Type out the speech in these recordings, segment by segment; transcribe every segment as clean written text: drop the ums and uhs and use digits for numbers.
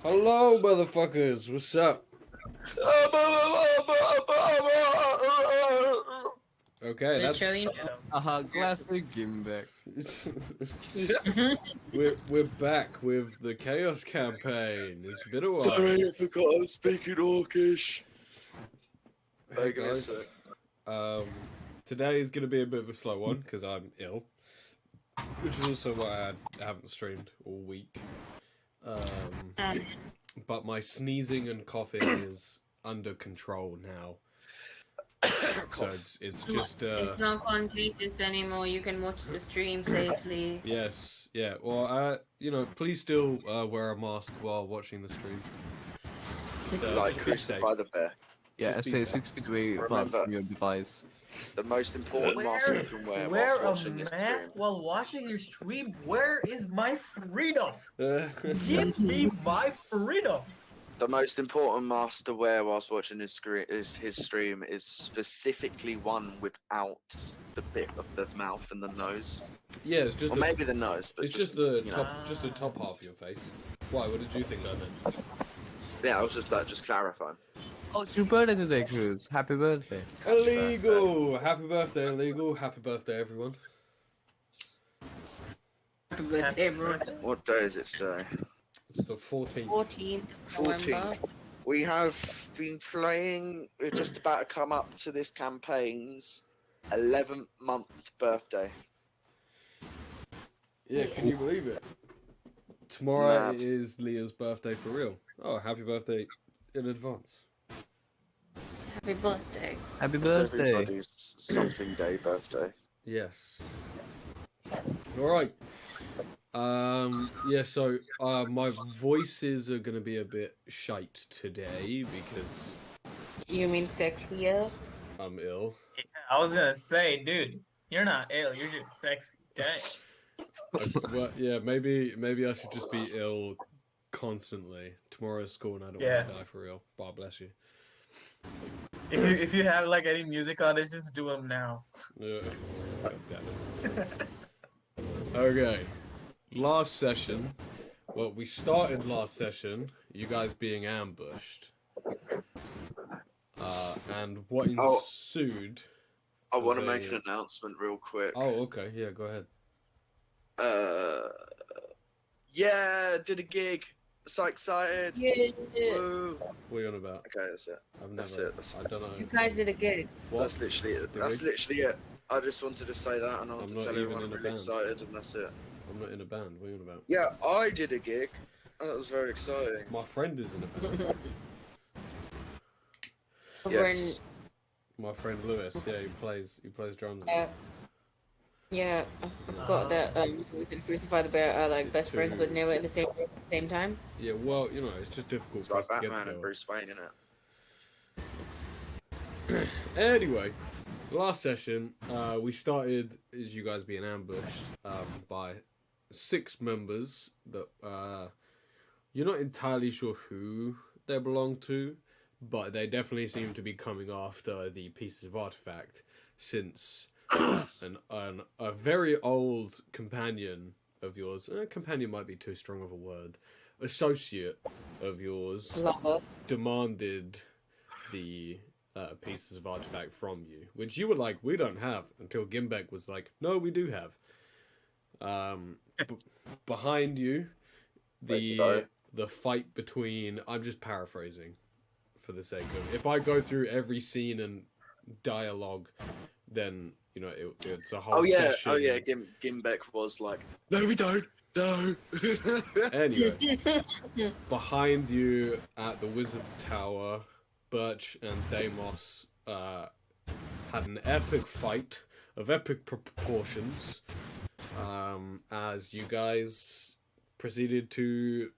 Hello, motherfuckers. What's up? Okay, that's classic Gimbeck. we're back with the Chaos campaign. It's been a while. Sorry, I forgot I was speaking Orcish. Hey guys, today is gonna be a bit of a slow one because I'm ill, which is also why I haven't streamed all week. But my sneezing and coughing is under control now. So it's just it's not contagious anymore. You can watch the stream safely. Yes, yeah. Well, please still wear a mask while watching the stream. Like Crucify the Bear. Yeah, stay 6 feet away from your device. The most important mask you can wear while watching this stream. While watching your stream? Where is my freedom? Give me my freedom! The most important mask to wear whilst watching his stream is specifically one without the bit of the mouth and the nose. Yeah, it's just maybe the nose, but it's just the top half of your face. Why? What did you think I meant? Yeah, I was just clarifying. Oh, it's your birthday today, Cruz. Happy birthday. Illegal! Happy birthday, illegal. Happy birthday, everyone. Happy birthday, everyone. What day is it today? It's the 14th. 14th of November. We have been playing. We're just about to come up to this campaign's 11th month birthday. Yeah, can you believe it? Tomorrow Mad. is Leah's birthday for real. Oh, happy birthday in advance. Happy birthday. Happy It's birthday. everybody's something day birthday. Yes. Alright. Yeah, so my voices are gonna be a bit shite today because You mean sexier? I'm ill. Yeah, I was gonna say, dude, you're not ill, you're just sexy. Dang. Well, yeah, maybe I should just be ill constantly. Tomorrow's school and I don't Yeah. want to die for real. God bless you. If you have like any music on it, just do them now. Yeah. God damn it. Okay. Last session. Well, we started last session, you guys being ambushed. And what ensued... I want to make an announcement real quick. Oh, okay. Yeah, go ahead. Yeah, did a gig. So excited. Yeah. Woo. What are you on about? Okay, that's it. That's it. I don't know. You guys did a gig. What? That's literally it. That's literally it. I just wanted to say that, and I want to tell everyone I'm really excited, and that's it. I'm not in a band. What are you on about? Yeah, I did a gig, and that was very exciting. My friend is in a band. Yes. My friend Lewis, yeah, he plays drums. Yeah, I forgot that who was in Crucify the Bear are like best friends, but never in the same room at the same time. Yeah, well, you know, it's just difficult It's for like us to get Batman and together. Bruce Wayne, innit? Anyway, last session, we started as you guys being ambushed by 6 members that you're not entirely sure who they belong to, but they definitely seem to be coming after the pieces of artifact since a very old companion of yours, companion might be too strong of a word, associate of yours Lover. demanded the pieces of artifact from you, which you were like, we don't have, until Gimbeck was like, no, we do have. Behind you, the fight between, I'm just paraphrasing for the sake of, if I go through every scene and dialogue, then you know it's a whole session. Oh yeah, Gimbeck was like, no we don't, no. Anyway, behind you at the Wizard's Tower, Birch and Deimos had an epic fight of epic proportions as you guys proceeded to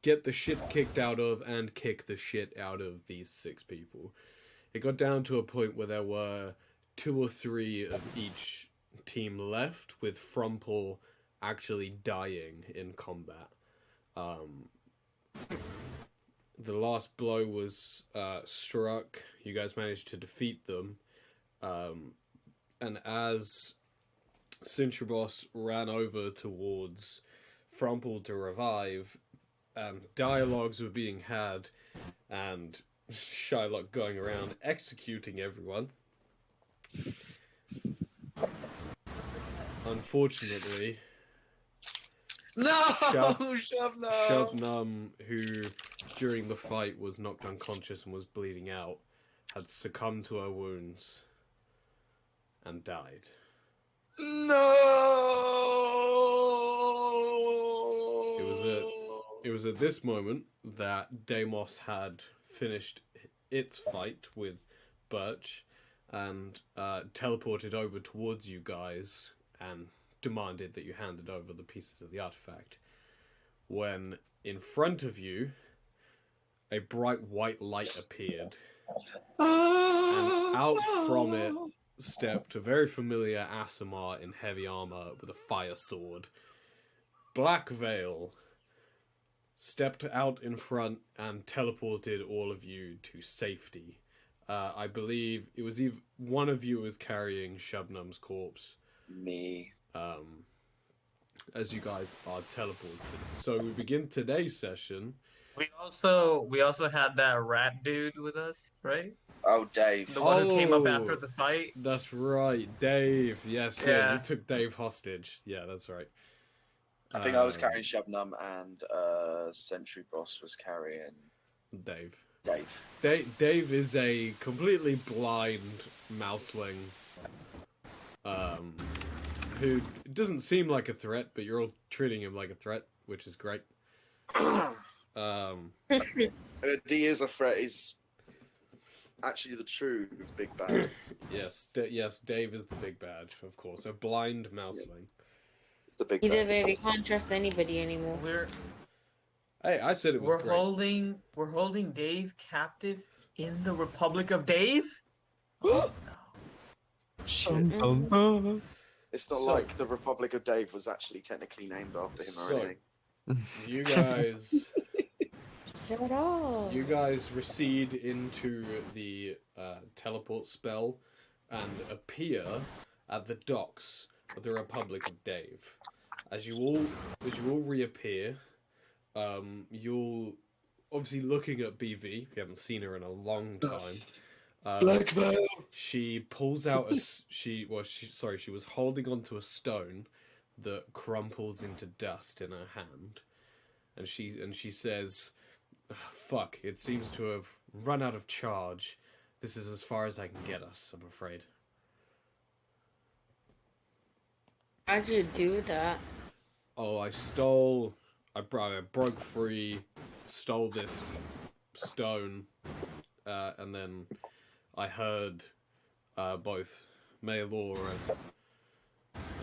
get the shit kicked out of and kick the shit out of these 6 people. It got down to a point where there were 2 or 3 of each team left, with Frumple actually dying in combat. The last blow was struck. You guys managed to defeat them. And as Cintrabos ran over towards Frumple to revive, and dialogues were being had, and Shylock going around executing everyone. Unfortunately, No, Shabnam. Shabnam, who during the fight was knocked unconscious and was bleeding out, had succumbed to her wounds and died. No. It was at this moment that Deimos had finished its fight with Birch and teleported over towards you guys and demanded that you handed over the pieces of the artifact. When in front of you, a bright white light appeared, and out from it stepped a very familiar Aasimar in heavy armor with a fire sword. Black Veil stepped out in front and teleported all of you to safety. I believe it was one of you was carrying Shabnam's corpse. Me. As you guys are teleported. So we begin today's session. We also had that rat dude with us, right? Oh, Dave. The one who came up after the fight. That's right, Dave. Yes, yeah. You took Dave hostage. Yeah, that's right. I think I was carrying Shabnam, and Sentry Boss was carrying Dave. Dave is a completely blind mouseling, who doesn't seem like a threat, but you're all treating him like a threat, which is great. D is a threat. Is actually the true big bad. Yes, Dave is the big bad, of course. A blind mouseling. It's the big Either bad. way, we can't trust anybody anymore. Hey, I said it was great. We're holding Dave captive in the Republic of Dave? Oh, no. Shit. It's not like the Republic of Dave was actually technically named after him or anything. You guys... Shut up. You guys recede into the teleport spell and appear at the docks of the Republic of Dave. As you all reappear, you'll obviously looking at BV. You haven't seen her in a long time. Black Veil. She pulls out she was holding onto a stone that crumples into dust in her hand, and she says, "Fuck! It seems to have run out of charge. This is as far as I can get us, I'm afraid." How'd you do that? Oh, I broke free, stole this stone, and then I heard both Maylor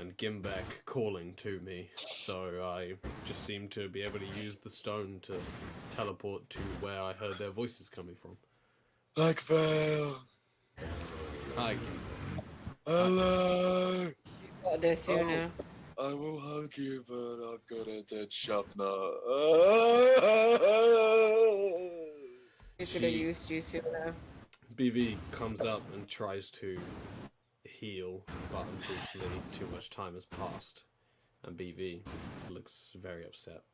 and Gimbek calling to me, so I just seemed to be able to use the stone to teleport to where I heard their voices coming from. Black Veil. Hi. Hello. Got there sooner. I will hug you, but I've got a dead Shabnam. You could have used you sooner. BV comes up and tries to heal, but unfortunately too much time has passed, and BV looks very upset.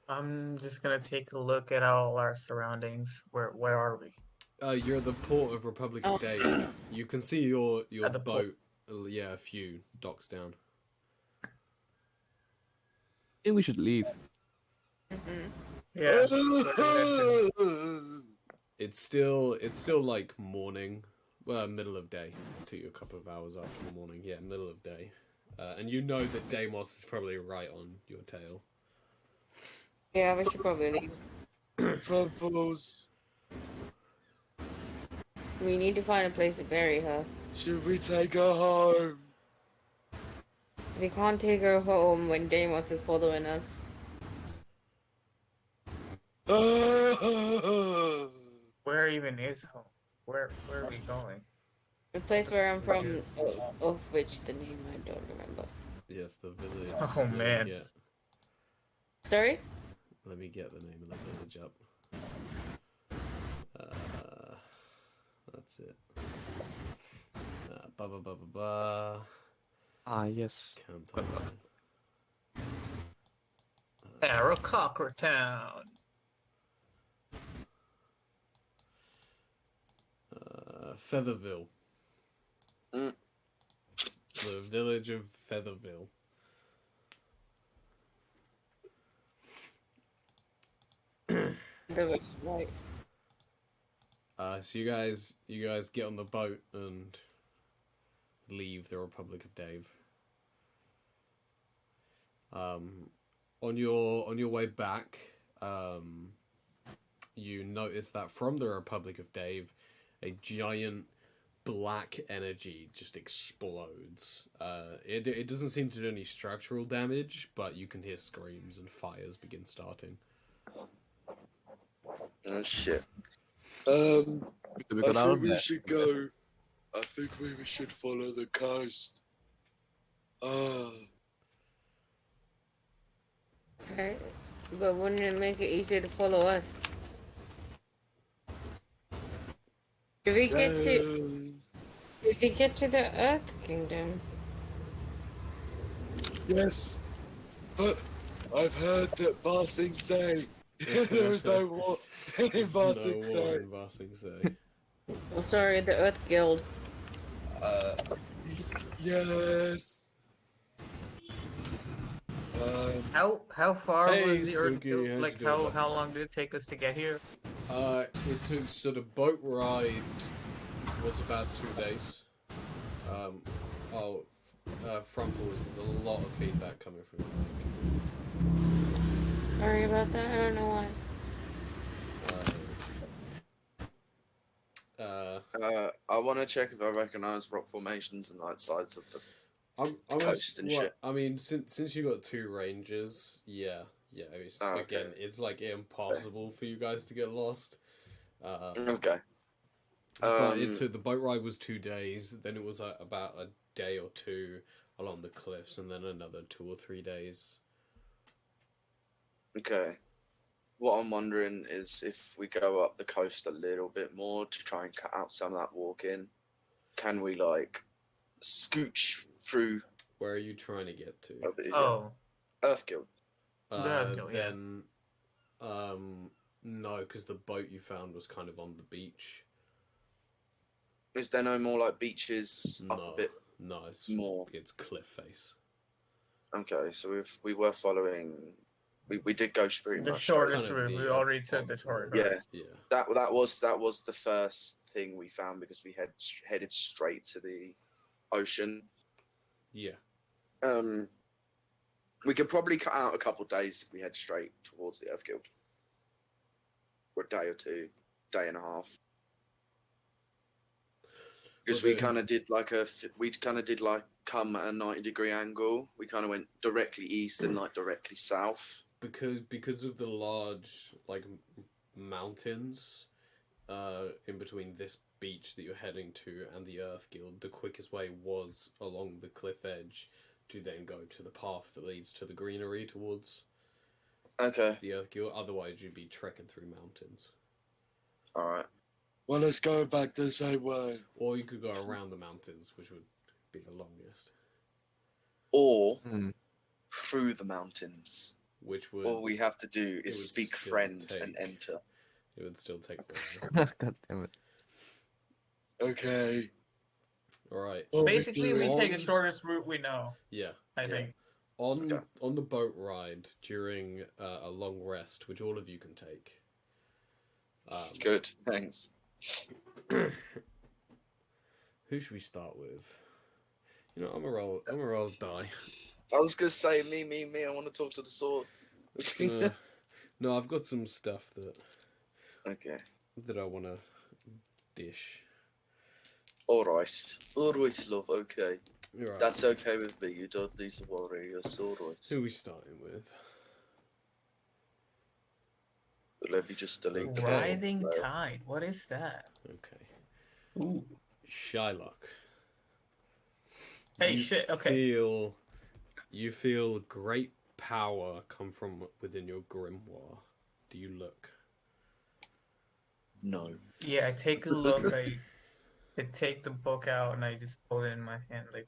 I'm just gonna take a look at all our surroundings. Where are we? You're at the port of Republic of Dave. You can see your At the boat. Yeah, a few docks down. I think we should leave. Yeah. It's still like morning, well, middle of day. Took you a couple of hours after the morning. Yeah, middle of day, and you know that Deimos is probably right on your tail. Yeah, we should probably leave. Front foes. We need to find a place to bury her. Should we take her home? We can't take her home when Deimos is following us. Where even is home? Where are we going? The place where I'm from, of which the name I don't remember. Yes, the village. Oh, man. Yeah. Sorry? Let me get the name of the village up. That's it. Ba ba ba ba ba. Ah, yes. Can't Aarakocra Town. Featherville. Mm. The village of Featherville. Right. So you guys get on the boat and leave the Republic of Dave. On your way back, you notice that from the Republic of Dave, a giant black energy just explodes. It doesn't seem to do any structural damage, but you can hear screams and fires begin starting. Oh shit. We I got out think of we there. should go. I think we should follow the coast. Okay. But wouldn't it make it easier to follow us? If we get to the Earth Kingdom. Yes, but I've heard that Ba Sing Se. There is no war in Ba Sing Se. I'm sorry, the Earth Guild. Yes. How far Hey, was the Earth? Spooky, how's Like you doing? how long did it take us to get here? It took, so the boat ride was about 2 days. Front voice, there's a lot of feedback coming from your mic. Sorry about that, I don't know why. I want to check if I recognize rock formations and like sides of the coast and shit. I mean, since you got 2 ranges, yeah. It's, okay. Again, it's like impossible for you guys to get lost. Okay. But the boat ride was 2 days. Then it was about a day or 2 along the cliffs, and then another 2 or 3 days. Okay. What I'm wondering is if we go up the coast a little bit more to try and cut out some of that walking, can we like scooch through? Where are you trying to get to? Oh, Earth Guild. Then, no, because the boat you found was kind of on the beach. Is there no more like beaches up a bit? No, it's more. It's cliff face. Okay, so we were following. We did go pretty the much shortest kind of route. the We already took the short route. Yeah. Yeah. That was the first thing we found because we headed straight to the ocean. Yeah. We could probably cut out a couple of days if we head straight towards the Earth Guild. For a day or 2, day and a half. Because we kind of did come at a 90-degree angle. We kind of went directly east and like directly south. Because of the large like mountains in between this beach that you're heading to and the Earth Guild, the quickest way was along the cliff edge to then go to the path that leads to the greenery towards the Earth Guild. Otherwise, you'd be trekking through mountains. All right. Well, let's go back the same way. Or you could go around the mountains, which would be the longest. Or through the mountains. Which would... All we have to do is speak friend and enter. It would still take a while. God damn it. Okay. Alright. Basically, we take the shortest route we know. Yeah. I think. On the boat ride during a long rest, which all of you can take. Good, thanks. Who should we start with? You know, I'm a roll die. I was gonna say me. I want to talk to the sword. No, I've got some stuff that I want to dish. All right, love. Okay, Right. that's okay with me. You don't need to worry. You're all right. Who are we starting with? Let me just delete. Writhing Tide. What is that? Okay. Ooh. Shylock. Hey, shit. Okay. You feel great power come from within your grimoire. Do you look? No. Yeah, take a look. I take the book out and I just hold it in my hand. Like,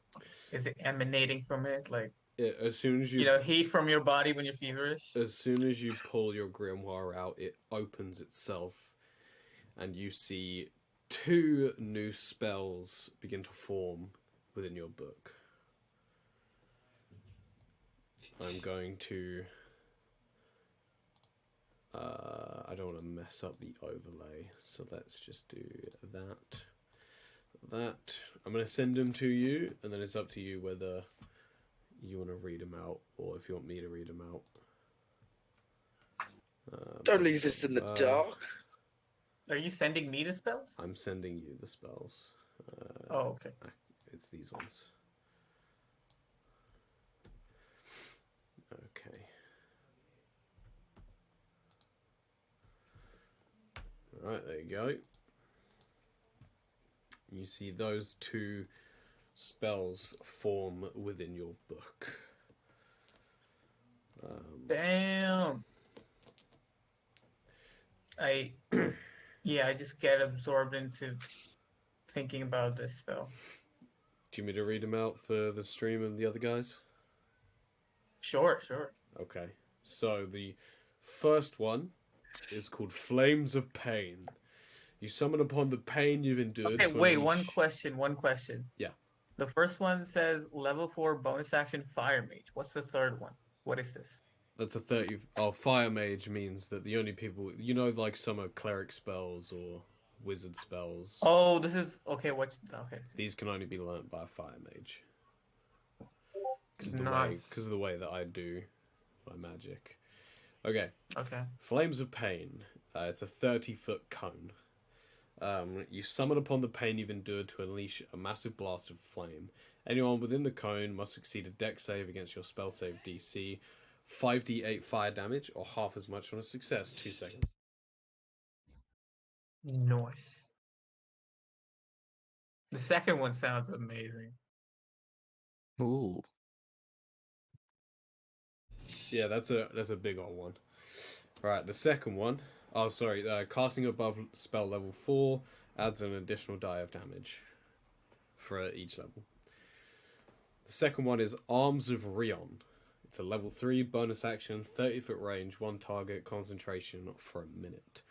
is it emanating from it? Like, As soon as you, heat from your body when you're feverish? as soon as you pull your grimoire out, it opens itself, and you see 2 new spells begin to form within your book. I'm going to... I don't want to mess up the overlay, so let's just do that. I'm going to send them to you, and then it's up to you whether you want to read them out, or if you want me to read them out. Don't leave us in the dark. Are you sending me the spells? I'm sending you the spells. Oh, okay. It's these ones. Okay. Alright, there you go. You see those 2 spells form within your book. Damn. I just get absorbed into thinking about this spell. Do you want me to read them out for the stream and the other guys? Sure. Okay. So the first one is called Flames of Pain. You summon upon the pain you've endured. Okay, wait, one question. Yeah. The first one says level 4 bonus action Fire Mage. What's the third one? What is this? That's a 30... Oh, Fire Mage means that the only people... You know, like some are cleric spells or wizard spells. Oh, this is... Okay, okay. These can only be learnt by a Fire Mage. Because of the way that I do my magic. Okay. Flames of Pain. It's a 30-foot cone. You summon upon the pain you've endured to unleash a massive blast of flame. Anyone within the cone must succeed a dex save against your spell save DC. 5d8 fire damage, or half as much on a success. 2 seconds. Nice. The second one sounds amazing. Ooh. Yeah, that's a big old one. Alright, the second one. Oh, sorry. Casting above spell level 4 adds an additional die of damage for each level. The second one is Arms of Rion. It's a level 3 bonus action, 30-foot range, 1 target, concentration for a minute.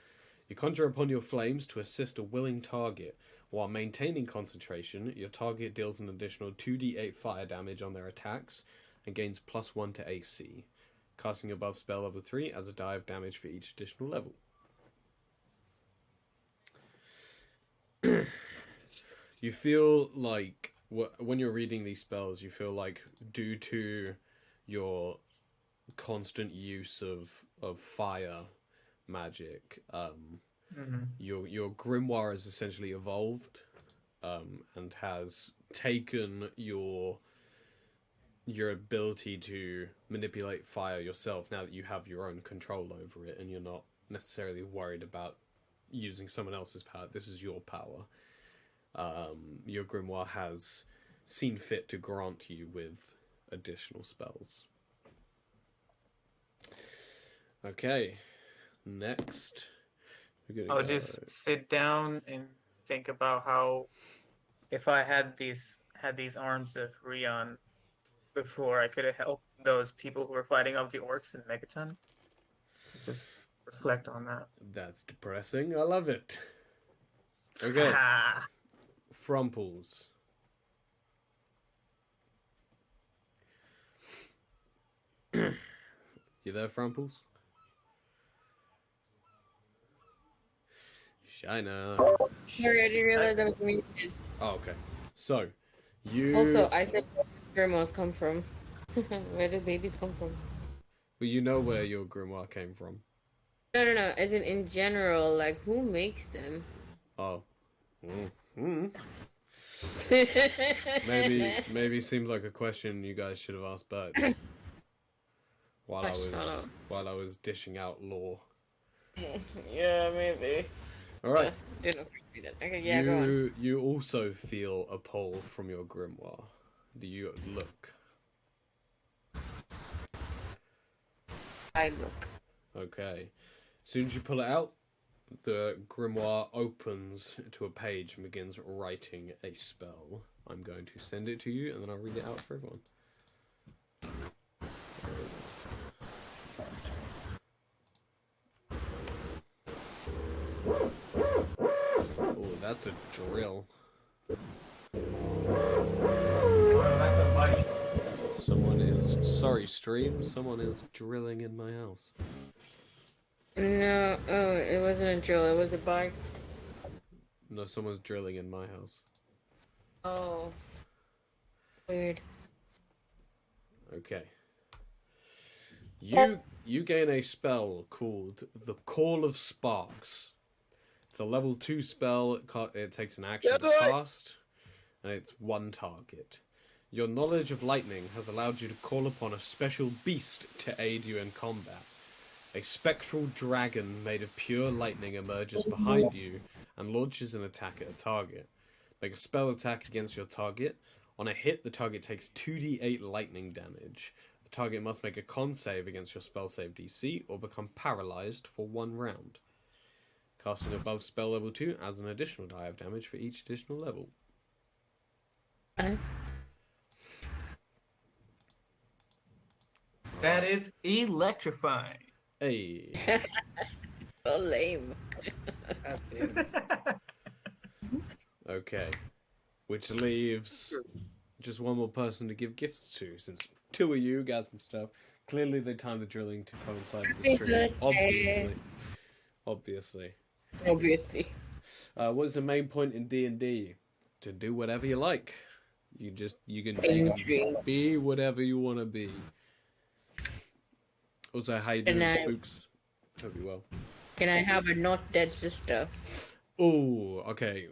You conjure upon your flames to assist a willing target. While maintaining concentration, your target deals an additional 2d8 fire damage on their attacks and gains +1 to AC. Casting above spell level 3 adds a die of damage for each additional level. You feel like, when you're reading these spells, you feel like due to your constant use of fire magic, your grimoire has essentially evolved, and has taken your ability to manipulate fire yourself now that you have your own control over it and you're not necessarily worried about using someone else's power. This is your power. Your grimoire has seen fit to grant you with additional spells. Okay, next I'll just sit down and think about how, if I had these arms of Rion before, I could have helped those people who were fighting off the orcs in Megaton. Just reflect on that. That's depressing. I love it. Okay. Frumples. You there, Frumples? Shiner. Sorry, I didn't realize I was muted. Oh, okay. So, you... Also, I said where grimoires come from. Where do babies come from? Well, you know where your grimoire came from. No. As in general, like, who makes them? Oh. Maybe seems like a question you guys should have asked Bert while I was dishing out lore. Yeah, maybe. All right. Didn't agree that. Okay, yeah, go on. You also feel a pull from your grimoire. Do you look? I look. Okay. As soon as you pull it out, the grimoire opens to a page and begins writing a spell. I'm going to send it to you, and then I'll read it out for everyone. Oh, that's a drill. Someone is... Sorry, stream. Someone is drilling in my house. No, oh, it wasn't a drill, it was a bike. No, someone's drilling in my house. Oh. Weird. Okay. You gain a spell called the Call of Sparks. It's a level 2 spell. It takes an action to cast, and it's one target. Your knowledge of lightning has allowed you to call upon a special beast to aid you in combat. A spectral dragon made of pure lightning emerges behind you and launches an attack at a target. Make a spell attack against your target. On a hit, the target takes 2d8 lightning damage. The target must make a con save against your spell save DC or become paralyzed for 1 round. Casting above spell level 2 adds an additional die of damage for each additional level. Nice. That is electrifying. Hey. So lame. Okay. Which leaves just one more person to give gifts to, since 2 of you got some stuff. Clearly they timed the drilling to coincide with the stream. Obviously. What's the main point in D&D? To do whatever you like. You can be whatever you want to be. Also, how you doing, Spooks? Hope you well. Can I have a not dead sister? Oh, okay.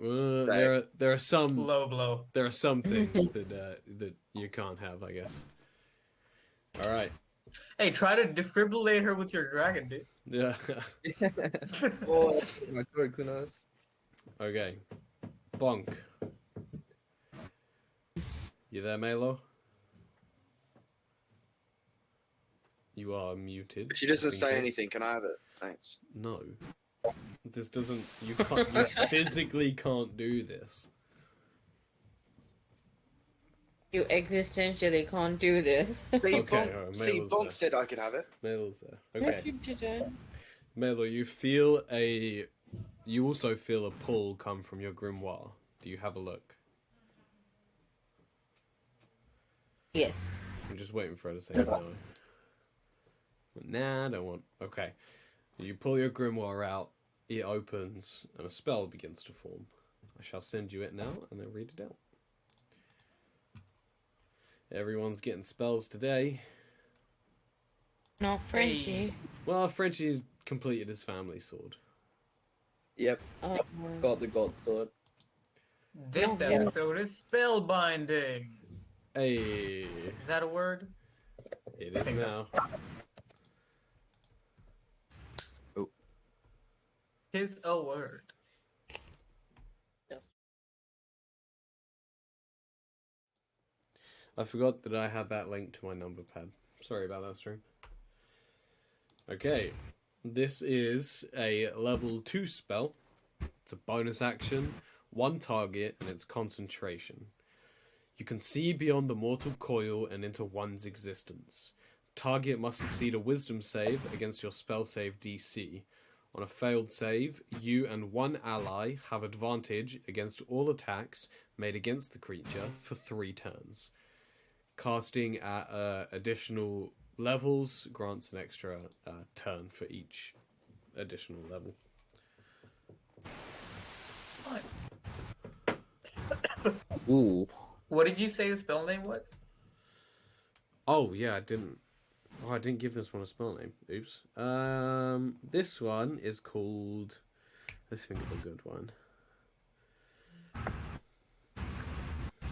There are some low blow. There are some things that you can't have, I guess. All right. Hey, try to defibrillate her with your dragon, dude. Yeah. Oh, my god, goodness. Okay. Bonk. You there, Melo? You are muted. She doesn't say anything. Can I have it? Thanks. No. This doesn't... You physically can't do this. You existentially can't do this. Okay, Bonk said I could have it. Melo's there. Okay. Yes, you didn't. Melo, you also feel a pull come from your grimoire. Do you have a look? Yes. I'm just waiting for her to say no. Nah, I don't want... Okay. You pull your grimoire out, it opens, and a spell begins to form. I shall send you it now, and then read it out. Everyone's getting spells today. Not Frenchie. Well, Frenchie's completed his family sword. Yep. Oh, Got the god sword. This episode is spellbinding. Hey. Is that a word? It is now. Oh. Is a word. I forgot that I had that link to my number pad. Sorry about that, stream. Okay. This is a level 2 spell. It's a bonus action, 1 target, and it's concentration. You can see beyond the mortal coil and into one's existence. Target must succeed a wisdom save against your spell save DC. On a failed save, you and 1 ally have advantage against all attacks made against the creature for 3 turns. Casting at additional levels grants an extra turn for each additional level. Nice. Ooh. What did you say the spell name was? Oh yeah, I didn't give this one a spell name. Oops. This one is called... Let's think of a good one.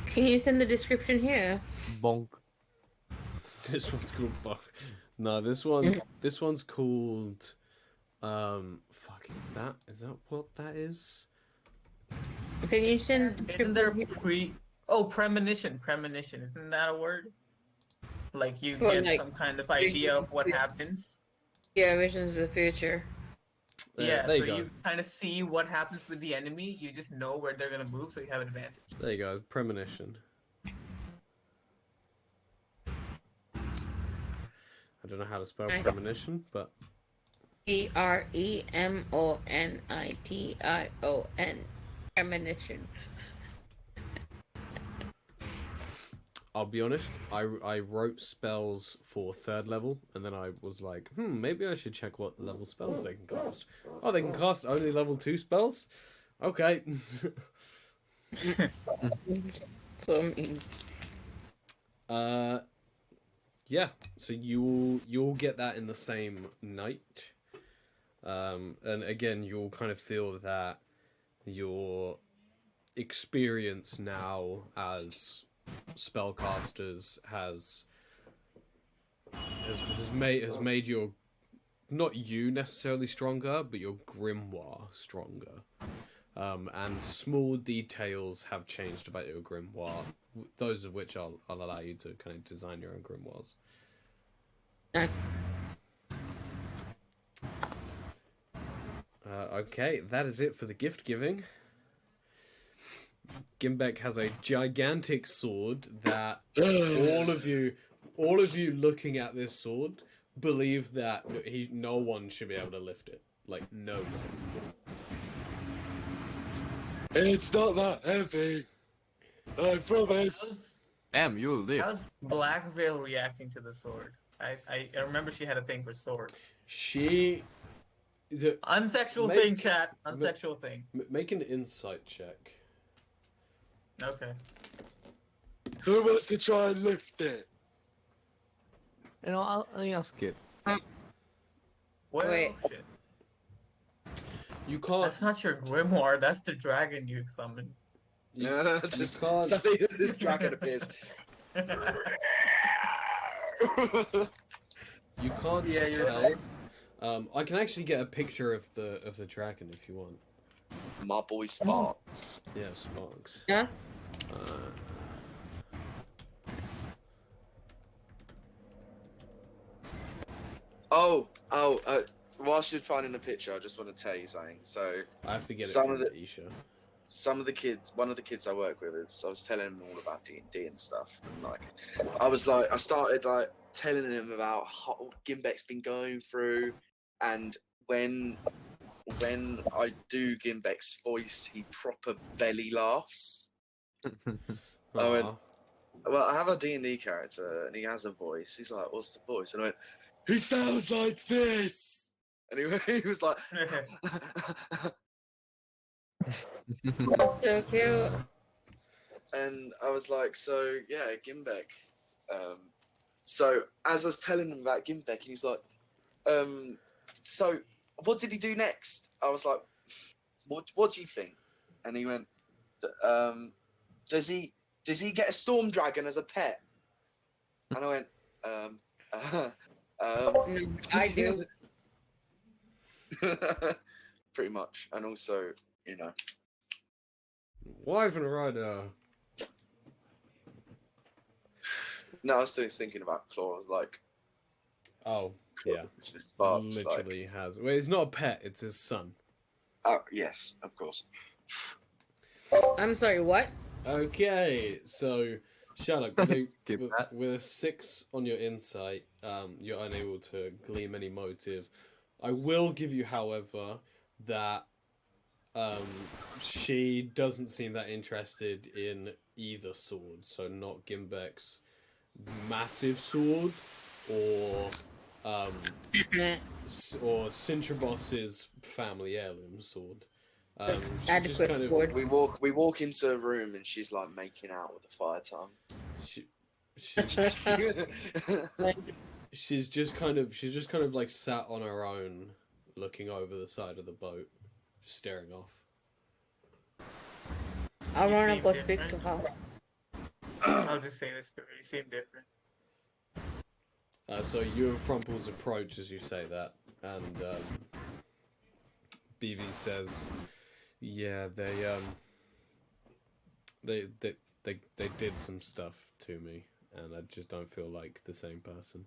Can you send the description here? Bonk. This one's called Buck. No, this one's called fuck, is that what that is? Can you send Isn't there premonition. Premonition. Isn't that a word? Like you For, get like, some kind of idea of what happens. Yeah, visions of the future. Yeah, there so you go. you kind of see what happens with the enemy. You just know where they're gonna move, so you have an advantage. There you go. Premonition. I don't know how to spell Nice. premonition, but Premonition. Premonition. I'll be honest, I wrote spells for 3rd level, and then I was like, maybe I should check what level spells they can cast. Oh, they can cast only level 2 spells? Okay. So mean. Yeah, so you'll get that in the same night. And again, you'll kind of feel that your experience now as spellcasters has made your, not you necessarily stronger, but your grimoire stronger. And small details have changed about your grimoire, those of which I'll allow you to kind of design your own grimoires. Nice. Okay, that is it for the gift giving. Gimbek has a gigantic sword that all of you looking at this sword believe that no one should be able to lift it. Like, no one. It's not that heavy. I promise. Damn, you'll live. How's Black Veil reacting to the sword? I remember she had a thing for swords. Unsexual thing, chat. Unsexual thing. Make an insight check. Okay. Who wants to try and lift it? You know, I'll skip. Well, Wait. shit. You can't. That's not your grimoire. That's the dragon you summoned. Yeah, just can't- suddenly this dragon appears. You can't Yeah, you're tell. right. I can actually get a picture of the dragon if you want. My boy Sparks. Yeah, Sparks. Yeah. Whilst you're finding the picture, I just want to tell you something. So, I have to get Some it of from the- Isha. one of the kids I work with, I was telling him all about D&D and stuff. And I started like telling him about how Gimbek's been going through, and when I do Gimbek's voice, he proper belly laughs. I went, Aw. well, I have a D&D character, and he has a voice. He's like, what's the voice? And I went, He sounds like this. and he was like, That's so cute. and I was like, so yeah, Gimbek. So as I was telling him about Gimbek, he was like, so what did he do next? I was like, what do you think? And he went, does he get a storm dragon as a pet? And I went, I do. pretty much. And also, you know, Wyvern Rider. no, I was still thinking about claws, like, Oh, yeah. it's just Sparks, like, Literally has. Well, it's not a pet, it's his son. oh yes, of course. I'm sorry, what? Okay, so Sherlock, Skip that. with a 6 on your insight, you're unable to glean any motive. I will give you, however, that she doesn't seem that interested in either sword. So not Gimbek's massive sword, or Cintrabos's family heirloom sword. She just Adequate kind of- sword. We walk into a room and she's like making out with a fire tongue. She's just kind of like sat on her own, looking over the side of the boat, just staring off. I want to seem go speak to different. her. I'll just say this to her. You seem different. So you and Frumples approach as you say that, and BV says, "Yeah, they did some stuff to me, and I just don't feel like the same person."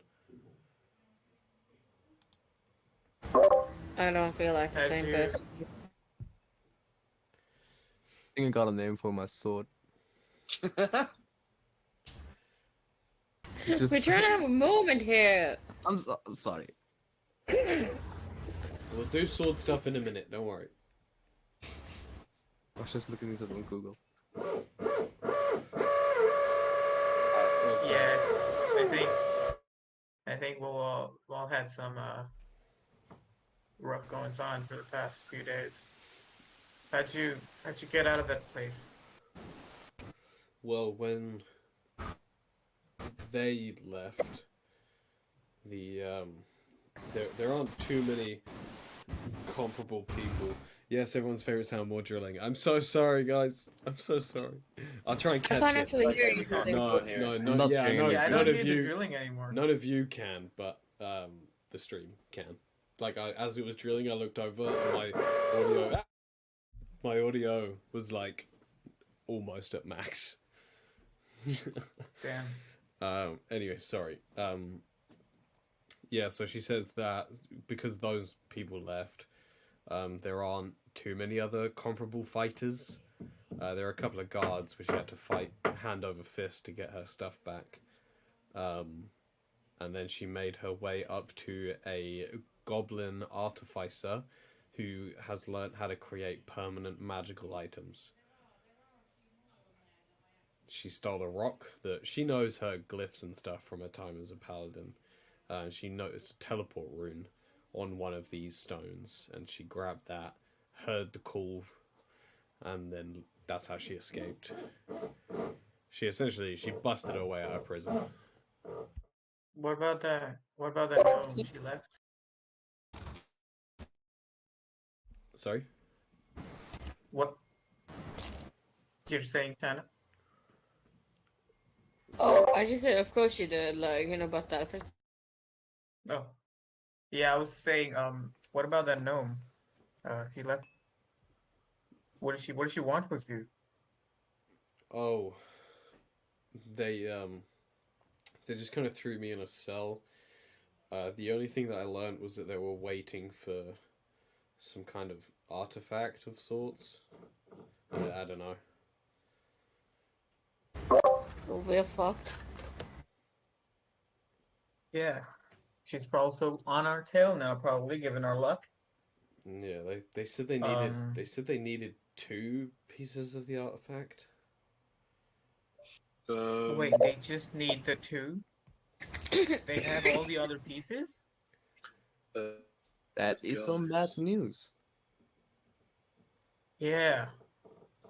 I don't feel like the Have same you- person. I think I got a name for my sword. Just- We're trying to have a moment here. I'm sorry. We'll do sword stuff in a minute. Don't worry. I was just looking this up on Google. Yes, I think we'll all had some rough goings on for the past few days. How'd you get out of that place? Well, when they left, there aren't too many comparable people. Yes, everyone's favorite sound, more drilling. I'm so sorry, guys. I'm so sorry. I'll try and I catch can't it. actually hear you. No, not yeah, hearing no, it. Yeah, I none don't of need the you, drilling anymore. none of you can, but the stream can. Like as it was drilling, I looked over and my audio was like almost at max. Damn. Anyway, sorry. Yeah, so she says that because those people left, there aren't too many other comparable fighters. There are a couple of guards which she had to fight hand over fist to get her stuff back. And then she made her way up to a goblin artificer who has learnt how to create permanent magical items. She stole a rock that she knows her glyphs and stuff from her time as a paladin. She noticed a teleport rune on one of these stones, and she grabbed that, heard the call, and then that's how she escaped. She busted her way out of prison. What about that gnome she left? Sorry? What? You're saying, Tana? Oh, I just said, of course she did. Like, bust out of prison. Oh. Yeah, I was saying, what about that gnome? She left. What did she want with you? Oh, they just kind of threw me in a cell. The only thing that I learned was that they were waiting for some kind of artifact of sorts. I don't know. Oh, we're fucked. Yeah. She's also on our tail now, probably, given our luck. Yeah, they said they needed 2 pieces of the artifact. Wait, they just need the 2? They have all the other pieces? That is some bad news. Yeah.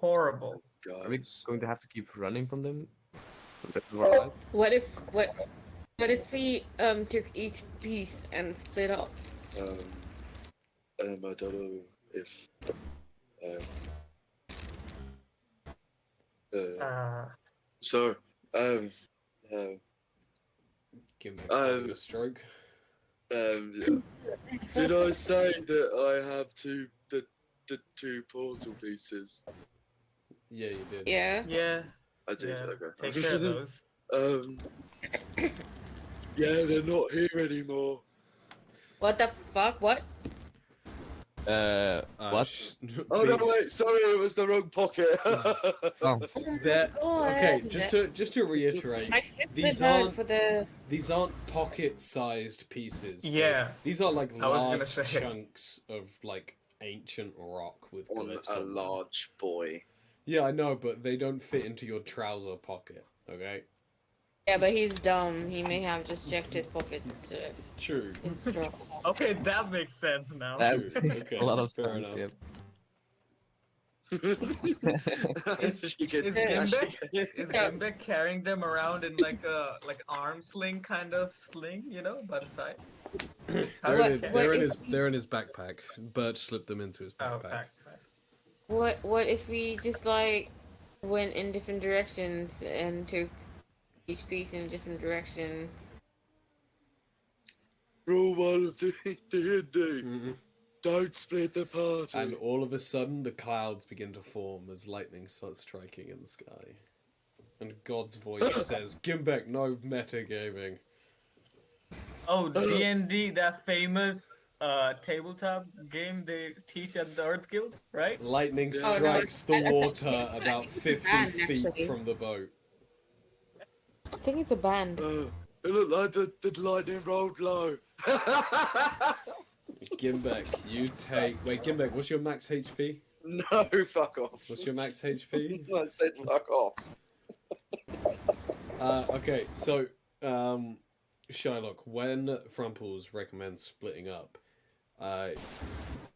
Horrible. Are we going to have to keep running from them? for the rest of our life? What if we took each piece and split up? I don't know if so Gimmick's having a stroke. did I say that I have the 2 portal pieces? Yeah, you did. Yeah. Yeah. I did. Yeah. Okay. Take care of those. Yeah, they're not here anymore. What the fuck? What? What? Oh no, wait, sorry, it was the wrong pocket. Oh, They're, God. okay, just to reiterate, I sipped these it out aren't for the. these aren't pocket-sized pieces. Yeah. These are like I was gonna large say. chunks of like ancient rock with On glyphs a on them. large boy. Yeah, I know, but they don't fit into your trouser pocket. Okay. Yeah, but he's dumb. He may have just checked his pockets instead of True. his straps. Okay, that makes sense now. that True. makes Okay, a lot of fair sense. enough. She could- Is Gimbek carrying them around in like a arm sling kind of sling, by the side? They're in his backpack. Birch slipped them into his Oh, backpack. backpack. What if we just like went in different directions and took each piece in a different direction? Rule 1 of D&D. Mhm. Don't split the party. And all of a sudden, the clouds begin to form as lightning starts striking in the sky. And God's voice says, Gimbek, no metagaming. Oh, D&D, that famous tabletop game they teach at the Earth Guild, right? Lightning Oh, no, strikes the I think water it's about a 50 band, feet actually. from the boat. I think it's a band. It looked like the lightning rolled low. Gimbek, you take. Wait, Gimbek, what's your max HP? No, fuck off. What's your max HP? I said fuck off. Okay, so, Shylock, when Frumples recommends splitting up,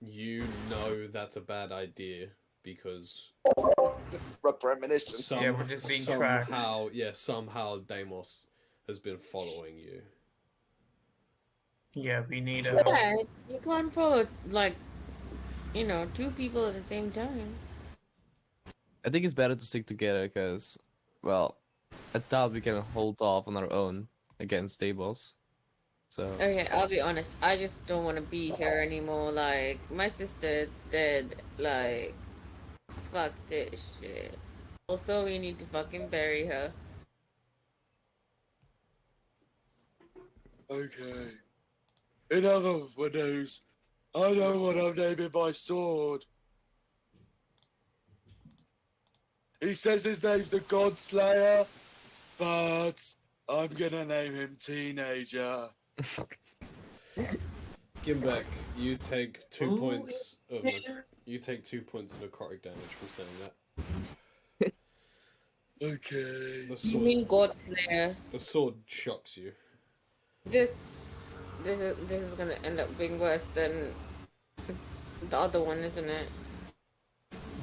you know that's a bad idea because Premonition. Yeah, we're just being tracked. somehow Deimos has been following you. Yeah, we need Yeah, you can't follow, like, you know, two people at the same time. I think it's better to stick together because, well, I doubt we can hold off on our own against Deimos. So. Okay, I'll be honest. I just don't want to be here anymore. Like, my sister dead. Like, fuck this shit. Also, we need to fucking bury her. Okay. In other news, I know what I'm naming my sword. He says his name's the Godslayer, but I'm gonna name him Teenager. Gimbek, you take 2 Ooh, points of necrotic damage from saying that. Okay. The You mean Godslayer? the sword shocks you. This is gonna end up being worse than the other one, isn't it?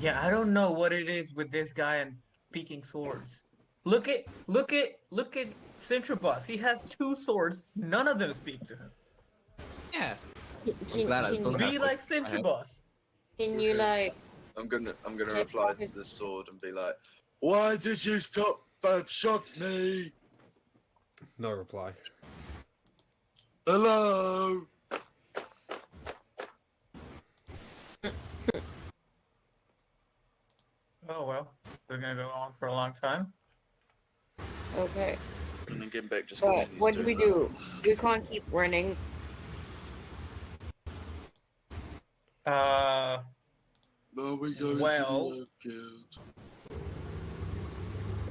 Yeah, I don't know what it is with this guy and speaking swords. Look at Centroboss. He has 2 swords. None of them speak to him. Yeah. Can, glad I can, don't Be have like one. I have- Centroboss. can you like? I'm gonna Check reply off to his- the sword and be like, Why did you shock me? No reply. Hello? Oh well, we're gonna go on for a long time. Okay, and then Gimbek just but continues what do we doing do? We can't keep running. Uh, Are we going Well- to the guild?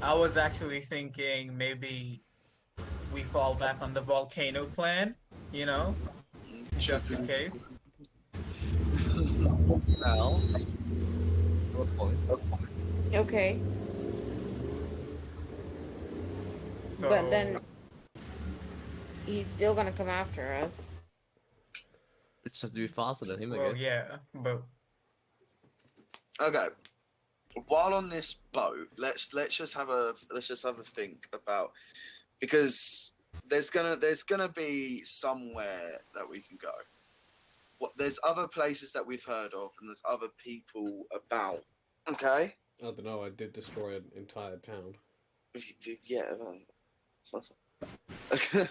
I was actually thinking maybe we fall back on the volcano plan. You know, that. just in case. Well, good point. Okay, So, but then he's still gonna come after us. It's just to be faster than him, I well, guess. yeah, but Okay. While on this boat, let's just have a think about, because there's gonna be somewhere that we can go. There's other places that we've heard of, and there's other people about. Okay. I don't know, I did destroy an entire town. Yeah.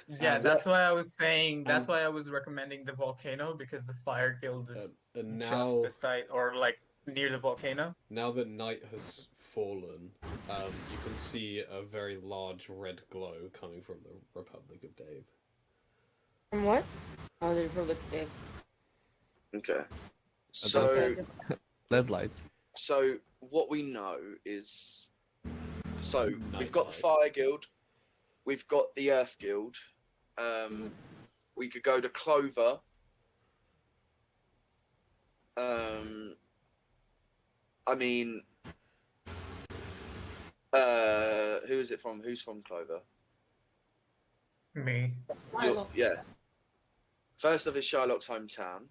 yeah, that's why I was saying. That's and- why I was recommending the volcano because the fire guild is And just now, beside or like near the volcano. now that night has fallen, you can see a very large red glow coming from the Republic of Dave. From what? Oh, the Republic Day. Okay. That's So. okay. LED lights. So what we know is, so we've got the Nightlight. Fire Guild, we've got the Earth Guild. We could go to Clover. I mean, who is it from? Who's from Clover? Me. Yeah. First off is Shylock's hometown.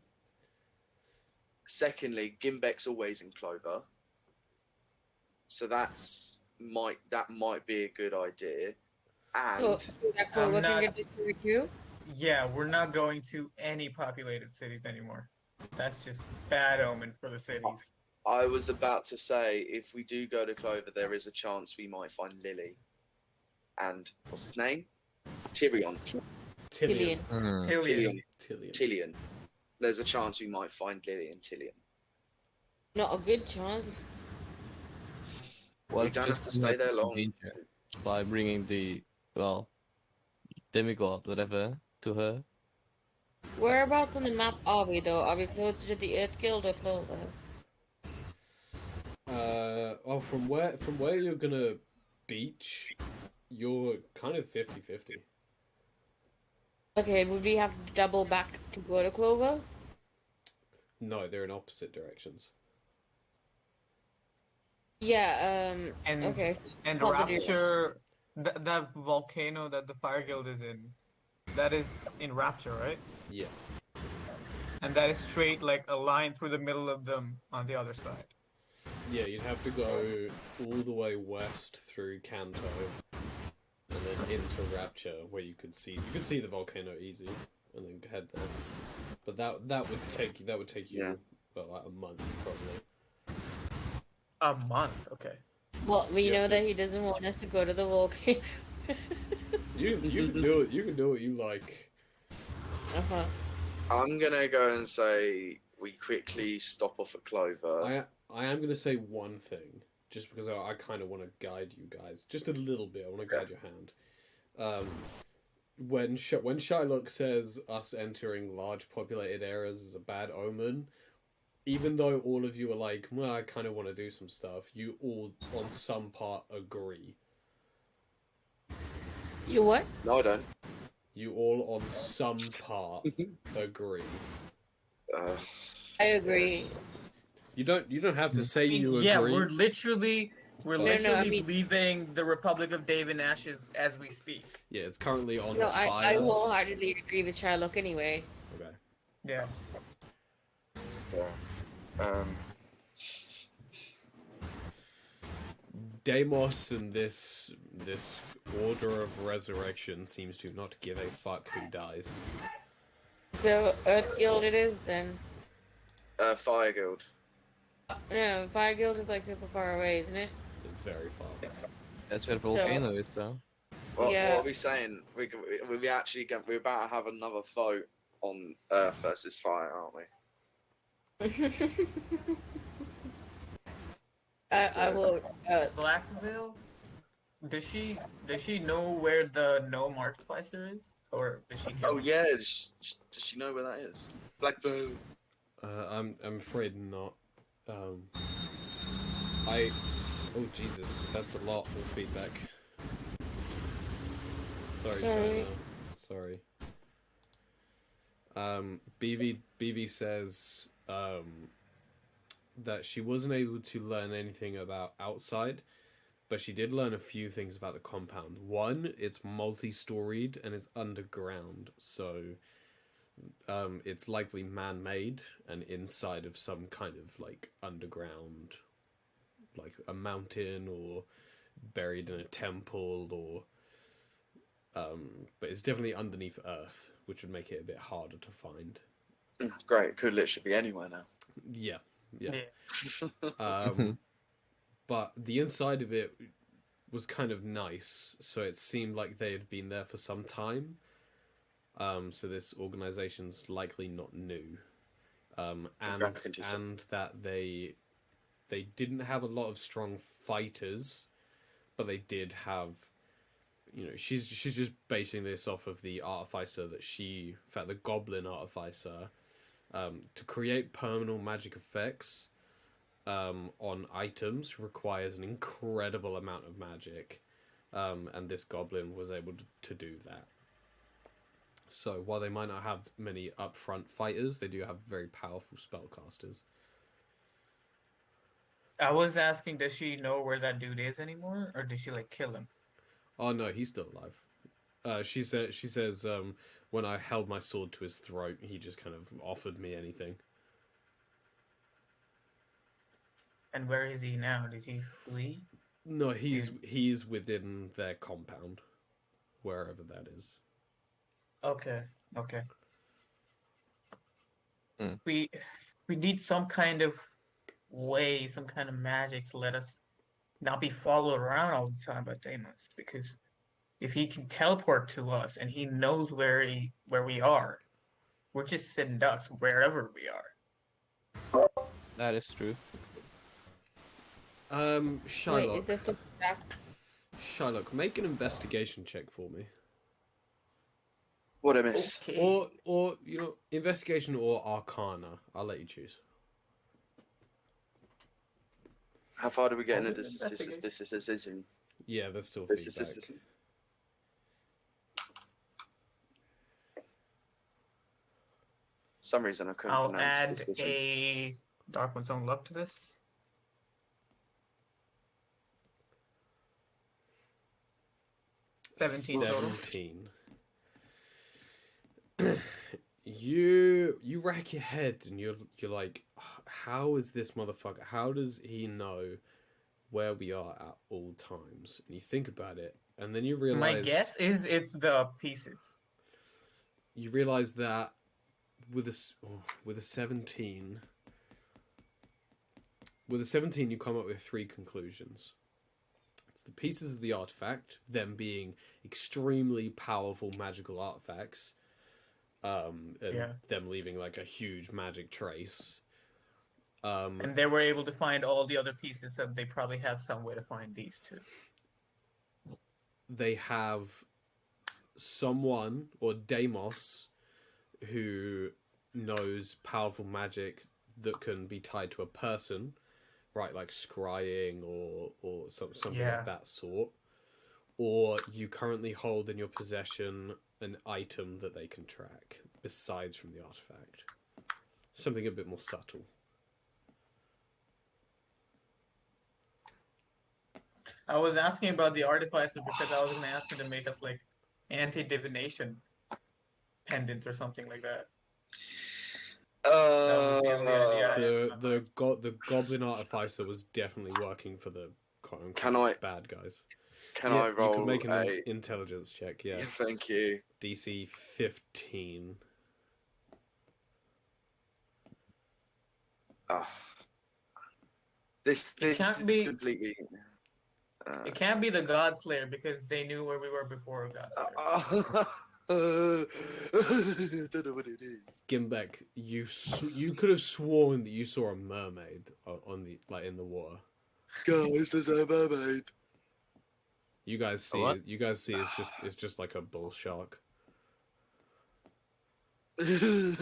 Secondly, Gimbek's always in Clover. So that might be a good idea. And So that's what I'm we're looking not- at this to do. Yeah, we're not going to any populated cities anymore. That's just bad omen for the cities. I was about to say, if we do go to Clover, there is a chance we might find Lily. And what's his name? Tyrion. Tillian. Hillian. Tillion. There's a chance we might find Lily and Tillion. Not a good chance. We don't have to stay there long. By bringing the, well, demigod, whatever, to her. Whereabouts on the map are we though? Are we closer to the Earth Guild or Clover? Oh, from where you're gonna beach, you're kind of 50-50. Okay, would we have to double back to go to Clover? No, they're in opposite directions. Yeah, And okay. So and what the Rapture, that volcano that the Fire Guild is in, that is in Rapture, right? Yeah. And that is straight like a line through the middle of them on the other side. Yeah, you'd have to go all the way west through Kanto and then into Rapture, where you could see the volcano easy, and then head there. But that would take you Yeah. well, like a month probably. A month, okay. Well, we Yeah. know that he doesn't want us to go to the volcano. You can do it. You can do what you like. Uh-huh. I'm gonna go and say we quickly stop off at Clover. I am gonna say one thing, just because I kind of want to guide you guys just a little bit. I want to guide your hand. When Shylock says us entering large populated areas is a bad omen, even though all of you are like, well, I kind of want to do some stuff, you all on some part agree. You what? No, I don't. You all on some part agree. I agree. You don't have to say you Yeah, agree. we're literally No, leaving the Republic of Dave and Ashes as we speak. Yeah, it's currently on No, fire. I wholeheartedly agree with Shylock anyway. Okay. Yeah. Deimos and this Order of Resurrection seems to not give a fuck who dies. So, Earth Guild it is then. Fire Guild. No, Fire Guild is like super far away, isn't it? It's very far. That's where the volcano is, though. What Yeah. are we saying? We're about to have another vote on Earth versus Fire, aren't we? I will. Blackville? Does she know where the no marketplacer is? Or does she kill Oh him? yeah, does she know where that is? Blackburn. I'm afraid not. Oh Jesus, that's a lot of feedback. Sorry. Sorry. BV says that she wasn't able to learn anything about outside, but she did learn a few things about the compound. One, it's multi-storied and it's underground, so it's likely man-made and inside of some kind of like underground, like a mountain or buried in a temple, or but it's definitely underneath Earth, which would make it a bit harder to find. Great, it could literally be anywhere now. Yeah. Yeah. But the inside of it was kind of nice, so it seemed like they had been there for some time. So this organization's likely not new, and that they didn't have a lot of strong fighters, but they did have. You know, she's just basing this off of the artificer that in fact, the goblin artificer, to create permanent magic effects on items requires an incredible amount of magic, and this goblin was able to do that. So while they might not have many upfront fighters, they do have very powerful spellcasters. I was asking, does she know where that dude is anymore? Or did she like kill him? Oh no, he's still alive. She says when I held my sword to his throat, he just kind of offered me anything. And where is he now? Did he flee? No, he's within their compound, wherever that is. Okay. Hmm. We need some kind of way, some kind of magic to let us not be followed around all the time by Deimos. Because if he can teleport to us and he knows where we are, we're just sitting ducks wherever we are. That is true. Shylock. Wait, is this a back? Shylock, make an investigation check for me. What I miss? Okay. Or you know, investigation or arcana. I'll let you choose. How far do we get in I'll the do investigation. decision? Yeah, there's still This feedback. is some reason I couldn't I'll pronounce add decision. a Dark One's Own Luck to this. $17 total. 17. You rack your head and you're like, how is this motherfucker? How does he know where we are at all times? And you think about it, and then you realize. My guess is it's the pieces. You realize that with a 17. With a 17, you come up with 3 conclusions. It's the pieces of the artifact, them being extremely powerful magical artifacts, and them leaving like a huge magic trace. And they were able to find all the other pieces, so they probably have some way to find these two. They have someone, or Deimos, who knows powerful magic that can be tied to a person, right? Like scrying or something Yeah. of that sort. Or you currently hold in your possession an item that they can track, besides from the artifact. Something a bit more subtle. I was asking about the artificer because I was going to ask him to make us like anti-divination pendants or something like that. That was the only idea I had. The goblin artificer was definitely working for the bad guys. Can I roll? You can make an intelligence check. Yeah. Thank you. DC 15. Oh. This can't is be- completely. It can't be the Godslayer because they knew where we were before Godslayer. I don't know what it is. Gimbek, you could have sworn that you saw a mermaid on the in the water. Guys, there's a mermaid. You guys see what? it's just like a bull shark. This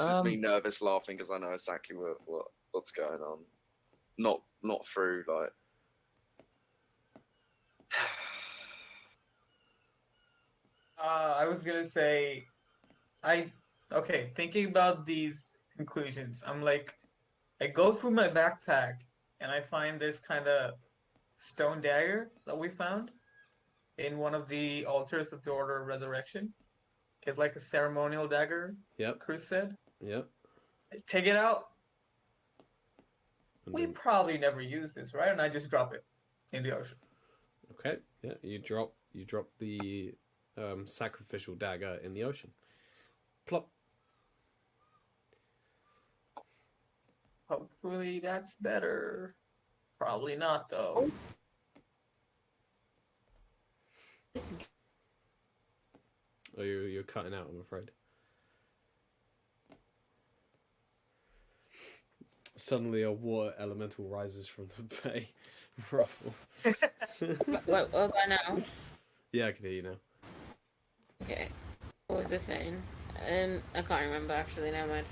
is me nervous laughing because I know exactly what's going on. Not through like. I was gonna say, thinking about these conclusions, I'm like, I go through my backpack and I find this kind of stone dagger that we found in one of the altars of the Order of Resurrection. It's like a ceremonial dagger. Yep. Cruz said. Yep. Take it out. And We then- probably never use this, right? And I just drop it in the ocean. okay. Yeah. You drop the sacrificial dagger in the ocean. Plop. Hopefully that's better. Probably not, though. It's Oh, you're cutting out, I'm afraid. Suddenly a water elemental rises from the bay. Ruffle. what about now? Yeah, I can hear you now. Okay. What was I saying? I can't remember actually. Never mind.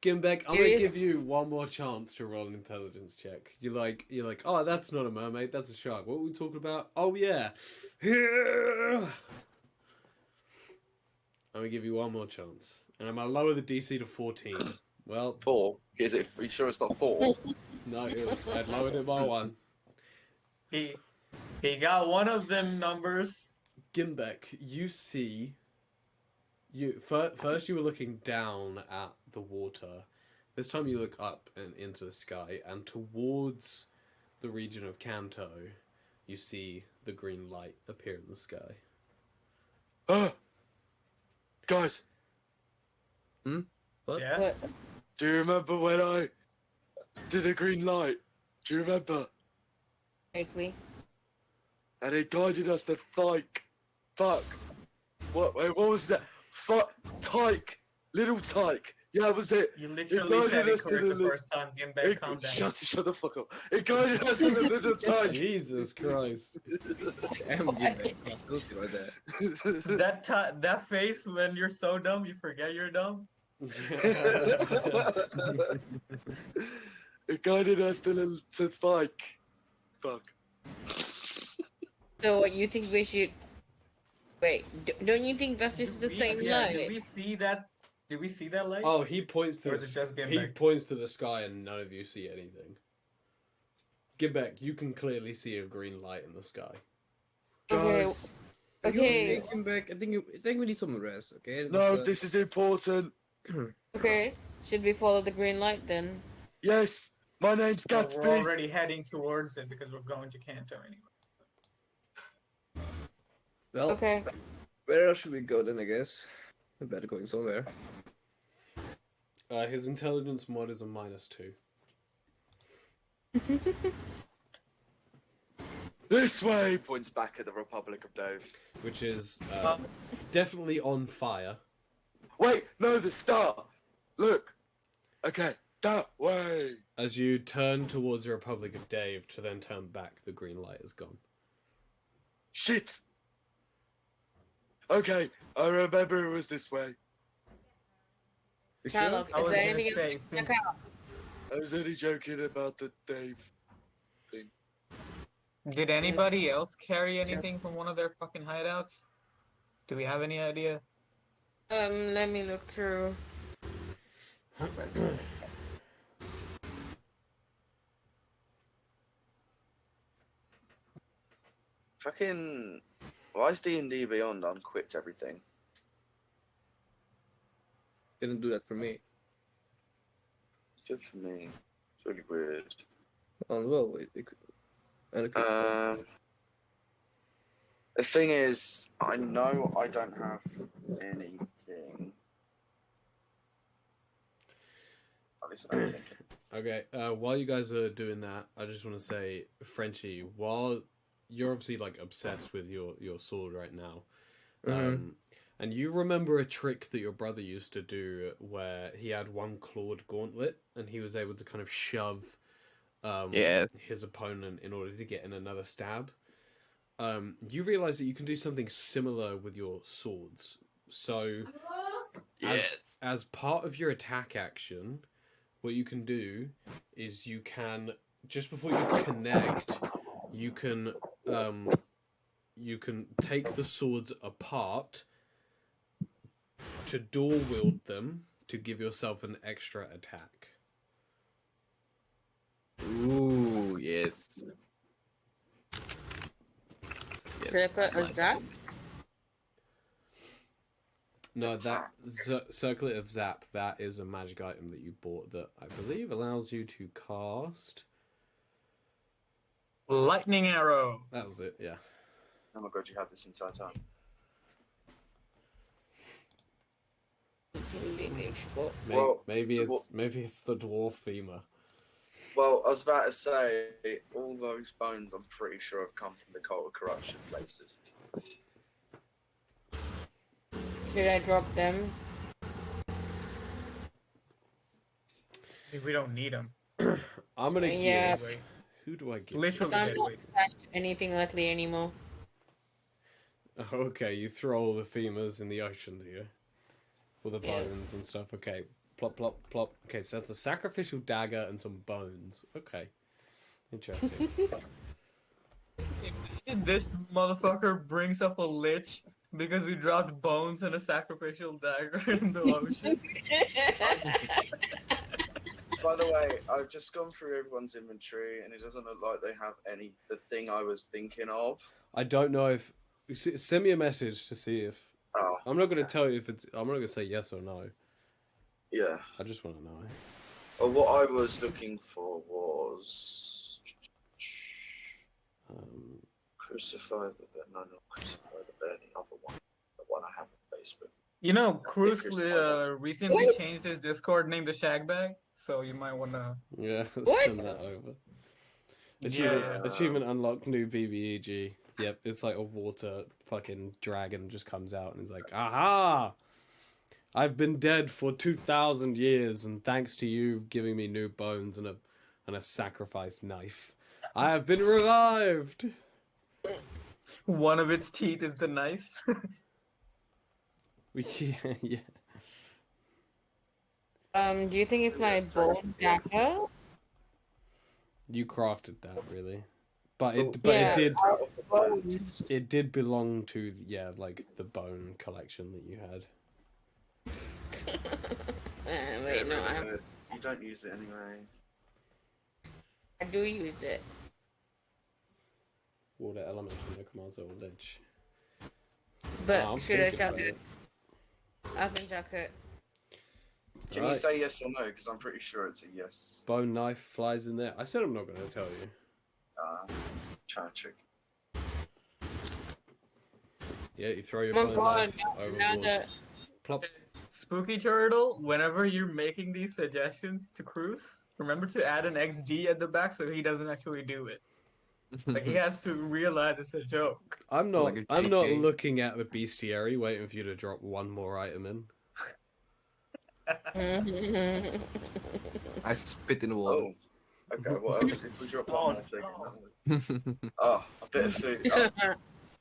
Gimbek, I'm gonna give you one more chance to roll an intelligence check. You're like, oh, that's not a mermaid, that's a shark. What were we talking about? Oh yeah. I'm gonna give you one more chance, and I'm gonna lower the DC to 14. Well, 4. Is it? Are you sure it's not 4? no, I'd lowered it by 1. He got one of them numbers. Gimbek, you see. First you were looking down at the water. This time you look up and into the sky, and towards the region of Kanto, you see the green light appear in the sky. Guys, What? Yeah. But do you remember when I did a green light? Do you remember? likely. And it guided us to Tyke. Fuck. What was that? Fuck. Tyke. Little Tyke. Yeah, that was it. You It literally said guided it us to correct the the first time. Gimbeck, calm down. Shut the fuck up. It guided us to the little time. Jesus Christ. Damn, Gimbeck. Hostility right there. That face when you're so dumb, you forget you're dumb. It guided us to fight. Fuck. So what you think we should? Wait, don't you think that's just the same Did light? we see that? Did we see that light? Oh, he points to Or is it just he Gimbeck? points to the sky, and none of you see anything. Gimbeck, you can clearly see a green light in the sky. Okay. Guys, Okay. Gimbeck, I think we need some rest, okay? no, this is important. Okay. Should we follow the green light then? Yes, my name's Well, Gatsby. we're already heading towards it because we're going to Kanto anyway. Well, Okay. where else should we go then, I guess? We better going somewhere. His intelligence mod is a -2. This way, points back at the Republic of Dave. Which is definitely on fire. Wait, no, the star. Look. Okay, that way. As you turn towards the Republic of Dave to then turn back, the green light is gone. Shit. Okay, I remember it was this way. Shylock, I is was there gonna anything else say, you can check out? I was only joking about the Dave thing. Did anybody else carry anything from one of their fucking hideouts? Do we have any idea? Let me look through. Fucking. Why is D&D Beyond unquicked everything? Didn't do that for me. Except for me. It's really weird. Oh, well, it could... And it could... The thing is, I know I don't have anything. At least I don't think. Okay, while you guys are doing that, I just want to say, Frenchie, while you're obviously like obsessed with your sword right now, and you remember a trick that your brother used to do where he had one clawed gauntlet and he was able to kind of shove his opponent in order to get in another stab. You realize that you can do something similar with your swords. So, as part of your attack action, what you can do is you can, just before you connect, you can take the swords apart to dual wield them to give yourself an extra attack. Ooh, yes. Flipper, a zap? No, that Circlet of Zap, that is a magic item that you bought that I believe allows you to cast... Lightning arrow. That was it, yeah. Oh my god, you had this entire time. Maybe it's the dwarf femur. Well, I was about to say, all those bones I'm pretty sure have come from the Cult of Corruption places. Should I drop them? We don't need them. I'm gonna Yeah. give... Who do I give? Literally. I'm not attached to anything earthly anymore. Okay, you throw all the femurs in the ocean, do you? All the bones and stuff. Okay, plop, plop, plop. Okay, so that's a sacrificial dagger and some bones. Okay, interesting. Imagine this motherfucker brings up a lich because we dropped bones and a sacrificial dagger in the ocean. By the way, I've just gone through everyone's inventory, and it doesn't look like they have the thing I was thinking of. I don't know if... Send me a message to see if... Oh. I'm not going to tell you if it's... I'm not going to say yes or no. Yeah. I just want to know. Well, what I was looking for was... Crucify the Bear. No, not Crucify the Bear, the other one. The one I have on Facebook. You know, Cruz recently changed his Discord name to Shagbag, so you might want to... Yeah, What? send that over. Achievement unlocked, new BBEG. Yep, it's like a water fucking dragon just comes out and is like, aha! I've been dead for 2,000 years, and thanks to you giving me new bones and a sacrifice knife, I have been revived. One of its teeth is the knife. Yeah. Do you think it's my bone dagger? You crafted that, really, but it Yeah. it did belong to like the bone collection that you had. Wait, no, You don't use it anyway. I do use it. Water element in the commands of ledge. But I'm should I thinking chuck about it? I can chuck it. Can you say yes or no? Because I'm pretty sure it's a yes. Bone knife flies in there. I said I'm not going to tell you. Trying to trick. Yeah, you throw your Oh bone God, knife now overboard. that Plop. Spooky Turtle, whenever you're making these suggestions to Cruz, remember to add an XD at the back so he doesn't actually do it. Like he has to realize it's a joke. I'm not. Like a I'm not JK. looking at the bestiary, waiting for you to drop one more item in. I spit in the water. Oh. Okay, what else? If we drop one more thing. Oh. Oh, a bit of food. Oh,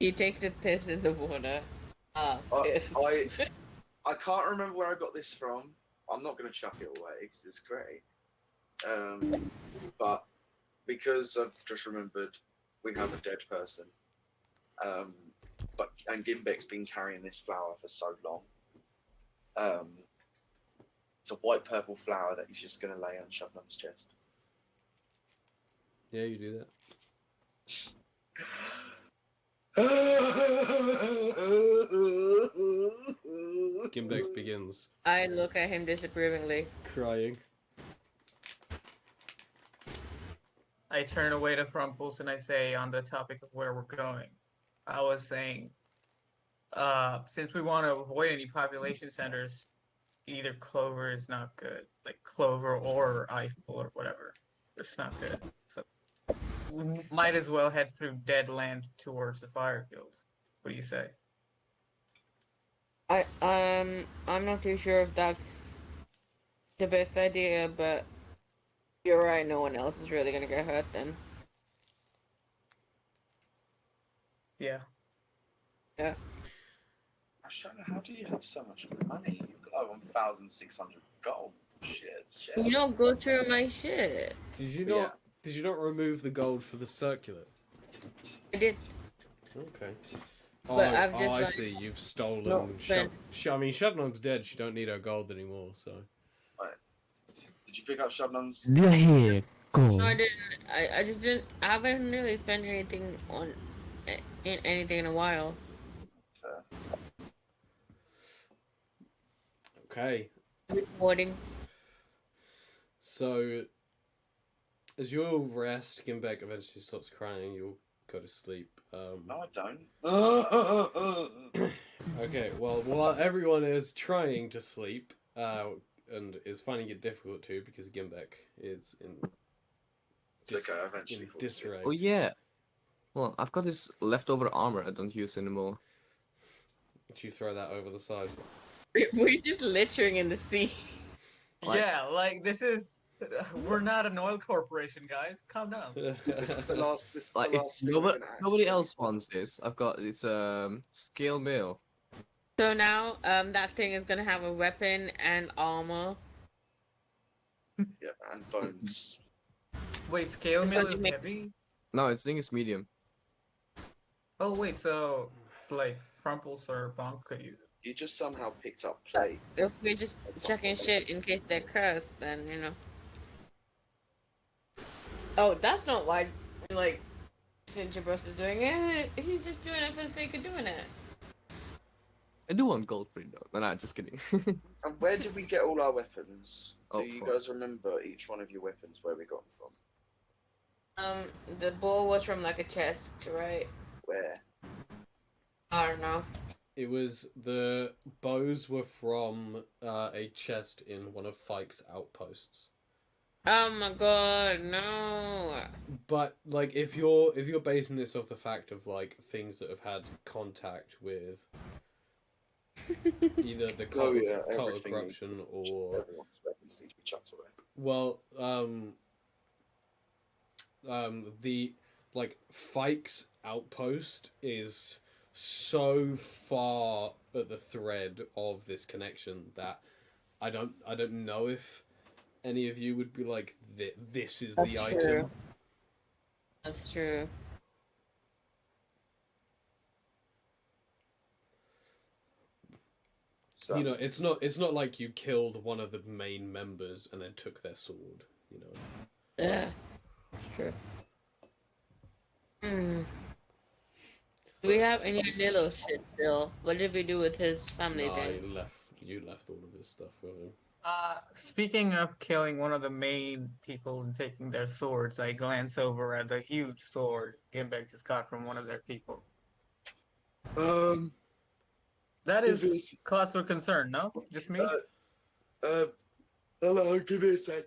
you take the piss in the water. Piss. I can't remember where I got this from. I'm not going to chuck it away because it's great. But because I've just remembered we have a dead person. And Gimbek's been carrying this flower for so long. It's a white purple flower that he's just going to lay on Shabnam's chest. Yeah, you do that. Gimbek begins I look at him disapprovingly. crying. I turn away to Frumples and I say, on the topic of where we're going, I was saying, since we want to avoid any population centers, either Clover is not good, like Clover or Eiffel or whatever. It's not good. So we might as well head through dead land towards the Fire Guild. What do you say? I'm not too sure if that's the best idea, but you're right, no one else is really gonna get hurt then. Yeah. Yeah. Shana, how do you have so much money? You've got like 1,600 gold. Shit. You don't go through my shit. Did you not? Yeah. Did you not remove the gold for the circular? I did. Okay. But I've just, I like, see. You've stolen. not spent- I mean, Shabnam's dead. She don't need her gold anymore. So. Did you pick up Shabnam's? Yeah, go. No, I didn't. I just didn't. I haven't really spent anything on anything in a while. Okay. Reporting. So, as you all rest, Gimbek eventually stops crying. You'll go to sleep. No, I don't. Okay. Well, while everyone is trying to sleep, and is finding it difficult to because Gimbek is in It's okay, I eventually fall asleep. disarray. Oh yeah. Well, I've got this leftover armor I don't use anymore. Did you throw that over the side? We're just littering in the sea. Like- Yeah, like this is. We're not an oil corporation, guys. Calm down. This is the last. This is Like the if last thing we're gonna nobody actually else do. wants this, I've got it's scale mail. So now, that thing is gonna have a weapon and armor. Yeah, and bones. Wait, scale It's mail gonna is make- heavy? No, its thing is medium. Oh wait, so like Frumples or Bonk could use it. You just somehow picked up plate. If we're just checking shit in case they're cursed, then you know. Oh, that's not why, like, Sinjabros is doing it. He's just doing it for the sake of doing it. I do want gold for it though. No, just kidding. And where did we get all our weapons? Do Oh, you fuck. guys remember each one of your weapons where we got them from? The bow was from like a chest, right? Where? I don't know. It was the bows were from a chest in one of Fike's outposts. Oh my god, no. But like, if you're basing this off the fact of like things that have had contact with Either the Oh, cult, yeah, cult of everything needs corruption to- or Everyone's weapons need to be chucked away. well, the like Fike's outpost is so far at the thread of this connection that I don't know if any of you would be like this is the That's item. true. That's true. So, You know, it's not like you killed one of the main members and then took their sword. You know. Yeah, that's true. Hmm. Do we have any little shit still? What did we do with his family Nah, then? you left all of his stuff with him. Speaking of killing one of the main people and taking their swords, I glance over at the huge sword Gimbek just got from one of their people. That If is it's- cause for concern, no? Just me? Hello, give me a sec.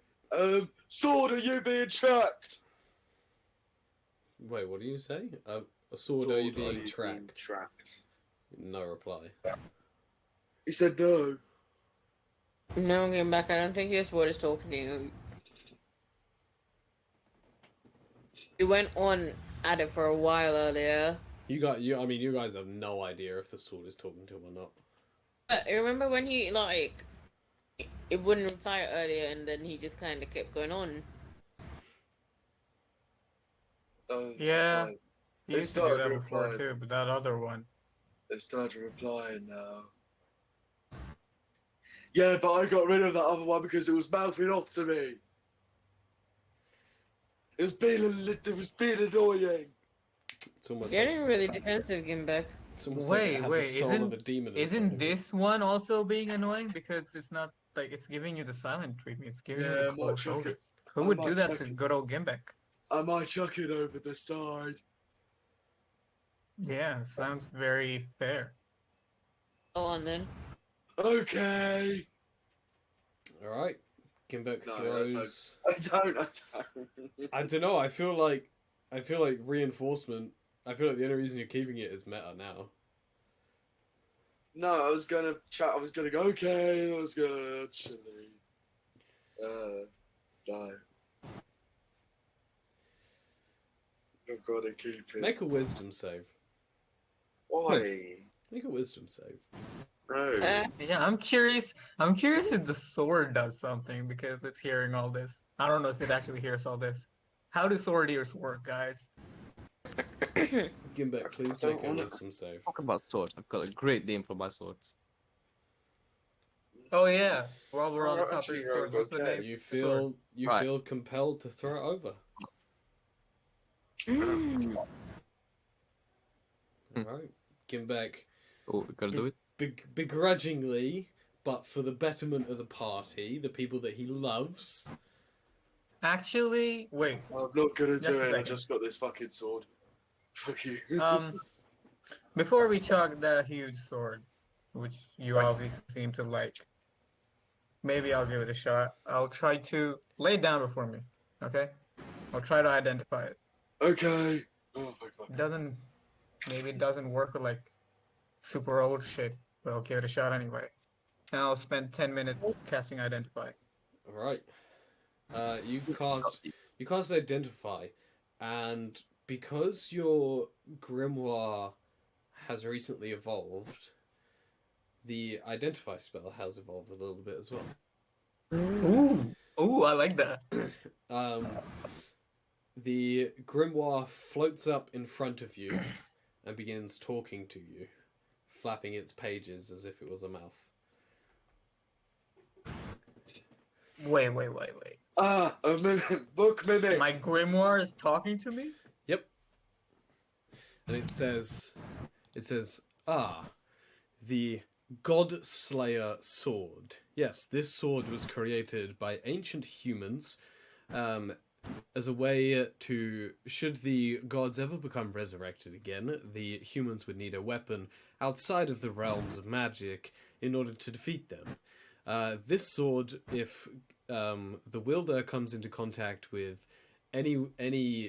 Sword, are you being tracked? Wait, what do you say? A sword, are you being tracked? tracked? No reply. He said no. No, getting back. I don't think your sword is talking to you. You went on at it for a while earlier. I mean, you guys have no idea if the sword is talking to him or not. But remember when he like it wouldn't reply earlier, and then he just kind of kept going on. Yeah. He It used to do started that to before reply. too, but that other one. They started replying now. Yeah, but I got rid of that other one because it was mouthing off to me. It was being annoying. It's almost Getting really defensive, Gimbek. it's almost like it had the soul of a demon inside of isn't it. this one also being annoying because it's not like it's giving you the silent treatment, it's giving you Yeah, the I might cold chuck shoulder. it. Who I would might do that chuck to it. good old Gimbek? I might chuck it over the side. Yeah, sounds very fair. Go on then. Okay. All right, Gimbek No, throws. I don't. I don't know. I feel like reinforcement. I feel like the only reason you're keeping it is meta now. No, I was gonna chat. I was gonna go. Okay, I was gonna actually die. I've got to keep it. Make a wisdom save. Why? Make a wisdom save. No. Yeah, I'm curious. I'm curious if the sword does something because it's hearing all this. I don't know if it actually hears all this. How do sword ears work, guys? Gimbek, please Don't make a wanna- wisdom save. Talk about swords. I've got a great name for my swords. Oh yeah. While we're on the Alright, topic of actually, swords, what's the okay. name? You Sword. Right. feel compelled to throw it over. All right, Gimbek, Oh, we gotta do it. begrudgingly, but for the betterment of the party, the people that he loves. Actually, wait. I'm not gonna Just do a it. I second. just got this fucking sword. Fuck you. Before we chuck that huge sword, which you obviously seem to like, maybe I'll give it a shot. I'll try to lay it down before me. Okay? I'll try to identify it. Okay. Oh fuck. Maybe it doesn't work with like super old shit, but I'll give it a shot anyway. And I'll spend 10 minutes casting identify. All right, you cast identify, and because your grimoire has recently evolved, the identify spell has evolved a little bit as well. Ooh, I like that. The grimoire floats up in front of you and begins talking to you, flapping its pages as if it was a mouth. Wait. Ah, a mimic. Book mimic. My grimoire is talking to me? Yep. And it says, the God Slayer sword. Yes, this sword was created by ancient humans, as a way to, should the gods ever become resurrected again, the humans would need a weapon outside of the realms of magic in order to defeat them. This sword, if the wielder comes into contact with any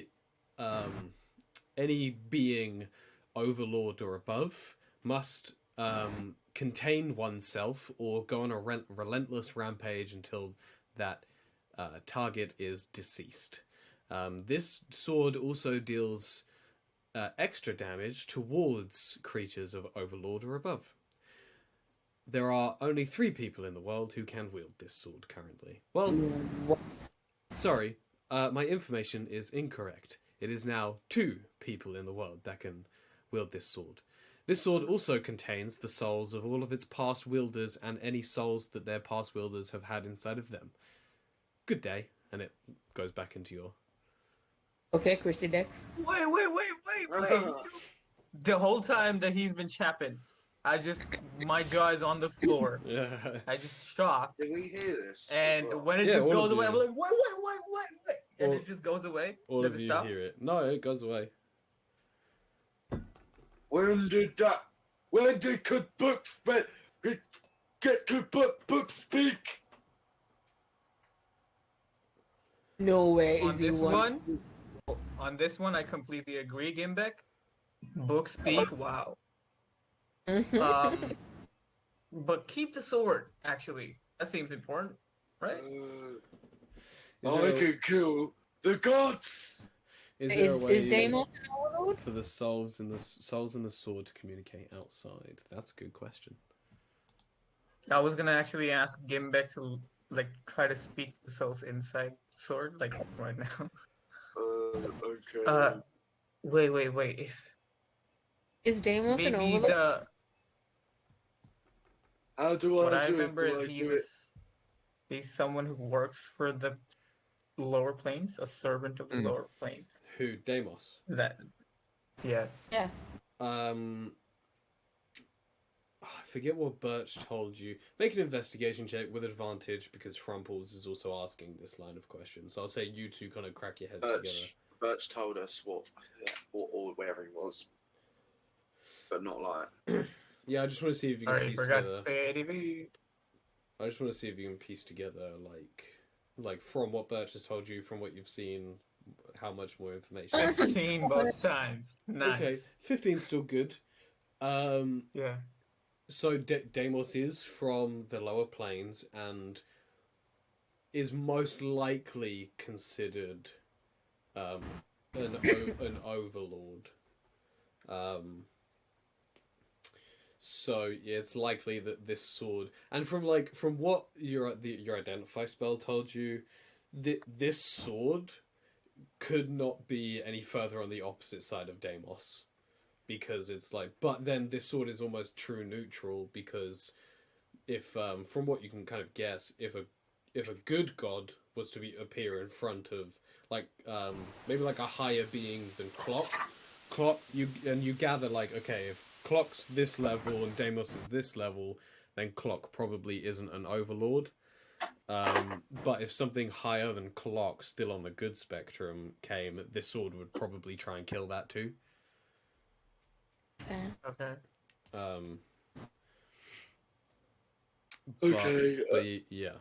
being overlord or above, must contain oneself or go on a relentless rampage until that target is deceased. This sword also deals extra damage towards creatures of Overlord or above. There are only 3 people in the world who can wield this sword currently. Well, sorry, my information is incorrect. It is now 2 people in the world that can wield this sword. This sword also contains the souls of all of its past wielders and any souls that their past wielders have had inside of them. Good day, and it goes back into your... Okay, Chrissy Dex. Wait. The whole time that he's been chapping, my jaw is on the floor. Yeah. I just shocked. Did we hear this? And as well? when it Yeah, just all goes of away, you. I'm like, wait. And All- it just goes away. All Does of it you stop? hear it. No, it goes away. When did could books could books speak? No way On is he this one. On this one, I completely agree, Gimbek. Book speak, wow. But keep the sword, actually. That seems important, right? I can kill the gods. Is there a way Is Deimos an overlord? for the souls and the sword to communicate outside? That's a good question. I was gonna actually ask Gimbek to try to speak the souls inside the sword, right now. Okay. Wait. If Is Deimos an maybe overlord? How do what I I do it? remember Do I is do it? he's someone who works for the lower planes, a servant of the lower planes. Who? Deimos? Yeah. Yeah. I forget what Birch told you. Make an investigation check with advantage because Frumples is also asking this line of questions. So I'll say you two kind of crack your heads together. Birch told us what or wherever he was, but not like. Yeah, I just want to see if you can Alright, piece forgot together. to say ADV. I just want to see if you can piece together, like from what Birch has told you, from what you've seen, how much more information. 15 both times. Nice. Okay, 15's still good. Yeah. So Deimos is from the lower planes and is most likely considered an overlord. So yeah, it's likely that this sword, and from what your identify spell told you, this sword could not be any further on the opposite side of Deimos, because it's but then this sword is almost true neutral, because if from what you can kind of guess, if a good god was to appear in front of maybe a higher being than Clock, you gather okay, if Clock's this level and Deimos is this level, then Clock probably isn't an overlord. But if something higher than Clock, still on the good spectrum, came, this sword would probably try and kill that too. Okay. Okay. But yeah.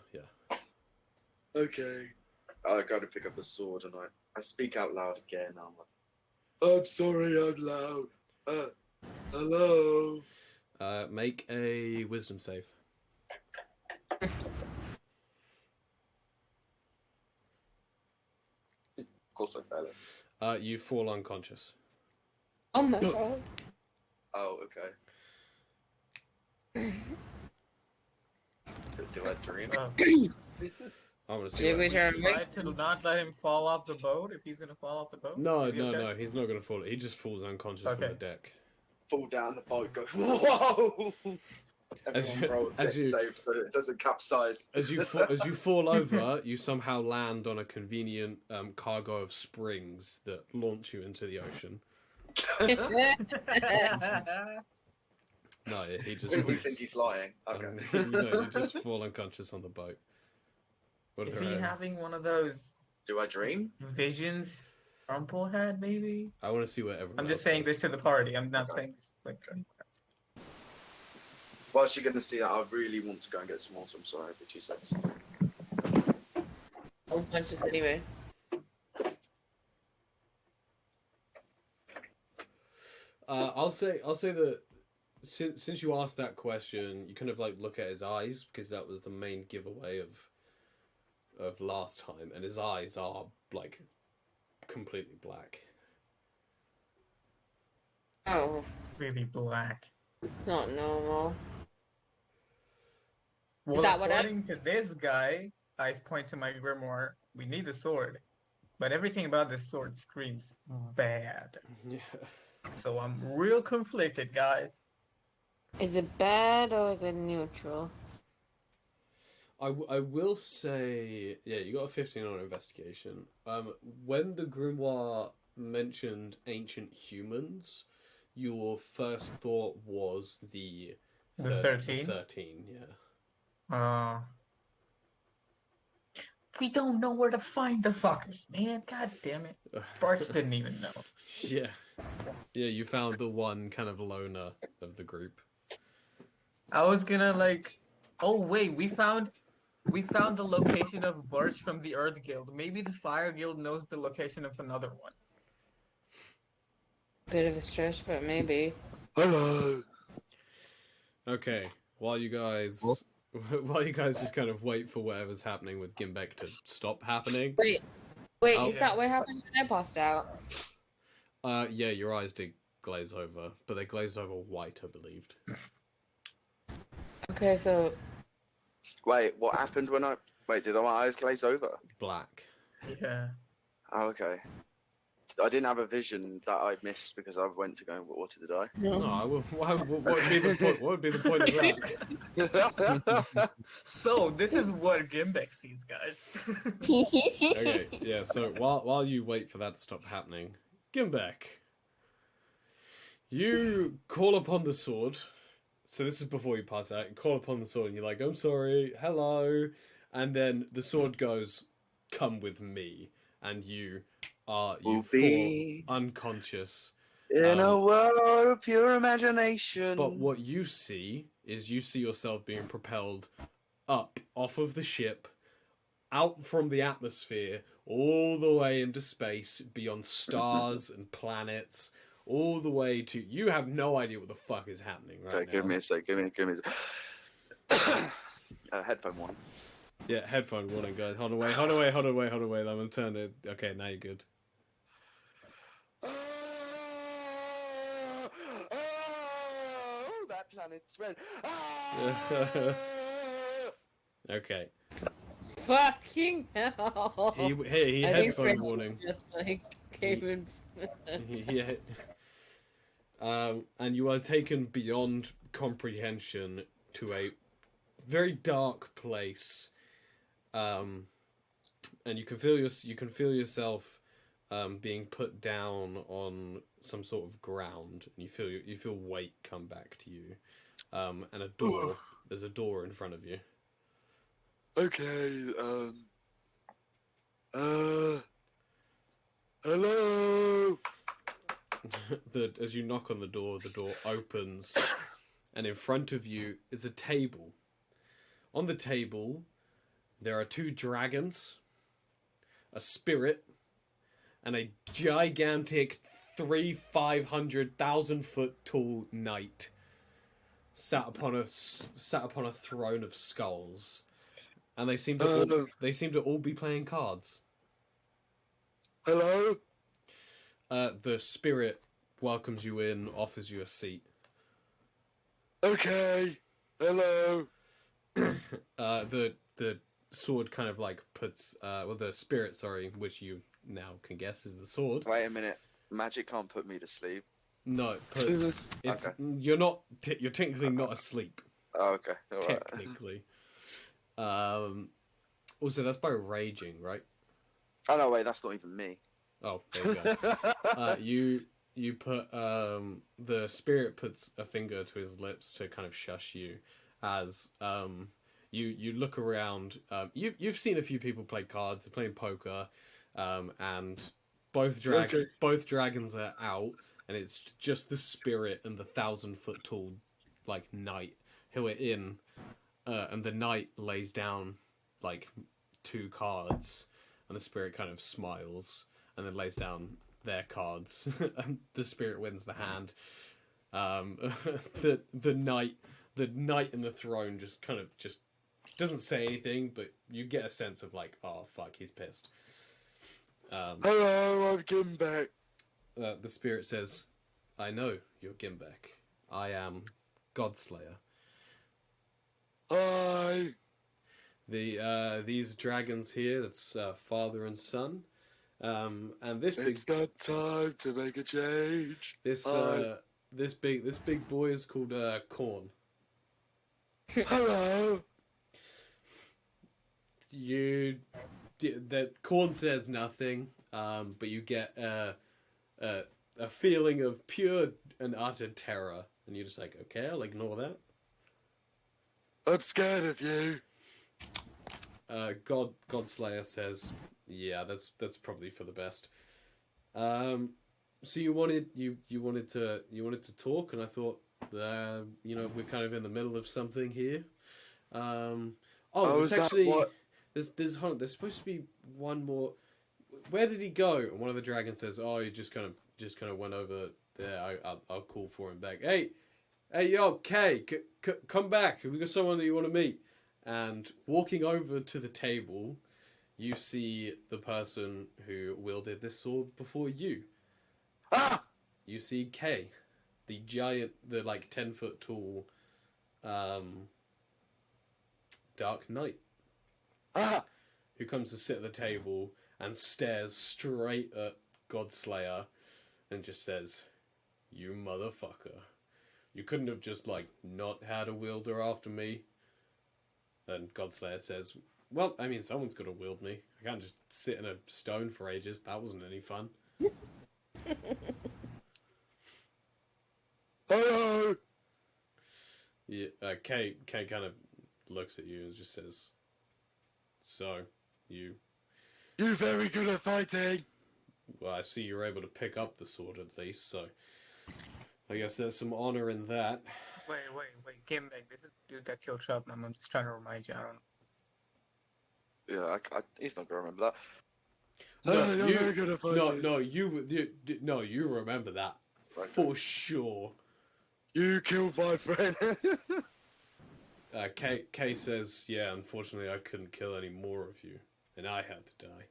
Okay. I go to pick up the sword and I speak out loud again. I'm like, I'm sorry, I'm loud. Hello. Make a wisdom save. of course I fail it. You fall unconscious. Oh my god. Oh, okay. Do I dream? I'm gonna see. Did we turn Try to not let him fall off the boat if he's gonna fall off the boat? No, Is he okay? he's not gonna fall. He just falls unconscious on the Okay. deck. Fall down the boat, go whoa! As Everyone you- roll as deck you- safe so it doesn't capsize. As you fall over, you somehow land on a convenient cargo of springs that launch you into the ocean. No, he just People falls. think he's lying. Okay. You just fall unconscious on the boat. What Is if he I- having one of those Do I dream? visions Rumple had, maybe? I want to see what everyone I'm else just saying does. this to the party. I'm not Okay. saying this Whilst you're going to see that, I really want to go and get some water. I'm sorry, but 2 seconds. Unconscious anyway. I'll say that since you asked that question, you kind of like look at his eyes because that was the main giveaway of last time, and his eyes are like completely black. Oh, Really black. it's not normal. Well, that what I- according to this guy, I point to my grimoire. We need a sword, but everything about this sword screams bad. Yeah. So I'm real conflicted, guys. Is it bad or is it neutral? I will say, yeah, you got a 15 on investigation. When the grimoire mentioned ancient humans, your first thought was the 13? 13, yeah. We don't know where to find the fuckers, man. God damn it. Bartz didn't even know. Yeah. Yeah, you found the one kind of loner of the group. I was gonna like, oh wait, we found the location of Birch from the Earth Guild. Maybe the Fire Guild knows the location of another one. Bit of a stretch, but maybe. Hello. Okay, while you guys just kind of wait for whatever's happening with Gimbek to stop happening. Wait, Oh. is that what happened when I passed out? Yeah, your eyes did glaze over, but they glazed over white, I believed. Okay, so Wait, what happened when I... Wait, did my eyes glaze over? Black. Yeah. Oh, okay. I didn't have a vision that I missed because I went to go and water, did I? No, what would be the point? What would be the point of that? So this is what Gimbek sees, guys. Okay, yeah. So while you wait for that to stop happening, Gimbek, you call upon the sword. So this is before you pass out. You call upon the sword, and you're like, "I'm sorry, hello," and then the sword goes, "Come with me," and you fall unconscious. In a world of pure imagination. But what you see is you see yourself being propelled up off of the ship, out from the atmosphere, all the way into space, beyond stars and planets, all the way to... You have no idea what the fuck is happening right now. Okay, give me a sec, give me a sec. Headphone one. Yeah, headphone warning, guys. Hold away. I'm gonna turn it... Okay, now you're good. Oh, that planet's red. Okay. fucking hell. He I think headphone French warning. just like came in. Yeah. And you are taken beyond comprehension to a very dark place. And you can feel yourself being put down on some sort of ground, and you feel weight come back to you. And there's a door in front of you. Okay, hello? As you knock on the door opens, and in front of you is a table. On the table, there are 2 dragons, a spirit, and a gigantic 500,000 foot tall knight sat upon a throne of skulls, and they seem to all be playing cards. Hello? The spirit welcomes you in, offers you a seat. Okay, hello? The sword kind of like puts the spirit, sorry, which you now can guess is the sword. Wait a minute. Magic can't put me to sleep. No, it puts it's Okay. you're technically not asleep. Oh, okay. All right. Technically. Also that's by raging, right? Oh no, wait, that's not even me. Oh, there you go. You put the spirit puts a finger to his lips to kind of shush you as you look around. You've seen a few people play cards. They're playing poker, and both dragons are out, and it's just the spirit and the 1,000-foot tall like knight who are in, and the knight lays down like 2 cards, and the spirit kind of smiles and then lays down their cards, and the spirit wins the hand. The knight in the throne just kind of just doesn't say anything, but you get a sense of like, oh fuck, he's pissed. Hello, I'm Gimbek. The spirit says, I know you're Gimbek. I am Godslayer. Hi. These dragons here, that's father and son. And this big It's not time to make a change. this big boy is called Corn. Hello. That Corn says nothing, but you get a feeling of pure and utter terror, and you're just like, okay, I'll ignore that. I'm scared of you. Godslayer says, yeah, that's probably for the best. So you wanted to talk, and I thought, we're kind of in the middle of something here. There's actually there's supposed to be one more. Where did he go? And one of the dragons says, oh, he just kind of went over there. I'll call for him back. Hey, yo, Kay, come back. We got someone that you want to meet. And walking over to the table, you see the person who wielded this sword before you. Ah! You see Kay, the giant, the like 10-foot tall, Dark Knight, Ah! who comes to sit at the table and stares straight at Godslayer and just says, "You motherfucker. You couldn't have just, like, not had a wielder after me." And Godslayer says, well, I mean, someone's got to wield me. I can't just sit in a stone for ages. That wasn't any fun. Hello. Yeah, Kay kind of looks at you and just says, so, you... You're very good at fighting. Well, I see you're able to pick up the sword at least, so... I guess there's some honor in that. Wait, Gimbek, this is the dude that killed Shelton. I'm just trying to remind you. I don't know. Yeah, he's not gonna remember that. You're very good at fighting. No, you remember that. Right. For sure. You killed my friend. Kay says, yeah, unfortunately I couldn't kill any more of you, and I had to die.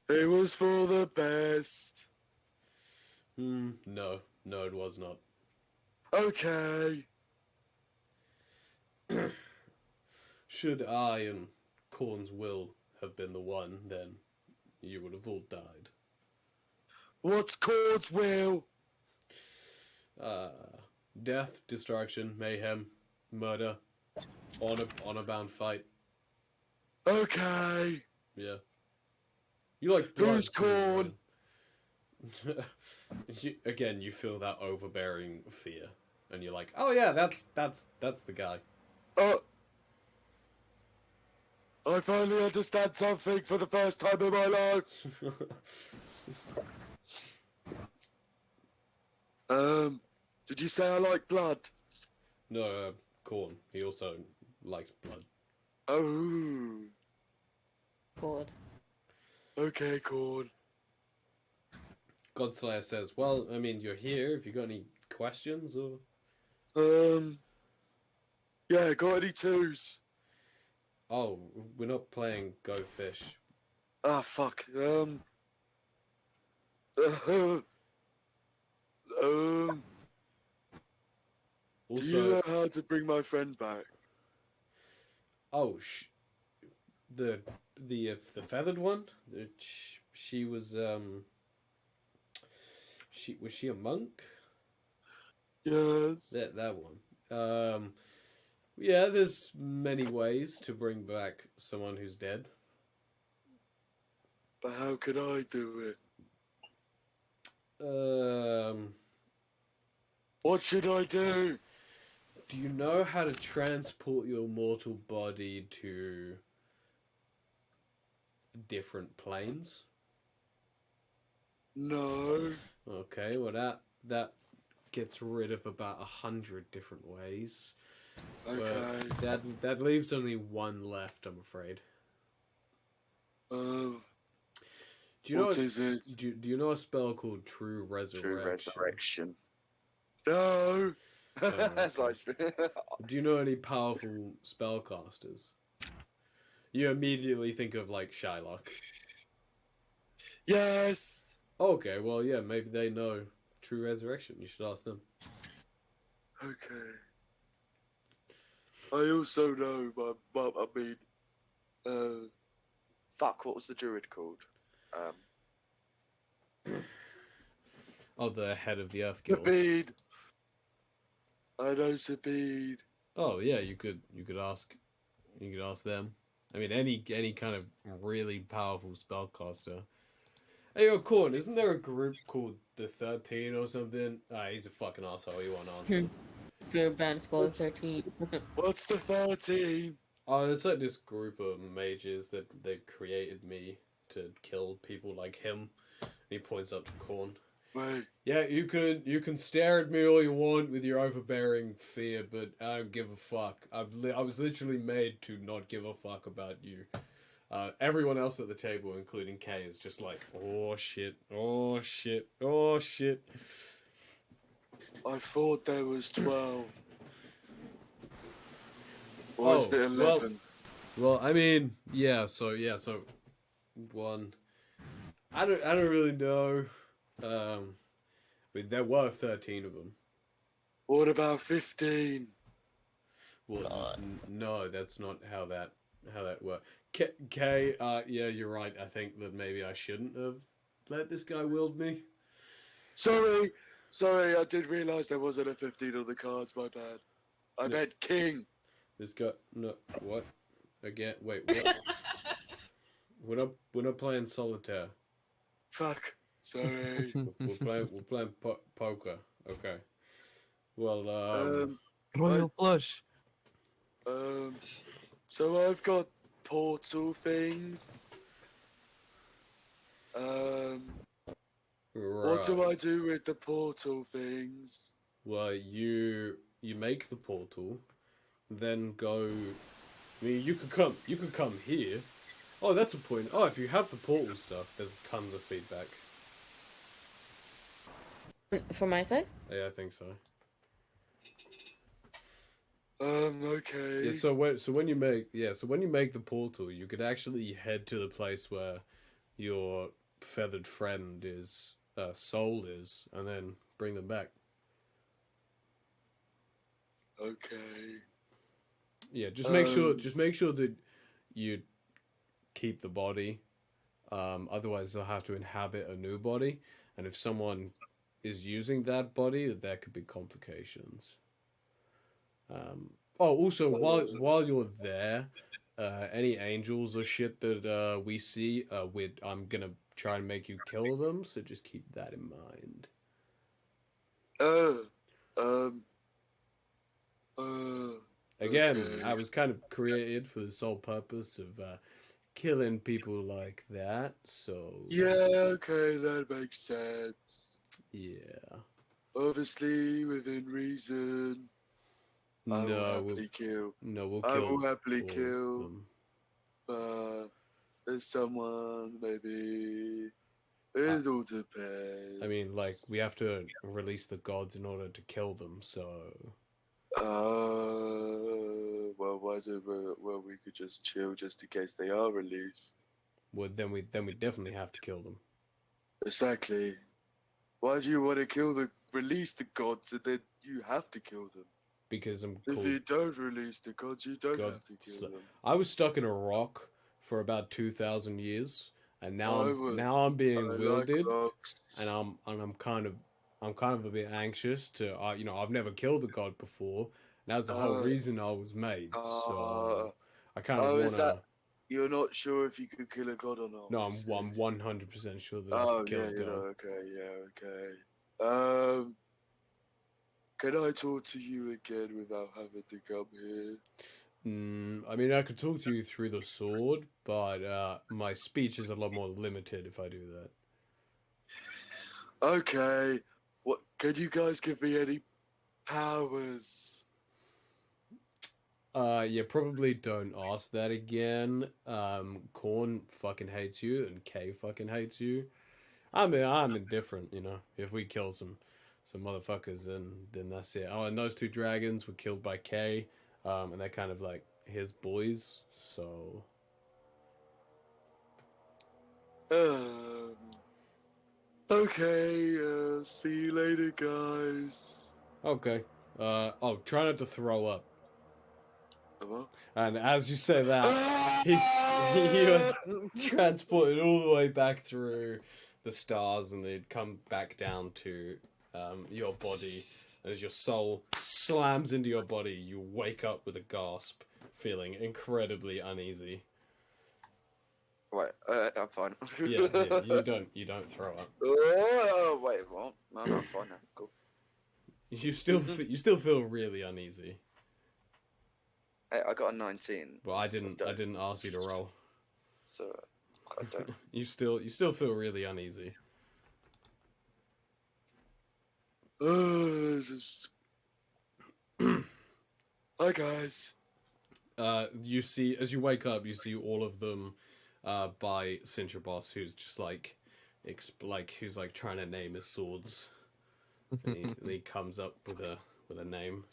It was for the best. No, it was not. Okay. Should I and Corn's will have been the one, then you would have all died. What's Cord's will? Death, destruction, mayhem, murder, honor-bound fight. Okay. Yeah. You like blood. Who's Corn? Again, you feel that overbearing fear, and you're like, "Oh yeah, that's the guy." I finally understand something for the first time in my life. Did you say I like blood? No, Corn. He also likes blood. Oh. Cord. Okay, Corn. Godslayer says, well, I mean, you're here. Have you got any questions, or...? Yeah, got any twos? Oh, we're not playing Go Fish. Ah, fuck. Also, do you know how to bring my friend back? Oh, the feathered one? She was, was she a monk? Yes. That one. Yeah, there's many ways to bring back someone who's dead. But how can I do it? What should I do? Do you know how to transport your mortal body to different planes? No. Okay, well that gets rid of about 100 different ways. Okay. But that leaves only one left, I'm afraid. Do you know? What is it? Do you know a spell called True Resurrection? True resurrection. No. That's okay. like Do you know any powerful spellcasters? You immediately think of like Shylock. Yes. Okay, well, yeah, maybe they know True Resurrection. You should ask them. Okay. I also know fuck. What was the druid called? Oh, the head of the Earth Guild. Sabine. I know Sabine. Oh yeah, you could ask them. I mean, any kind of really powerful spellcaster. Hey, yo, Corn, isn't there a group called the 13 or something? Ah, he's a fucking asshole. He won't answer. Your band score is 13. What's the 13? Oh, it's like this group of mages that they created me to kill people like him. And he points up to Corn. Wait. Yeah, you can stare at me all you want with your overbearing fear, but I don't give a fuck. I was literally made to not give a fuck about you. Everyone else at the table, including Kay, is just like, oh shit, oh shit, oh shit. I thought there was 12. Or is it 11? Well, I mean, yeah. So one. I don't really know. I mean, there were 13 of them. What about 15? Well, no, that's not how that worked. Kay, yeah, you're right. I think that maybe I shouldn't have let this guy wield me. Sorry, I did realise there wasn't a 15 on the cards, my bad. I meant king. This guy, no, what? Again, wait, what? we're not playing solitaire. Fuck, sorry. we're playing poker. Okay. Well, Royal flush. So I've got portal things. What do I do with the portal things? Well, you make the portal, then go. I mean, you could come here. Oh, that's a point. Oh, if you have the portal stuff, there's tons of feedback. For my side? Yeah, I think so. Okay. Yeah, so when you make the portal, you could actually head to the place where your feathered friend is soul is, and then bring them back. Okay. Yeah, just make sure that you keep the body. Otherwise, they'll have to inhabit a new body, and if someone is using that body, there could be complications. Also, while you're there, any angels or shit that we see, I'm gonna try and make you kill them. So just keep that in mind. Again, okay. I was kind of created for the sole purpose of killing people like that. So Yeah, okay, that makes sense. yeah. Obviously, within reason. I will happily kill. No, we'll I kill. will happily all of kill. them. There's someone, maybe. It all depends. I mean, like, we have to release the gods in order to kill them, so... Well, well, we could just chill just in case they are released. Well, then we definitely have to kill them. Exactly. Why do you want to release the gods and then you have to kill them? Because I'm If called... you don't release the gods, you don't have to kill them. I was stuck in a rock for about 2,000 years, and now I'm being wielded, and I'm kind of a bit anxious to I've never killed a god before. And that's the whole reason I was made. So I kind of want to. You're not sure if you could kill a god or not? No, I'm 100% sure that I can kill a god. Okay. Can I talk to you again without having to come here? I mean, I could talk to you through the sword, but my speech is a lot more limited if I do that. Okay. Can you guys give me any powers? Yeah, probably don't ask that again. Corn fucking hates you, and Kay fucking hates you. I'm indifferent, you know. If we kill some motherfuckers, then that's it. Oh, and those two dragons were killed by Kay, and they're kind of like his boys. So Okay, see you later, guys. okay. Oh, try not to throw up. What? And as you say that, you're transported all the way back through the stars, and they'd come back down to your body. As your soul slams into your body, you wake up with a gasp, feeling incredibly uneasy. Wait, I'm fine. Yeah, you don't throw up. Oh, wait, what? No, I'm fine now. Cool. You still feel really uneasy. Hey, I got a 19. Well, I didn't ask you to roll. So I don't. You still feel really uneasy. Just... Hi, guys. You see, as you wake up, you see all of them by Cintrabos, who's just like who's like trying to name his swords. And he comes up with a name.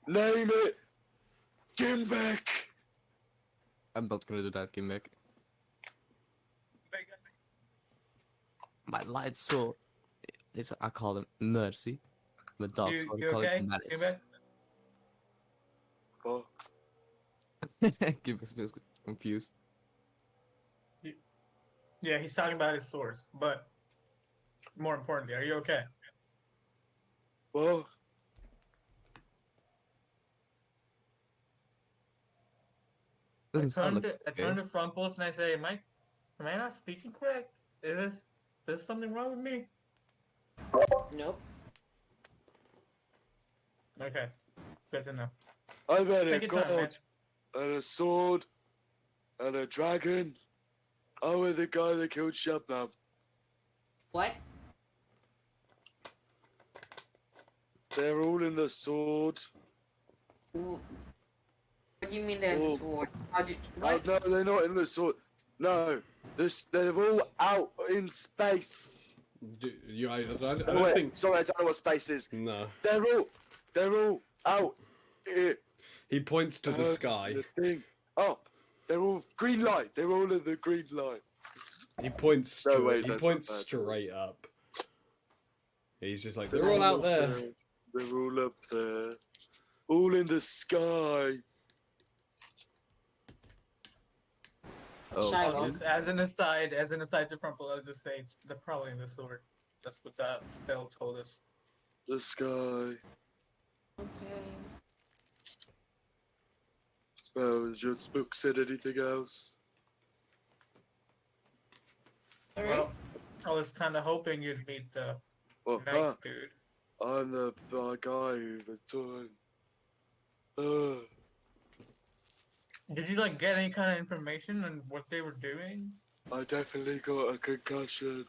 Name it! Gimbek! I'm not gonna do that, Gimmick. My light sword is, I call them mercy. My dark sword, I call it malice. Oh, Gimmick's just confused. Yeah, he's talking about his swords, but more importantly, are you okay? well, Doesn't I sound turn like to, I turn to front post and I say, am I not speaking correct? Is there something wrong with me? Nope. Okay, good to know. I've had a Take your time, man. god, and a sword, and a dragon. I was the guy that killed Shabnam. What? They're all in the sword. What do you mean they're in the Oh. sword? How did, Oh, what? no, they're not in the sword. No, they're all out in space. I Oh, don't wait, think. sorry, I don't know what space is. No. They're all out. He points to the sky. The thing up. They're all green light. They're all in the green light. He points No, straight. wait, He that's points not bad. straight up. He's just like, they're all out there. They're all up there. All in the sky. Oh, Shy I'll Lord. just, as an aside to Frumple, I'll just say they're probably in the sword. That's what that spell told us. The sky. Okay. Well, has your book said anything else? Alright. Well, I was kind of hoping you'd meet the Well, knight dude. I'm the guy who was talking. Did you like get any kind of information on what they were doing? I definitely got a concussion.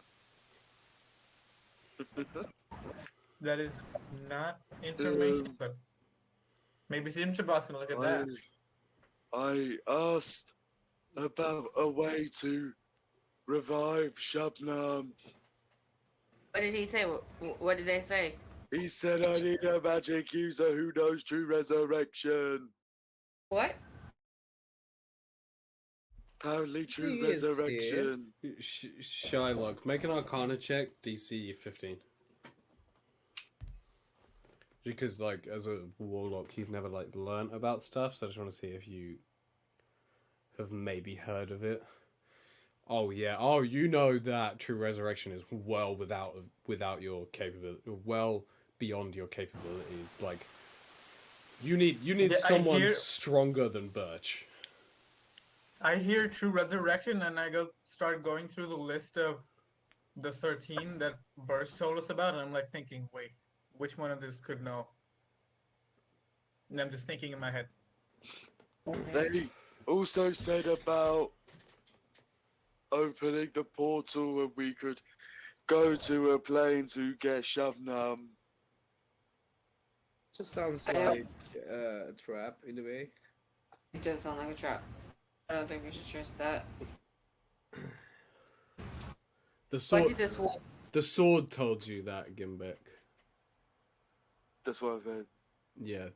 That is not information, but maybe Simchabas can look at that. I asked about a way to revive Shabnam. What did he say? What did they say? He said I need a magic user who knows true resurrection. What? Apparently true He is resurrection. Shylock, make an Arcana check, DC 15. Because, like, as a warlock, you've never, like, learnt about stuff, so I just want to see if you have maybe heard of it. Oh, yeah. Oh, you know that true resurrection is well without your capability, well beyond your capabilities. Like, you need Yeah, someone stronger than Birch. I hear True Resurrection, and I start going through the list of the 13 that Burst told us about, and I'm like thinking, wait, which one of this could know? And I'm just thinking in my head. They also said about opening the portal and we could go to a plane to get Shabnam. Just sounds I don't- like a trap in a way. It does sound like a trap. I don't think we should trust that. The Why sword. did this one? The sword told you that, Gimbek. That's what I've heard. Yeah,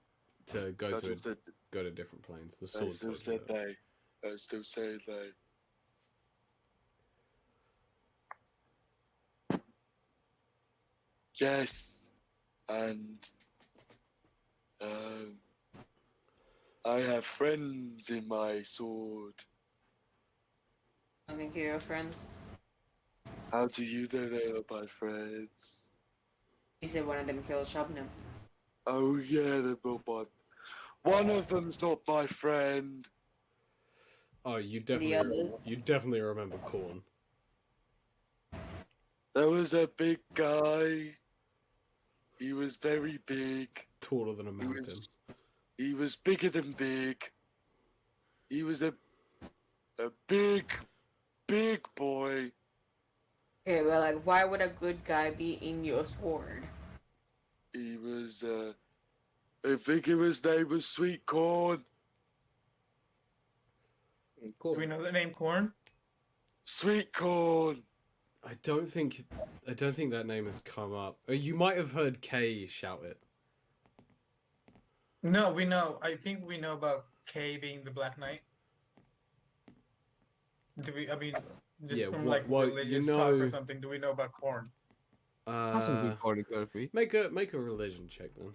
to go That's to what said. go to different planes. The I sword still told you said that. they. I still say they. Yes, and um, I have friends in my sword. I think you're your friends. How do you know they are my friends? You said one of them killed Shabnam. Oh yeah, they're not my. One of them's not my friend. Oh, you The others? definitely remember Corn. There was a big guy. He was very big. Taller than a He mountain. he was bigger than big. He was a big boy. Okay, well, like, why would a good guy be in your sword? He was I think his name was Sweet Corn. Cool. Do we know the name Corn? Sweet Corn. I don't think that name has come up. You might have heard Kay shout it. No, we know. I think we know about Kay being the Black Knight. Do we? I mean, just Yeah, from what- like what- religious you talk know- or something. Do we know about Corn? Awesome Uh, recording, Murphy. make a religion check then.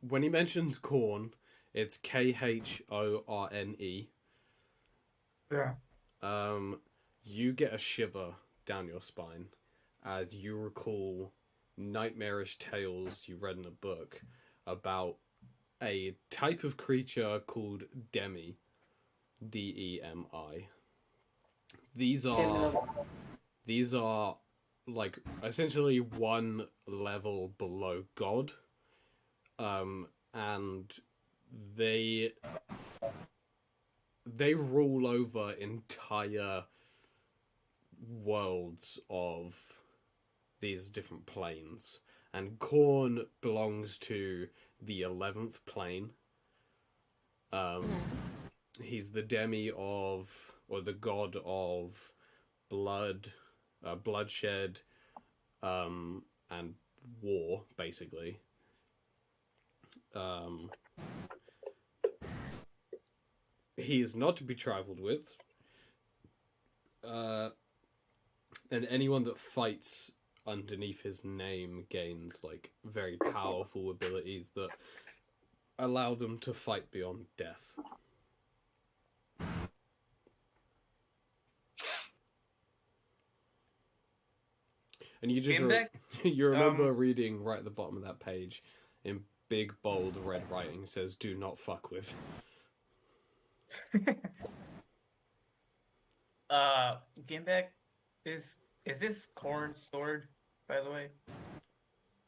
When he mentions corn, it's Khorne. Yeah. You get a shiver down your spine as you recall nightmarish tales you read in a book about a type of creature called Demi. Demi. These are like essentially one level below God. And they rule over entire worlds of these different planes, and Khorne belongs to the 11th plane. He's the demi of, or the god of blood, bloodshed, and war, basically. He is not to be trifled with. And anyone that fights underneath his name gains like very powerful abilities that allow them to fight beyond death. And you just Gimbek? you remember reading right at the bottom of that page in big bold red writing says "Do not fuck with." Gimbek, is this Corn's sword, by the way?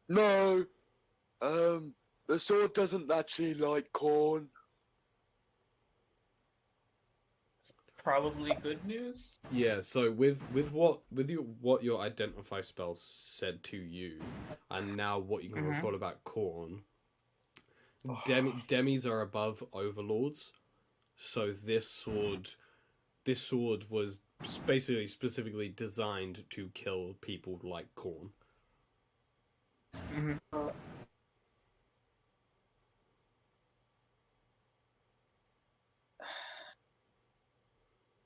No. The sword doesn't actually like corn. Probably good news. Yeah, so with what your identify spell said to you, and now what you can recall about Khorne, demis are above overlords, so this sword was basically specifically designed to kill people like Khorne.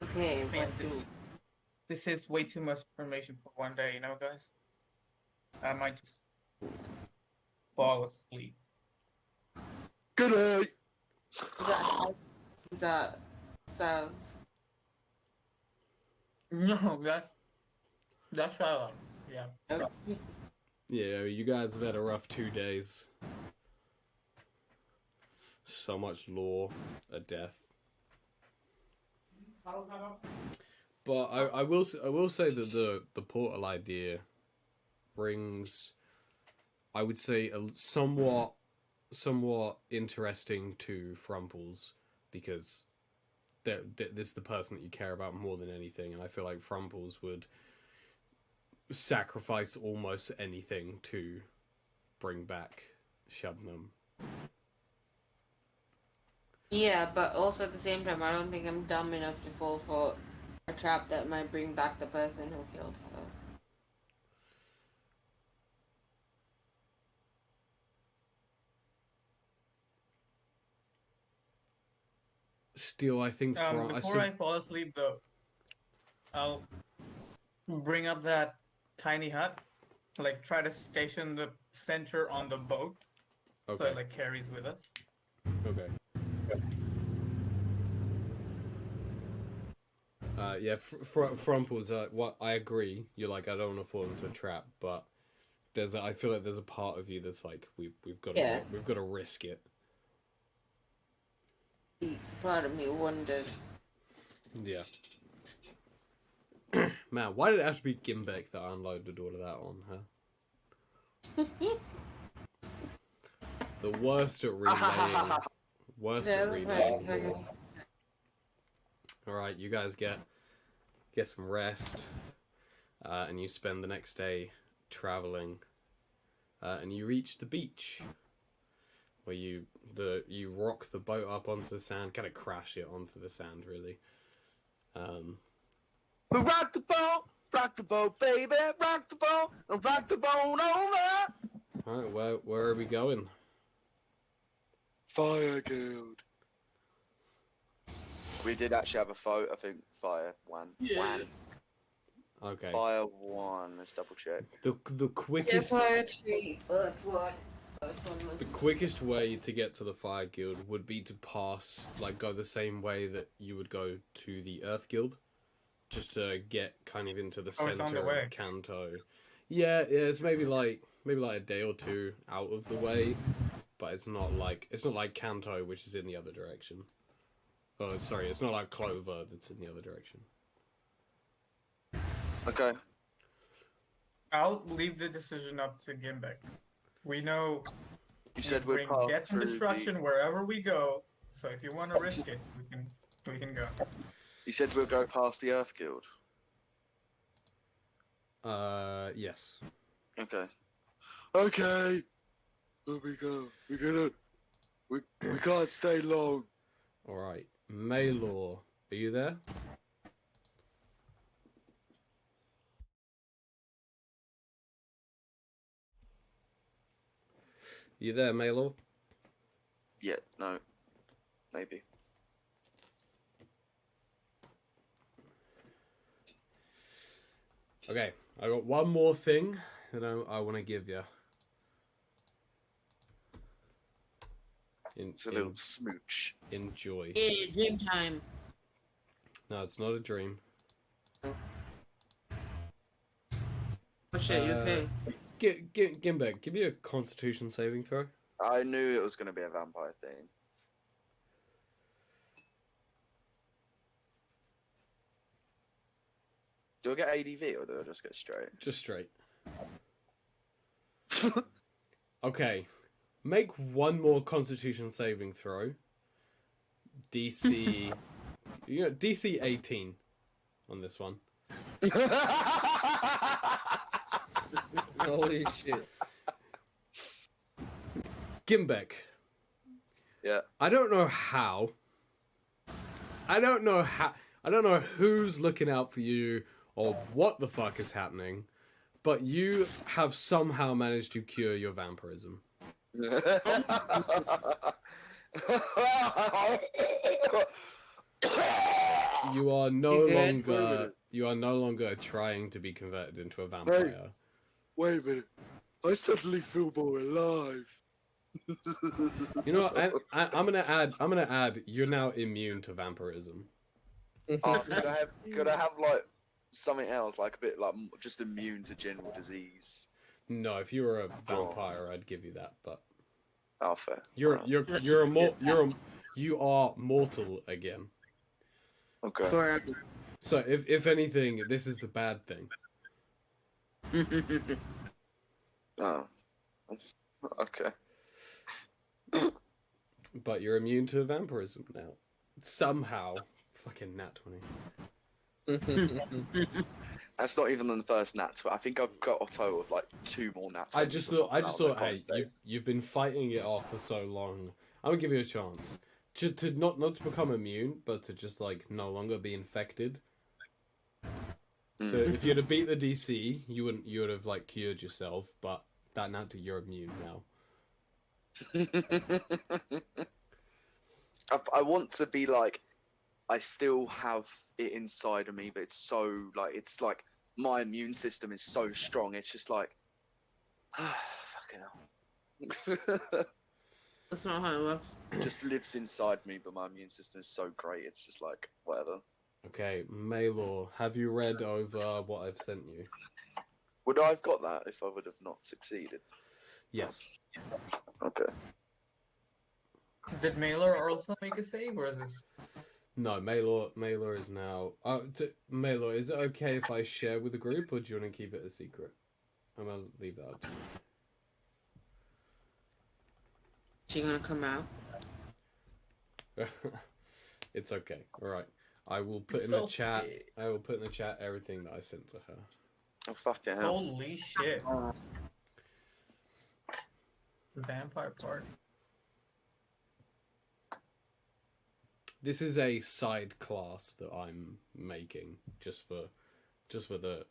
Okay, Man, what do? this is way too much information for one day, you know, guys. I might just fall asleep. Good night. Is that Sav? No, that's how I like. Yeah. Okay. Yeah, you guys have had a rough 2 days. So much lore, a death. But I will say that the portal idea brings, I would say, a somewhat somewhat interesting to Frumples because this is the person that you care about more than anything, and I feel like Frumples would sacrifice almost anything to bring back Shabnam. Yeah, but also at the same time, I don't think I'm dumb enough to fall for a trap that might bring back the person who killed her. Still, I think Before I fall asleep, though, I'll bring up that tiny hut, like try to station the center on the boat, so it like carries with us. Okay. Yeah, Frumples. What I agree. You're like, I don't want to fall into a trap, but I feel like there's a part of you that's like, we've got to risk it. Part of me wonders. Yeah. Man, why did it have to be Gimbek that I unloaded all of that on, huh? The worst at relaying. Alright, you guys get some rest. And you spend the next day traveling. And you reach the beach. Where you rock the boat up onto the sand, kind of crash it onto the sand, really. We rock the boat, baby, rock the boat, and rock the boat over. Alright, where are we going? Fire Guild. We did actually have a vote, I think. Fire one. Okay. Fire one. Let's double check. The quickest. Fire tree. That's what. The quickest way to get to the Fire Guild would be to go the same way that you would go to the Earth Guild, just to get kind of into the center of Kanto. Yeah, it's maybe like a day or two out of the way, but it's not like Kanto, which is in the other direction. Oh, sorry, it's not like Clover that's in the other direction. Okay. I'll leave the decision up to Gimbek. We know you said we bring death and destruction wherever we go. So if you want to risk it, we can go. You said we'll go past the Earth Guild. Yes. Okay. Okay. Here we go. We can't stay long. All right, Maylor, are you there? You there, Maylor? Yeah, no. Maybe. Okay, I got one more thing that I want to give you. It's a little smooch. Enjoy. Yeah, dream time. No, it's not a dream. Oh shit, you okay? Gimbek, give me a Constitution saving throw. I knew it was going to be a vampire thing. Do I get ADV or do I just get straight? Just straight. Okay. Make one more Constitution saving throw. DC... DC 18 on this one. Holy shit. Gimbek. Yeah. I don't know how. I don't know who's looking out for you or what the fuck is happening, but you have somehow managed to cure your vampirism. You are no longer trying to be converted into a vampire. Wait a minute. I suddenly feel more alive. You know what? I'm gonna add. You're now immune to vampirism. Oh, could I have like something else, like a bit like just immune to general disease? No, if you were a vampire, I'd give you that. But oh, fair. You are mortal again. Okay. Forever. So if anything, this is the bad thing. Oh. Okay. But you're immune to vampirism now. Somehow. Fucking nat 20. That's not even the first nat 20. I think I've got a total of like 2 more nat 20s. I just thought, now, hey, you've been fighting it off for so long. I'm gonna give you a chance. To not to become immune, but to just like no longer be infected. So if you'd have beat the DC, you would have like cured yourself, but that nat you're immune now. I want to be like, I still have it inside of me, but it's so like, it's like my immune system is so strong. It's just like, fucking hell. That's not how it works. Just lives inside me, but my immune system is so great. It's just like whatever. Okay, Maylor, have you read over what I've sent you? Would I have got that if I would have not succeeded? Yes. Okay. Did Mailer also make a save, or is this? No, Maylor is now. Maylor, is it okay if I share with the group, or do you want to keep it a secret? I'm gonna leave that up to you. She gonna come out? It's okay. All right. I will put in So the chat. big. I will put in the chat everything that I sent to her. Oh fucking hell. Holy shit! Vampire party. This is a side class that I'm making just for the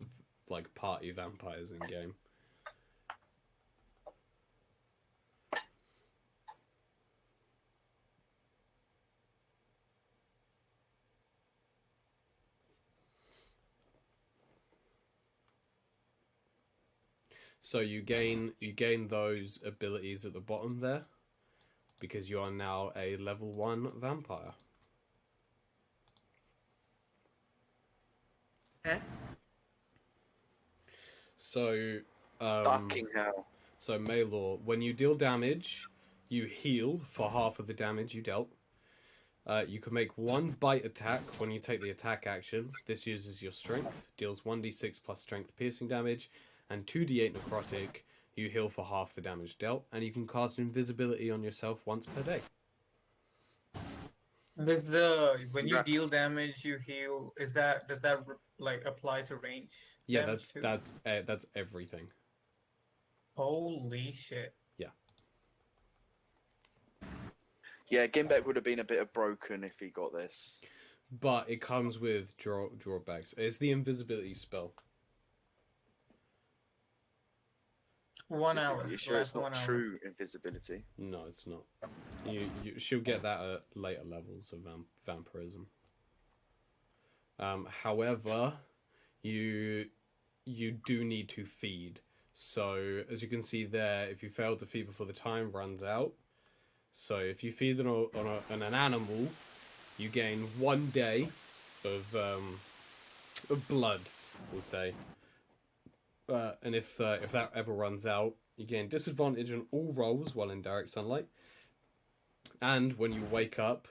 like party vampires in game. So you gain those abilities at the bottom there because you are now a level 1 vampire. Okay. So Fucking hell. so Maylor, when you deal damage, you heal for half of the damage you dealt. You can make 1 bite attack when you take the attack action. This uses your strength, deals 1d6 plus strength piercing damage, and 2d8 necrotic. You heal for half the damage dealt, and you can cast invisibility on yourself once per day. Does when you deal damage, you heal? Does that like apply to range? Yeah, damage too? that's everything. Holy shit! Yeah, Gimbek would have been a bit of broken if he got this. But it comes with drawbacks. It's the invisibility spell. 1 hour. You sure it's Last not 1 hour. true invisibility? No, it's not. She'll get that at later levels of vampirism. However, you do need to feed. So as you can see there, if you fail to feed before the time runs out, so if you feed on an animal, you gain 1 day of blood, we'll say. And if that ever runs out, you gain disadvantage on all rolls while in direct sunlight. And when you wake up,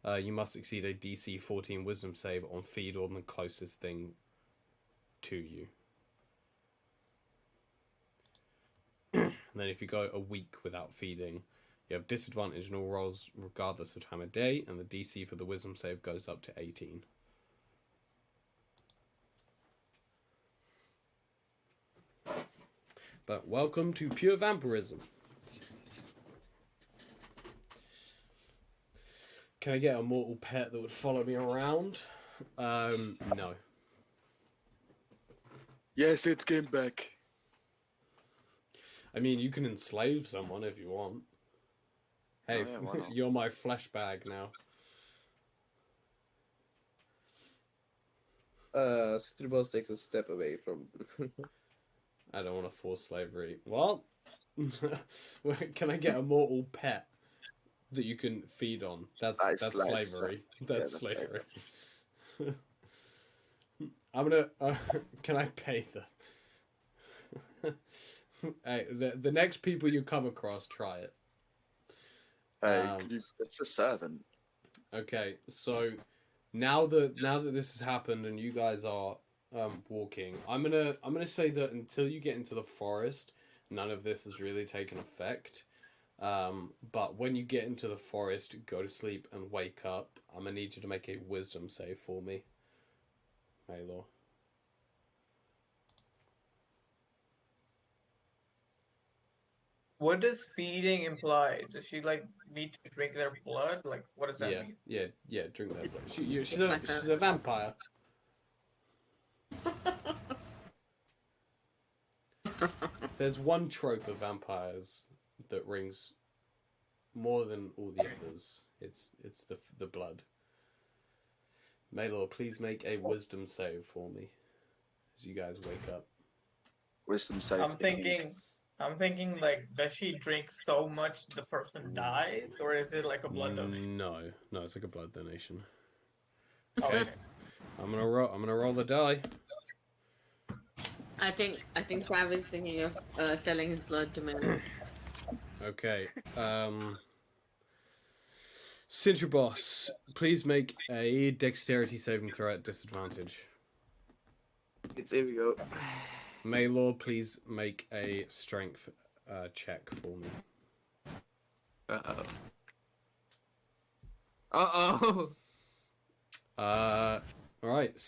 you must succeed a DC 14 Wisdom save on feed on the closest thing to you. And then if you go a week without feeding, you have disadvantage on all rolls regardless of time of day, and the DC for the Wisdom save goes up to 18. But welcome to pure vampirism. Can I get a mortal pet that would follow me around? No. Yes, it's Gimbek. I mean, you can enslave someone if you want. Hey, Oh, yeah, why not? you're my flesh bag now. Stribos takes a step away from. I don't want to force slavery. Well, can I get a mortal pet that you can feed on? That's slavery. That's slavery. I'm gonna. Can I pay them? Hey, the next people you come across, try it. It's a servant. Okay, so now that this has happened and you guys are walking, I'm gonna say that until you get into the forest, none of this has really taken effect. But when you get into the forest, go to sleep and wake up, I'm gonna need you to make a wisdom save for me, Maylor. What does feeding imply? Does she like need to drink their blood? Like, what does that Yeah, mean? yeah, drink that blood. She's like she's a vampire. There's one trope of vampires that rings more than all the others. It's the blood. Maylor, please make a wisdom save for me as you guys wake up. Wisdom save. I'm thinking like, does she drink so much the person dies, or is it like a blood donation? No, it's like a blood donation. Okay. I'm gonna roll the die. I think Sav is thinking of selling his blood to men. Okay. Cintraboss, please make a dexterity saving throw at disadvantage. Here we go. Maylor, please make a strength check for me. Uh-oh. Uh-oh! Alright.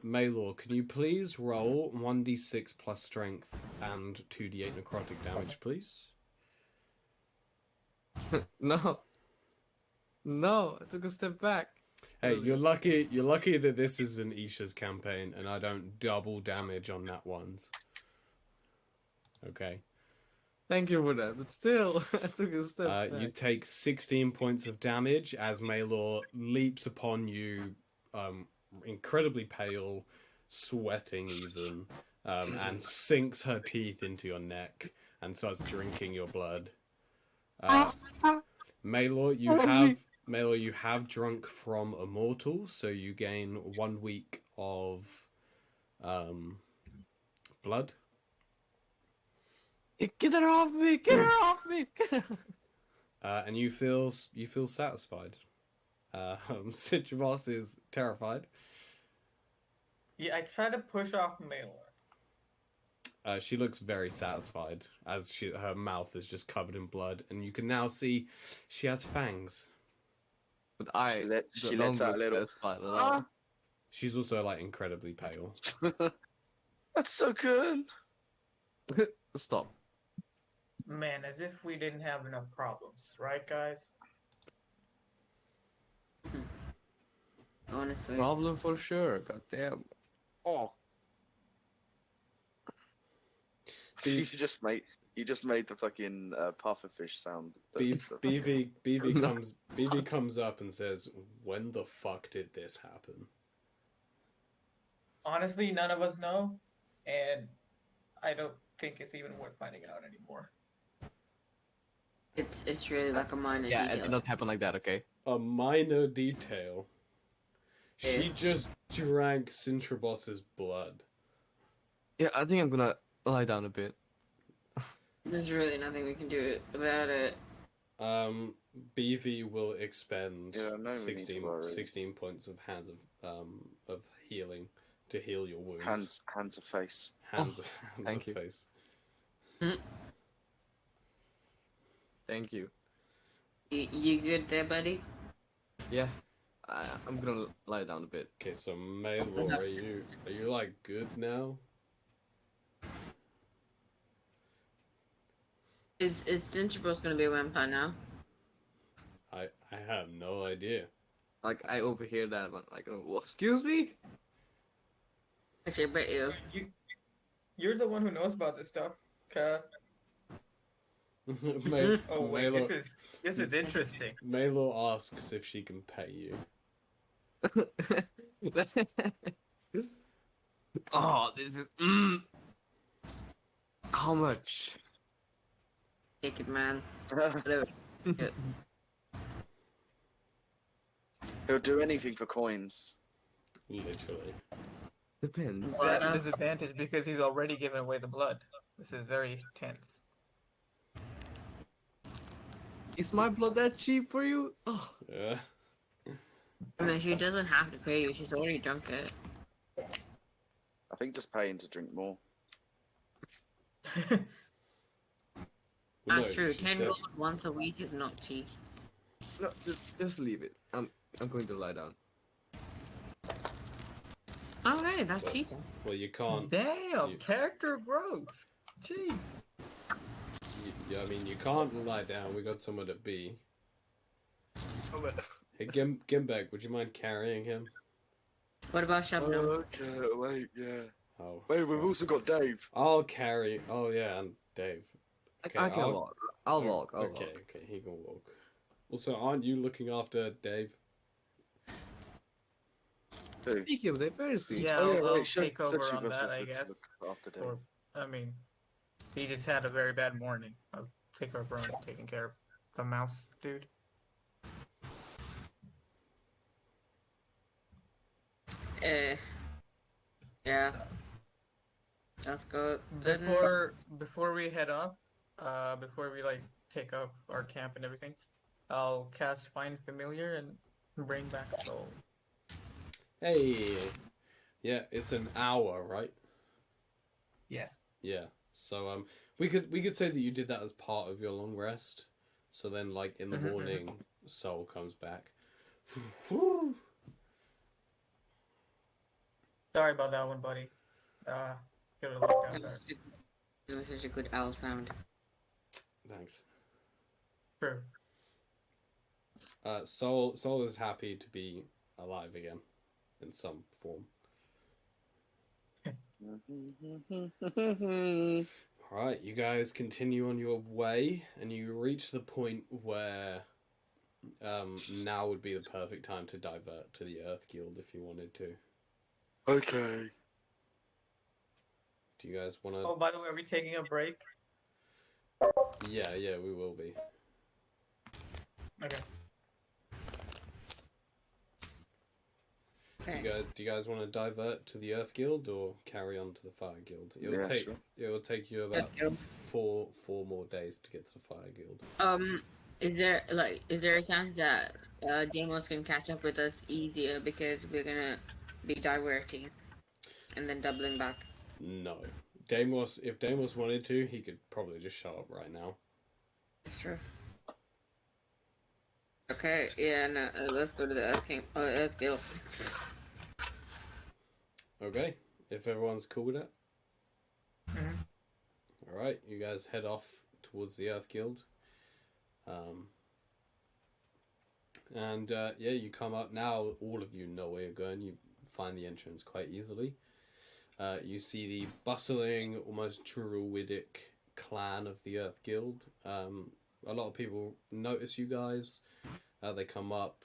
Maylor, can you please roll 1d6 plus strength and 2d8 necrotic damage, please? No. No, I took a step back. Hey, you're lucky that this is an Isha's campaign and I don't double damage on that ones. Okay. Thank you for that, but still, I took a step back. You take 16 points of damage as Maylor leaps upon you, incredibly pale, sweating even, and sinks her teeth into your neck and starts drinking your blood. Maylor, you have drunk from a mortal, so you gain 1 week of blood. Get her off me! Get her off me! And you feel satisfied. Cintraboss is terrified. Yeah, I try to push off Maylor. She looks very satisfied as her mouth is just covered in blood, and you can now see she has fangs. But I She don't lets out a look little. satisfied at all. She's also like incredibly pale. That's so good. Stop. Man, as if we didn't have enough problems, right, guys? Honestly. Problem for sure, goddamn. Oh. You just made the fucking pufferfish sound. BV comes up and says, "When the fuck did this happen?" Honestly, none of us know, and I don't think it's even worth finding out anymore. It's really like a minor Yeah, it detail. did not happen like that, okay? A minor detail. She Yeah. just drank Cintraboss's blood. Yeah, I think I'm gonna lie down a bit. There's really nothing we can do about it. BV will expend Yeah, no, we need to worry. 16 points of of healing to heal your wounds. Hands of face. Hands thank of you. face. Thank you. You good there, buddy? Yeah, I'm gonna lie down a bit. Okay, so Maylor, are you like good now? Is Cintraboss gonna be a vampire now? I have no idea. Like, I overhear that one, like, oh, excuse me? Actually, I bet you. You're the one who knows about this stuff. Oh wait, Maylor, this is interesting. Maylor asks if she can pay you. Oh, this is, How much? Take it, man. He'll do anything for coins. Literally. Depends. He's at a disadvantage because he's already given away the blood. This is very tense. Is my blood that cheap for you? Oh. Yeah. I mean, she doesn't have to pay you. She's already drunk it. I think just paying to drink more. Well, That's true. she 10 said- gold once a week is not cheap. No, just leave it. I'm going to lie down. Okay, that's cheaper. Well, you can't. Damn, you- character growth. Jeez. I mean, you can't lie down. We got somewhere to be. Hey, Gimbek, would you mind carrying him? What about Shabnam? Okay, wait, yeah. Oh. Wait, we've also got Dave. I'll carry. Oh yeah, and Dave. Okay, I can walk. I'll walk. I'll okay, walk. okay, he can walk. Also, aren't you looking after Dave? Who? Speaking of that, very soon. Yeah, Oh, yeah, I'll wait, she take said over she on was that, I looking to guess. look after Dave. Or, I mean, he just had a very bad morning. I'll take over on taking care of the mouse dude. Yeah. Let's go. Before we head off, before we like take up our camp and everything, I'll cast Find Familiar and bring back Soul. Hey. Yeah, it's an hour, right? Yeah. Yeah. So we could say that you did that as part of your long rest. So then, like in the morning, Soul comes back. Whew. Sorry about that one, buddy. Gotta look down there. It was such a good owl sound. Thanks. True. Soul is happy to be alive again, in some form. Alright, you guys continue on your way, and you reach the point where now would be the perfect time to divert to the Earth Guild if you wanted to. Okay. Do you guys want to... Oh, by the way, are we taking a break? Yeah, we will be. Okay. Do you guys want to divert to the Earth Guild or carry on to the Fire Guild? It will take you about four more days to get to the Fire Guild. Is there a chance that Demos can catch up with us easier because we're gonna be diverting and then doubling back? No. If Deimos wanted to, he could probably just show up right now. That's true. Okay, yeah, no, let's go to the Earth Guild. Okay, if everyone's cool with it. Mm-hmm. Alright, you guys head off towards the Earth Guild. You come up now. All of you know where you're going. You find the entrance quite easily. You see the bustling, almost druidic clan of the Earth Guild. A lot of people notice you guys. They come up,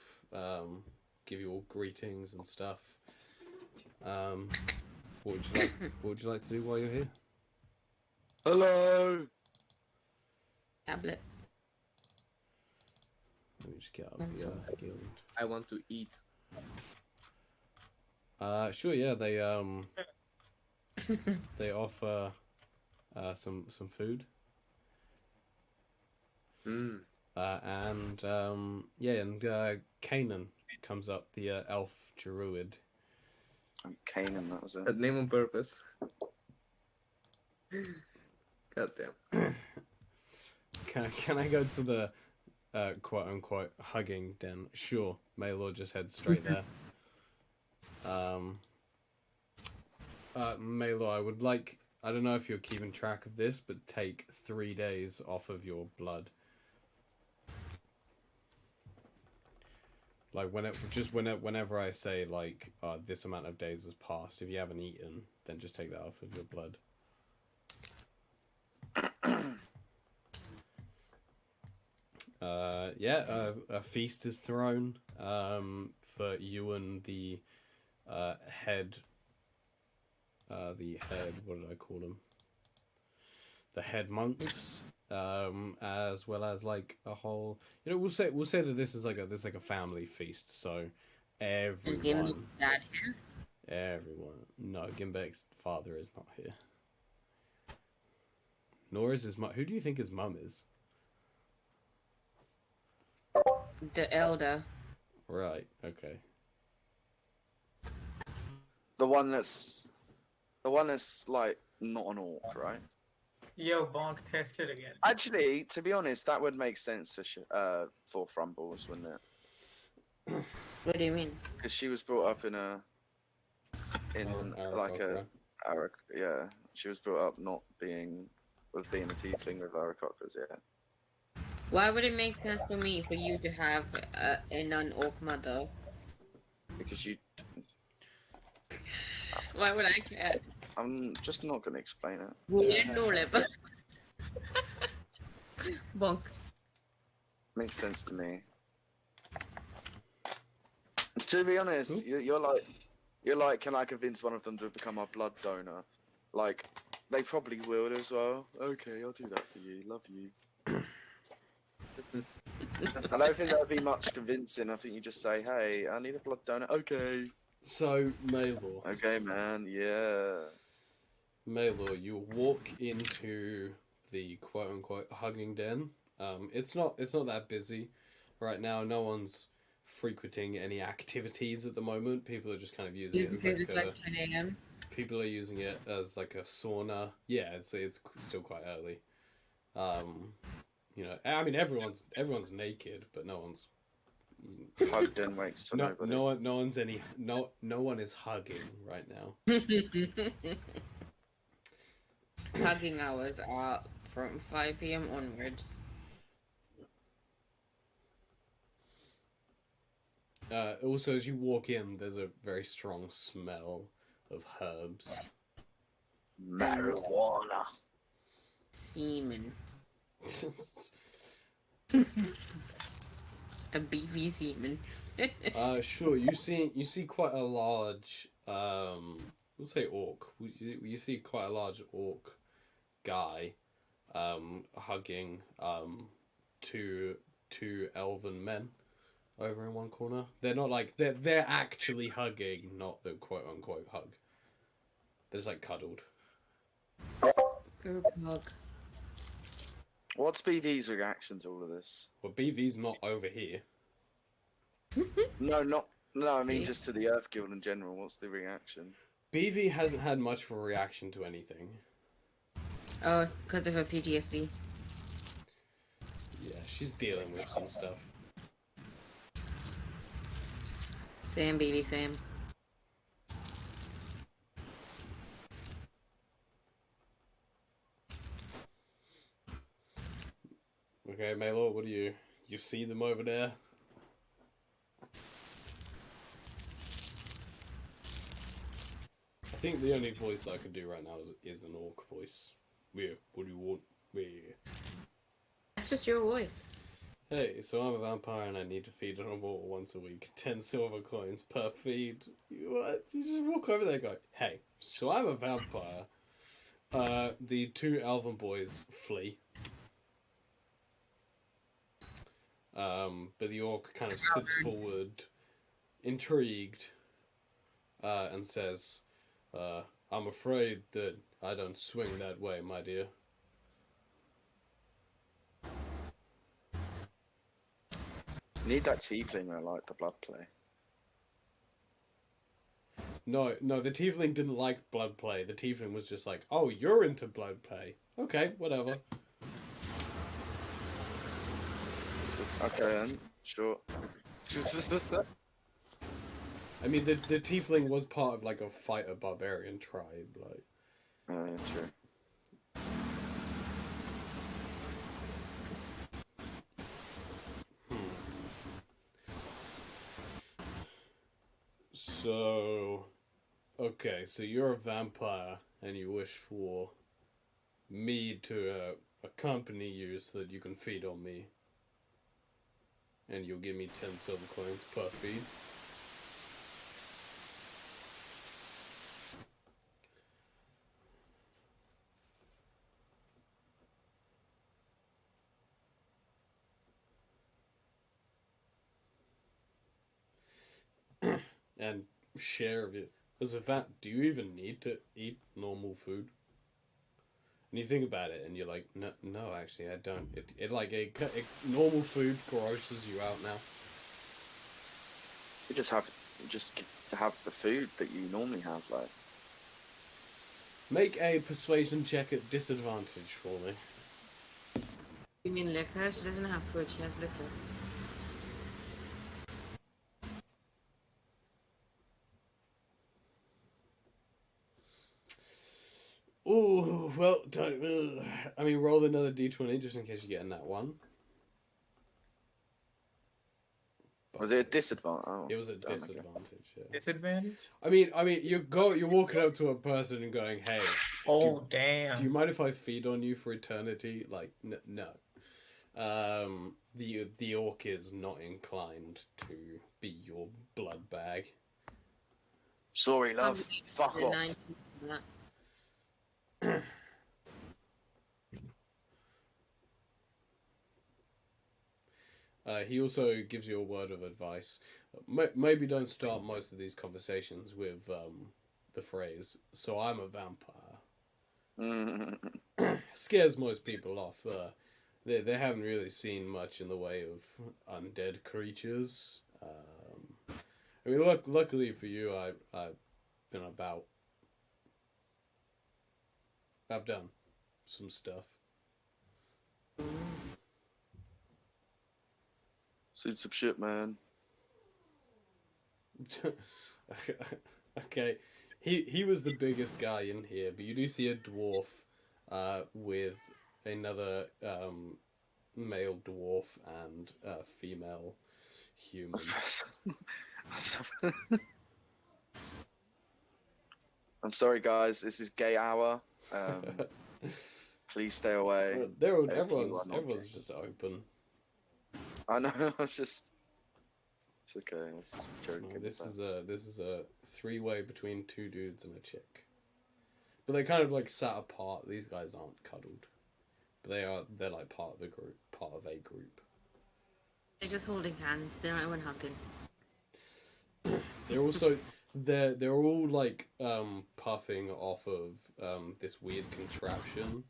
give you all greetings and stuff. What would you like to do while you're here? Hello. Tablet. Let me just get up the Earth Guild. I want to eat. Sure, yeah, they they offer some food. And Kanan comes up, the elf druid. Kanan, that was it. That name on purpose. God damn. Can I go to the quote unquote hugging den? Sure, Maylor just head straight there. Maylor, I would like, I don't know if you're keeping track of this, but take 3 days off of your blood. Like whenever I say like this amount of days has passed, if you haven't eaten, then just take that off of your blood. A feast is thrown for you and the head. What did I call them? The head monks, as well as like a whole. You know, we'll say that this is like a family feast. So everyone. Dad here? Everyone. No, Gimbek's father is not here. Nor is his mum. Who do you think his mum is? The elder. Right. Okay. The one that's like not an orc, right? Yo, Bonk, test it again. Actually, to be honest, that would make sense for Frumbles, wouldn't it? What do you mean? Because she was brought up in like a yeah. She was brought up not being a tiefling with Aarakocras, yeah. Why would it make sense for me for you to have a non-orc mother? Because you. Why would I care? I'm just not gonna explain it. Bonk. Makes sense to me. To be honest, you're like, can I convince one of them to become our blood donor? Like, they probably will as well. Okay, I'll do that for you. Love you. I don't think that would be much convincing. I think you just say, hey, I need a blood donor. Okay. So, Maylor. Okay, man. Yeah. Maylor, you walk into the quote-unquote hugging den. It's not that busy right now. No one's frequenting any activities at the moment. People are just kind of using it as it's like 10 a.m. People are using it as like a sauna. Yeah, it's still quite early. You know, I mean everyone's naked, but no one's hugged and waits for nobody. No one is hugging right now. Hugging hours are from 5 p.m. onwards. Also, as you walk in, there's a very strong smell of herbs. Marijuana. Semen. A beefy semen. Sure. You see quite a large we'll say orc. You see quite a large orc guy hugging two elven men over in one corner. They're not like they're actually hugging, not the quote unquote hug. They're just like cuddled. Group hug. What's BV's reaction to all of this? Well, BV's not over here. No, I mean just to the Earth Guild in general. What's the reaction? BV hasn't had much of a reaction to anything. Oh, it's because of her PTSD. Yeah, she's dealing with some stuff. Sam, baby, Sam. Okay, Maylor, what do you see them over there? I think the only voice I could do right now is an orc voice. Yeah, what do you want? Yeah. That's just your voice. Hey, so I'm a vampire and I need to feed an immortal once a week. 10 silver coins per feed. What? You just walk over there and go, hey, so I'm a vampire. The two elven boys flee. But the orc kind of sits forward, intrigued, and says, I'm afraid that I don't swing that way, my dear. Need that tiefling I like the blood play. No, the tiefling didn't like blood play. The tiefling was just like, oh, you're into blood play. Okay, whatever. Okay then, sure. I mean, the tiefling was part of like a fighter barbarian tribe, like. True. So, okay, so you're a vampire and you wish for me to accompany you so that you can feed on me. And you'll give me 10 silver coins per feed. And share of it. As a vamp, do you even need to eat normal food? And you think about it, and you're like, no, actually, I don't. It like normal food grosses you out now. You just have the food that you normally have, like. Make a persuasion check at disadvantage for me. You mean liquor? She doesn't have food, she has liquor. Oh, well, don't. I mean, roll another d20 just in case you get in that one. Was it a disadvantage? Oh, It was a damn, okay. disadvantage. Yeah. Disadvantage? I mean, you're walking up to a person and going, "Hey, Oh, damn. do you mind if I feed on you for eternity?" Like, no. The orc is not inclined to be your blood bag. Sorry, love. Fuck The off. 19 for that. He also gives you a word of advice. Maybe don't start most of these conversations with the phrase, "So I'm a vampire." Scares most people off. They haven't really seen much in the way of undead creatures. I mean, luckily for you, I've been about. I've done some stuff. Seen some shit, man. Okay, he was the biggest guy in here, but you do see a dwarf with another male dwarf and a female human. I'm sorry, guys. This is gay hour. Please stay away. Everyone's just open. I know. It's okay. It's just joking. This is a three-way between two dudes and a chick. But they kind of like sat apart. These guys aren't cuddled, but they're like part of the group, part of a group. They're just holding hands. They're not even hugging. They're all like puffing off of this weird contraption.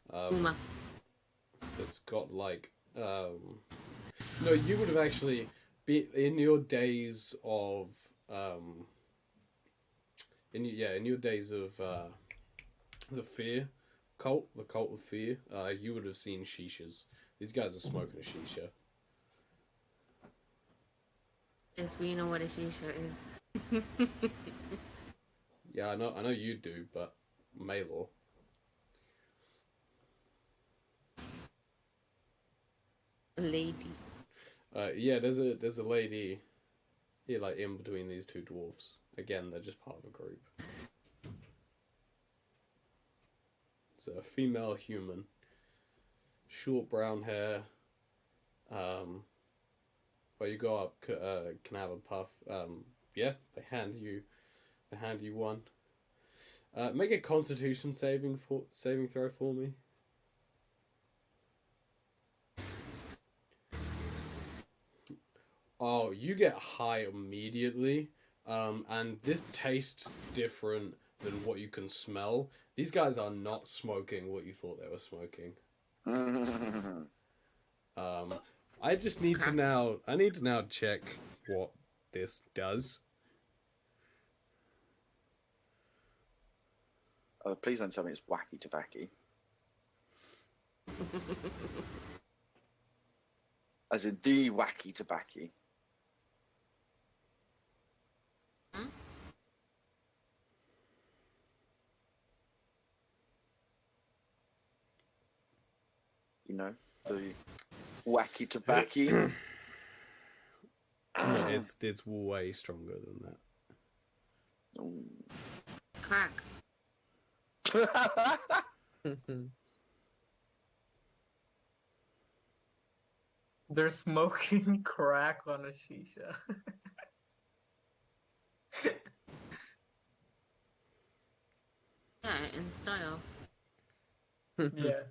That's got like no, you would have actually been in your days of in your days of the cult of fear, you would have seen shishas. These guys are smoking a shisha. Yes, we know what a shisha is. Yeah, I know you do, but Maylor. A lady. Yeah, there's a lady here, like in between these two dwarfs. Again, they're just part of a group. It's a female human, short brown hair. But you go up, can have a puff. Yeah, they hand you one. Make a Constitution saving throw for me. Oh, you get high immediately, and this tastes different than what you can smell. These guys are not smoking what you thought they were smoking. I just need to now. I need to now check what this does. Oh, please don't tell me it's wacky tobacco. As in the wacky tobacco. You know, the wacky tobacco. No, it's way stronger than that. It's crack. They're smoking crack on a shisha. Yeah, in style. Yeah.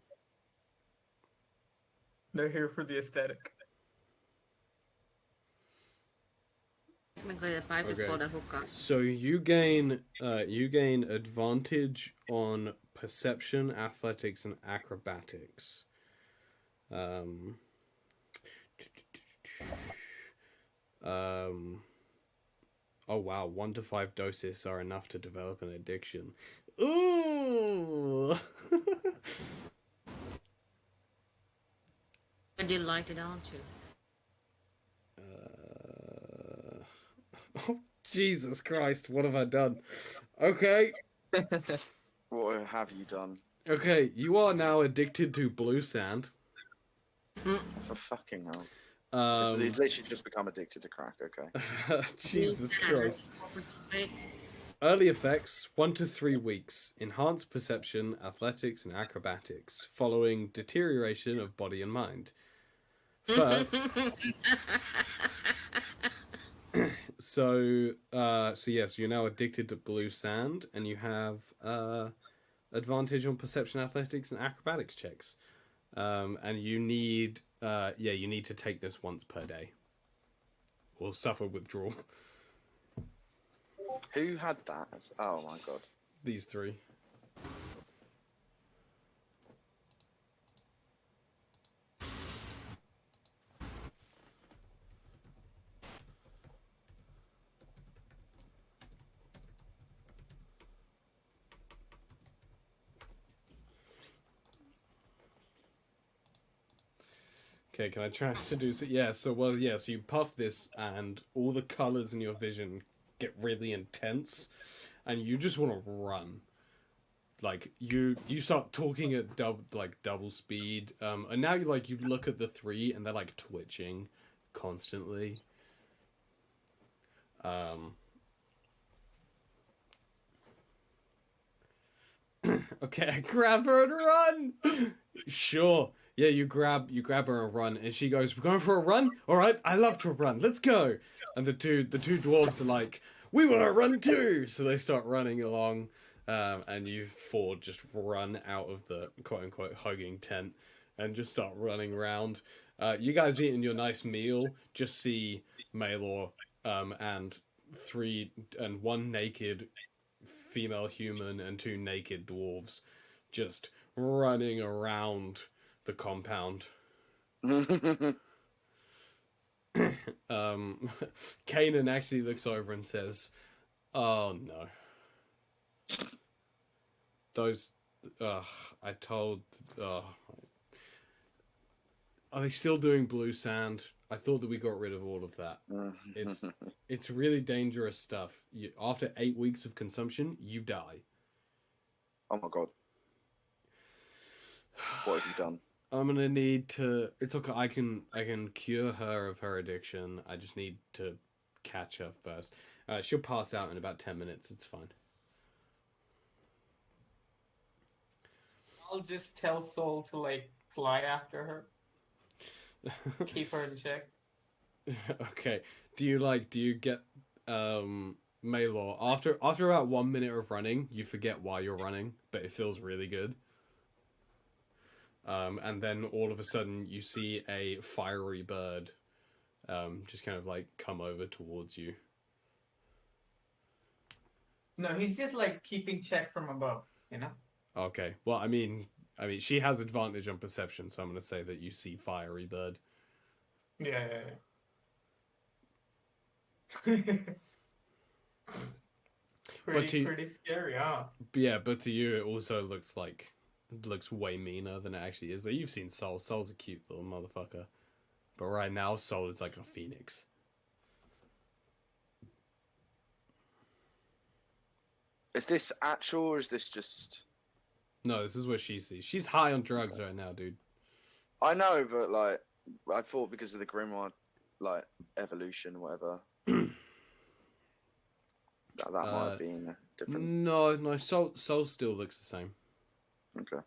They're here for the aesthetic. Technically, the pipe is Okay. called a hookah. So you gain advantage on perception, athletics, and acrobatics. Oh wow, 1 to 5 doses are enough to develop an addiction. Ooh. You're delighted, aren't you? Oh, Jesus Christ, what have I done? Okay. What have you done? Okay, you are now addicted to blue sand. For fucking hell. He's literally just become addicted to crack, okay. Jesus Christ. Early effects 1 to 3 weeks. Enhanced perception, athletics, and acrobatics, following deterioration of body and mind. So yes, you're now addicted to blue sand, and you have advantage on perception, athletics, and acrobatics checks. And you need to take this once per day, or suffer withdrawal. Who had that? Oh my god. These three. Okay, can I try to seduce it? Yeah, so you puff this and all the colours in your vision get really intense and you just want to run. Like you start talking at double speed, and now you look at the three and they're like twitching constantly. Okay, I grab her and run. Sure. Yeah, you grab her and run, and she goes, "We're going for a run? All right, I love to run. Let's go." And the two dwarves are like, "We want to run too!" So they start running along, and you four just run out of the quote-unquote hugging tent and just start running around. You guys eating your nice meal, just see Maylor and one naked female human and 2 naked dwarves just running around the compound. Kanan actually looks over and says, "Oh no. Those I told are they still doing blue sand? I thought that we got rid of all of that. It's really dangerous stuff. After 8 weeks of consumption, you die." Oh my god. What have you done? I'm gonna need to. It's okay. I can cure her of her addiction. I just need to catch her first. She'll pass out in about 10 minutes. It's fine. I'll just tell Soul to like fly after her. Keep her in check. Okay. Do you get Maylor after about 1 minute of running, you forget why you're running, but it feels really good. And then all of a sudden you see a fiery bird just kind of like come over towards you. No, he's just like keeping check from above, you know? Okay. Well, I mean she has advantage on perception, so I'm going to say that you see fiery bird. Yeah. Pretty scary, huh? Yeah, but to you it also looks way meaner than it actually is. Like, you've seen Soul. Soul's a cute little motherfucker. But right now, Soul is like a phoenix. Is this actual or is this just... No, this is what she sees. She's high on drugs right now, dude. I know, but like, I thought because of the Grimoire, like, evolution, whatever. that might have been different. No, Soul still looks the same. Okay.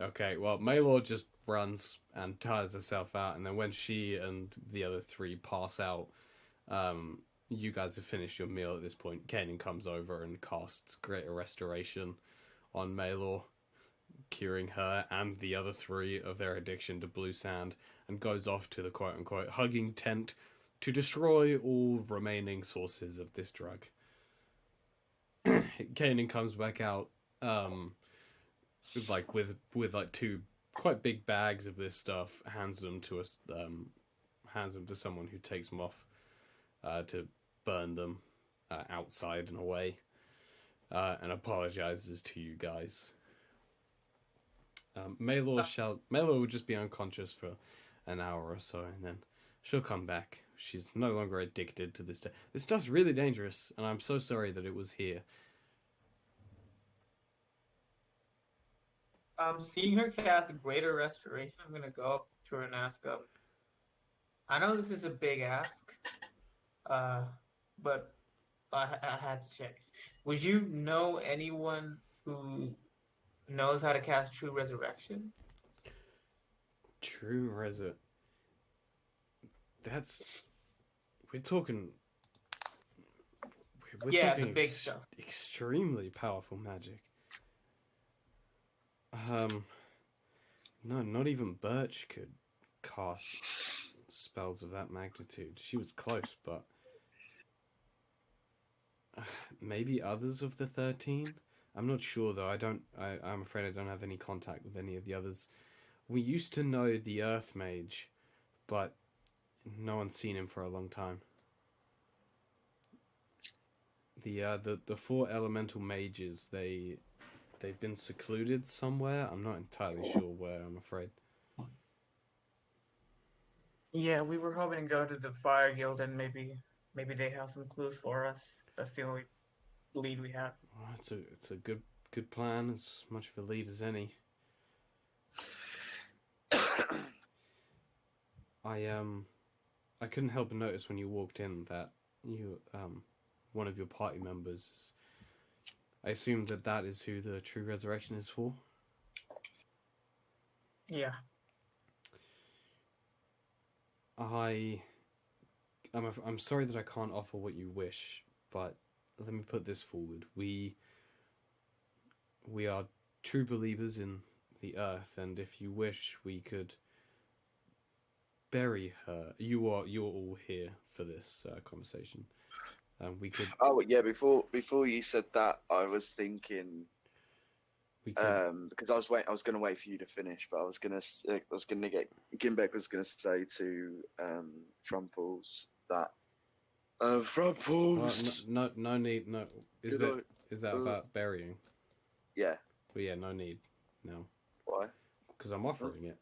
Okay, well, Maylor just runs and tires herself out, and then when she and the other three pass out, you guys have finished your meal at this point. Kanan comes over and casts Greater Restoration on Maylor, curing her and the other three of their addiction to blue sand, and goes off to the quote-unquote hugging tent to destroy all remaining sources of this drug. Kanan comes back out with 2 quite big bags of this stuff, hands them to someone who takes them off to burn them outside and away, and apologizes to you guys. Maylor will just be unconscious for an hour or so, and then she'll come back. She's no longer addicted to this stuff. This stuff's really dangerous, and I'm so sorry that it was here. Seeing her cast Greater Restoration, I'm gonna go up to her and ask her. I know this is a big ask, but I had to check. Would you know anyone who knows how to cast True Resurrection? True Resurrection. We're talking. We're talking the big stuff. Extremely powerful magic. No, not even Birch could cast spells of that magnitude. She was close, but maybe others of the 13. I'm not sure though. I'm afraid I don't have any contact with any of the others. We used to know the Earth Mage, but no one's seen him for a long time. The 4 elemental mages, they've been secluded somewhere. I'm not entirely sure where, I'm afraid. Yeah, we were hoping to go to the Fire Guild and maybe they have some clues for us. That's the only lead we have. Well, it's a good plan, as much of a lead as any. I couldn't help but notice when you walked in that you one of your party members. I assume that is who the True Resurrection is for. Yeah. I'm sorry that I can't offer what you wish, but let me put this forward. We are true believers in the earth, and if you wish, we could bury her. You're all here for this conversation. We could. Oh yeah, before you said that, I was thinking. We could. Because I was going to wait for you to finish, but I was gonna get Gimbek was gonna say to Frumples that Frumples. No need. No, is that about burying? Yeah. Well, yeah, no need. No. Why? Because I'm offering it.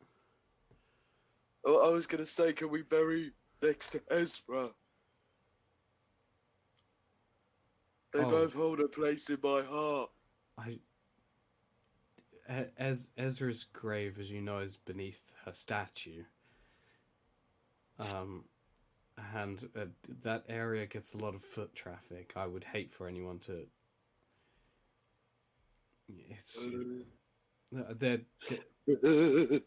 Oh, I was gonna say, can we bury next to Ezra? They both hold a place in my heart. Ezra's grave, as you know, is beneath her statue. And that area gets a lot of foot traffic. I would hate for anyone to. It's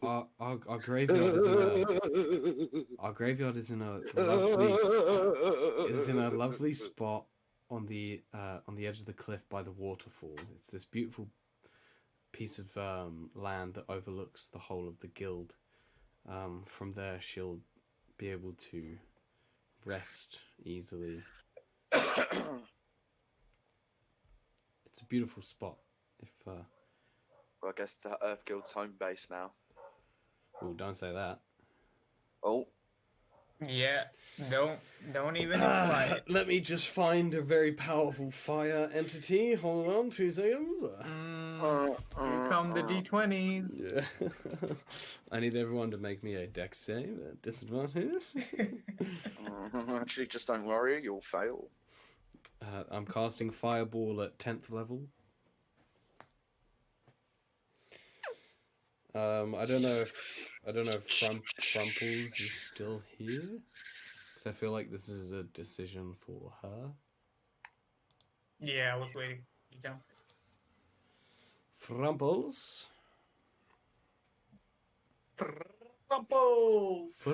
our graveyard is in a lovely spot on the edge of the cliff by the waterfall. It's this beautiful piece of land that overlooks the whole of the guild. From there, she'll be able to rest easily. It's a beautiful spot. Well, I guess the Earth Guild's home base now. Oh, don't say that. Oh. Yeah, don't even imply it. Let me just find a very powerful fire entity. Hold on 2 seconds. Here come the D20s. Yeah. I need everyone to make me a dex save at disadvantage. Actually, just don't worry, you'll fail. I'm casting Fireball at 10th level. I don't know if Frumples is still here, because I feel like this is a decision for her. Yeah, I was waiting. You jump. Frumples. Frumples.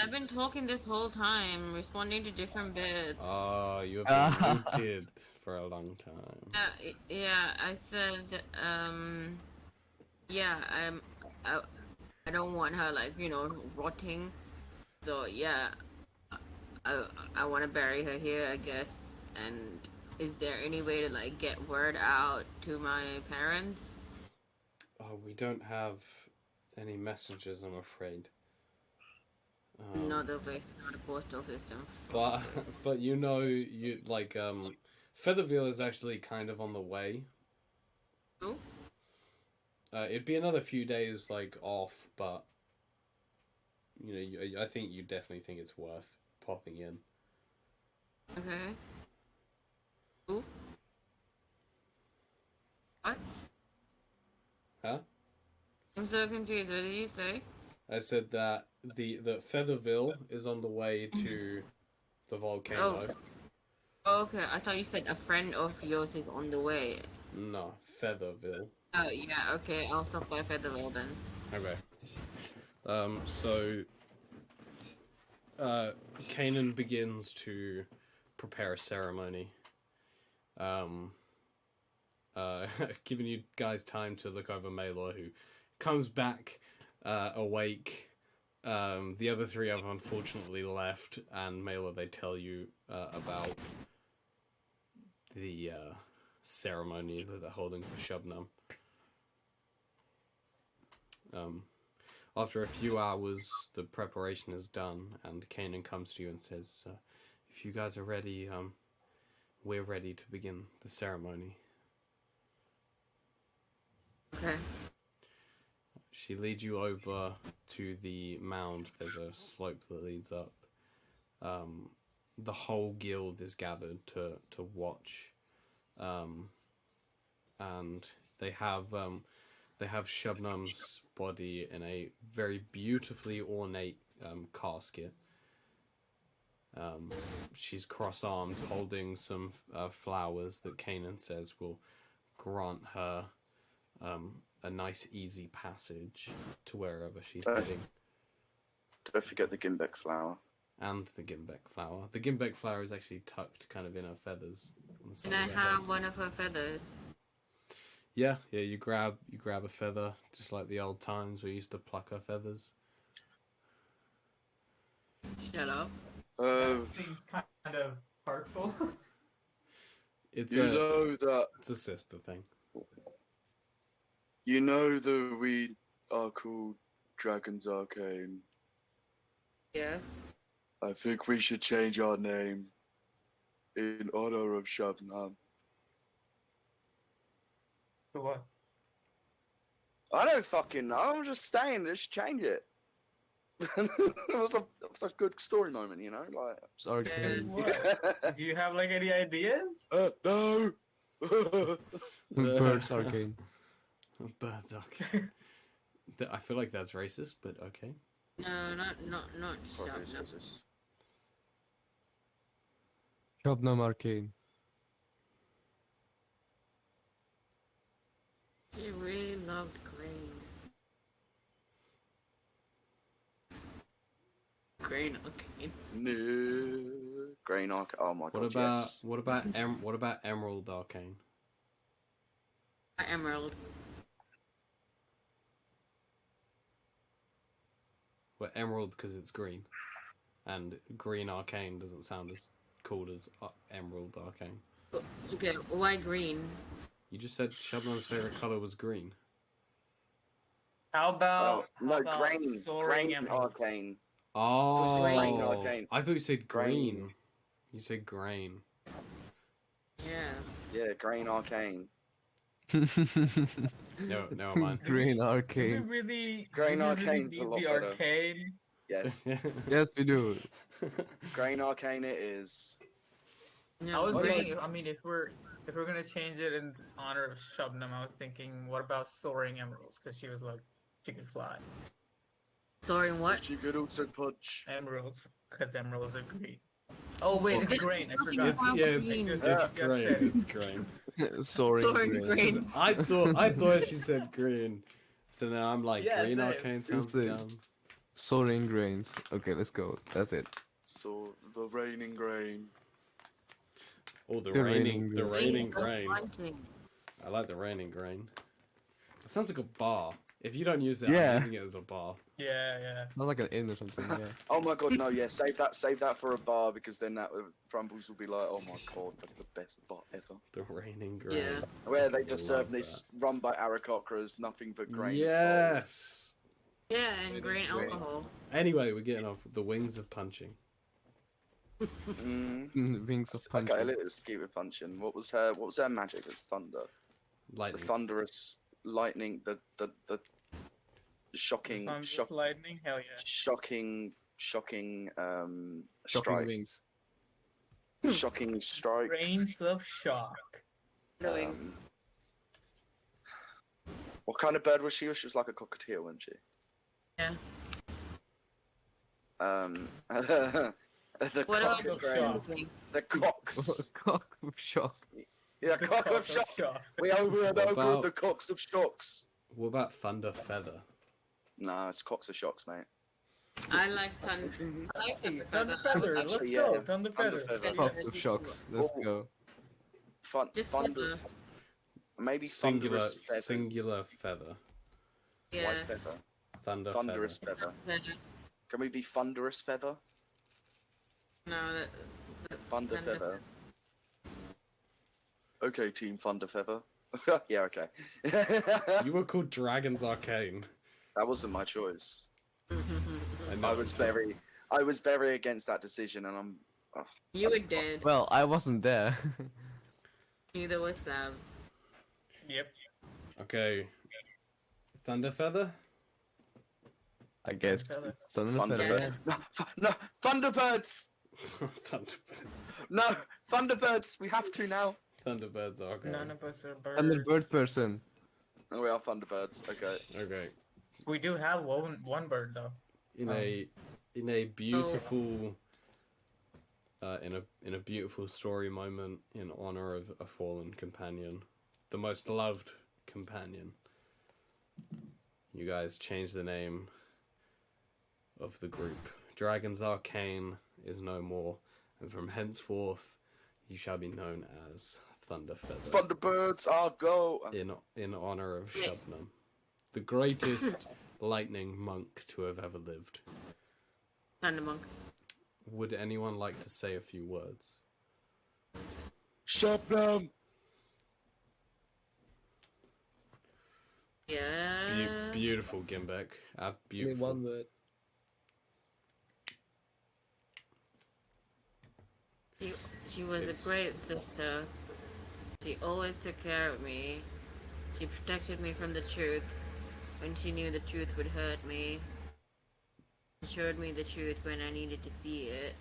I've been talking this whole time, responding to different bits. Oh, you have been muted for a long time. Yeah, I said, yeah, I don't want her, like, rotting. So, yeah, I want to bury her here, I guess. And is there any way to, like, get word out to my parents? Oh, we don't have any messengers, I'm afraid. Another place, another postal system. But you know, you like Featherville is actually kind of on the way. Oh. It'd be another few days like off, but you know, I think you definitely think it's worth popping in. Okay. Ooh. What? Huh? I'm so confused. What did you say? I said that the Featherville is on the way to the volcano. Oh, okay. I thought you said a friend of yours is on the way. No, Featherville. Oh, yeah, okay. I'll stop by Featherville then. Okay. So Kanan begins to prepare a ceremony. Giving you guys time to look over Malor, who comes back awake. The other three have unfortunately left, and Malor, they tell you about the ceremony that they're holding for Shubnam. After a few hours, the preparation is done, and Kanan comes to you and says, if you guys are ready, we're ready to begin the ceremony. Okay. She leads you over to the mound. There's a slope that leads up. The whole guild is gathered to watch, and they have Shubnam's body in a very beautifully ornate casket. She's cross-armed, holding some flowers that Kanan says will grant her a nice, easy passage to wherever she's heading. Don't forget the Gimbek flower. And the Gimbek flower. The Gimbek flower is actually tucked kind of in her feathers. Can I have one of her feathers? Yeah, you grab a feather, just like the old times we used to pluck her feathers. Shut up. Seems kind of hurtful. It's a sister thing. You know that we are called Dragons Arcane. Yeah. I think we should change our name in honor of Shubnam. For what? I don't fucking know. I'm just saying, just change it. It was a good story moment, you know. Like, Sorry. What? Do you have like any ideas? No. Birds arcane. Birds arcane. I feel like that's racist, but okay. No, not shut up. Shubnam arcane. She really loved Grain. Grain, okay. No. Green Arc. Oh my god. Yes. What about Emerald Arcane? Emerald. Well, Emerald because it's green, and Green Arcane doesn't sound as cool as Emerald Arcane. Okay, why green? You just said Shubnam's favorite color was green. How about Grain soaring emeralds? Arcane. Oh, Grain Arcane. I thought you said green. Grain. You said grain. Yeah. Yeah, Grain Arcane. No, never mind. Green Do we arcane. really? Grain do we Arcane's a really lot need the better. arcade? Yes. Yes, we do. Grain Arcane it is. I No, was green. thinking. I mean, if we're gonna change it in honor of Shubnam, I was thinking, what about soaring emeralds? Because she was like, she could fly. Soaring what? She could also punch. Emeralds, because emeralds are green. Oh wait, Oh, it's this- grain. I nothing forgot. It's about yeah, green. it's Just grain. said it. It's grain. Soaring Soaring green. green. I thought she said green, so now I'm like Yeah, green same. arcane sounds It's a- dumb. Soaring grains. Okay, let's go. That's it. So the raining grain. Oh, the The raining raining raining Green. grain. I like the raining grain. It sounds like a bar. If you don't use it, Yeah. I'm using it as a bar. Yeah. Not like an inn or something. Yeah. Oh my god, no, yeah, save that for a bar because then that Crumbles will be like, oh my god, that's the best bar ever. The raining grain. Yeah. Where they just Love serve this run by Arakocras, nothing but grain. Yes. Yeah, and grain alcohol. Anyway, we're getting off the wings of punching. Wings of Okay, punching. let's keep it punching. What was her magic? It was thunder. Lightning. The thunderous lightning, the shocking, Thunderous lightning, hell yeah. shocking Shocking strike. wings. Shocking strikes. Rains of shock. Um, what kind of bird was she? She was like a cockatiel, wasn't she? Yeah. The What about cock of of shock. the cocks. Cock of shock. Yeah, The cock of shock. We are no about- good. The cocks of shocks. What about Thunder Feather? Nah, it's cocks of shocks, mate. I like thunder. I like Hey, thunder Thunder feather. Feather, I would let's like Yeah, go. Thunder Thunder Feather. Feather. Cock of shocks. Let's Oh. go. just Thunder. feather. Maybe Singular, thunderous feathers. singular feather. White Yeah. feather. Thunder Thunderous feather. feather. Feather. Can we be thunderous feather? No, Thunder feather. Okay, Team Thunder Feather. Yeah, okay. You were called Dragon's Arcane. That wasn't my choice. I know. I was very against that decision, and I'm. You were dead. Well, I wasn't there. Neither was Sav. Yep. Okay. Thunder Feather? I guess. Feather. Thunder Thunderbird. Feather. No, Thunderbirds! Thunderbirds. No, Thunderbirds! We have to now. Thunderbirds are okay. None of us are birds. Thunderbird person. Oh, we are Thunderbirds. Okay. Okay. We do have one bird though. In a beautiful in a beautiful story moment in honor of a fallen companion, the most loved companion, you guys changed the name of the group. Dragon's Arcane is no more, and from henceforth you shall be known as Thunder Feather. Thunderbirds are go. In honor of Shubnam, the greatest lightning monk to have ever lived. Thunder monk. Would anyone like to say a few words? Shubnam! Yeah. Beautiful, Gimbek. Give me Beautiful. one word. She was a great sister. She always took care of me. She protected me from the truth when she knew the truth would hurt me. She showed me the truth when I needed to see it.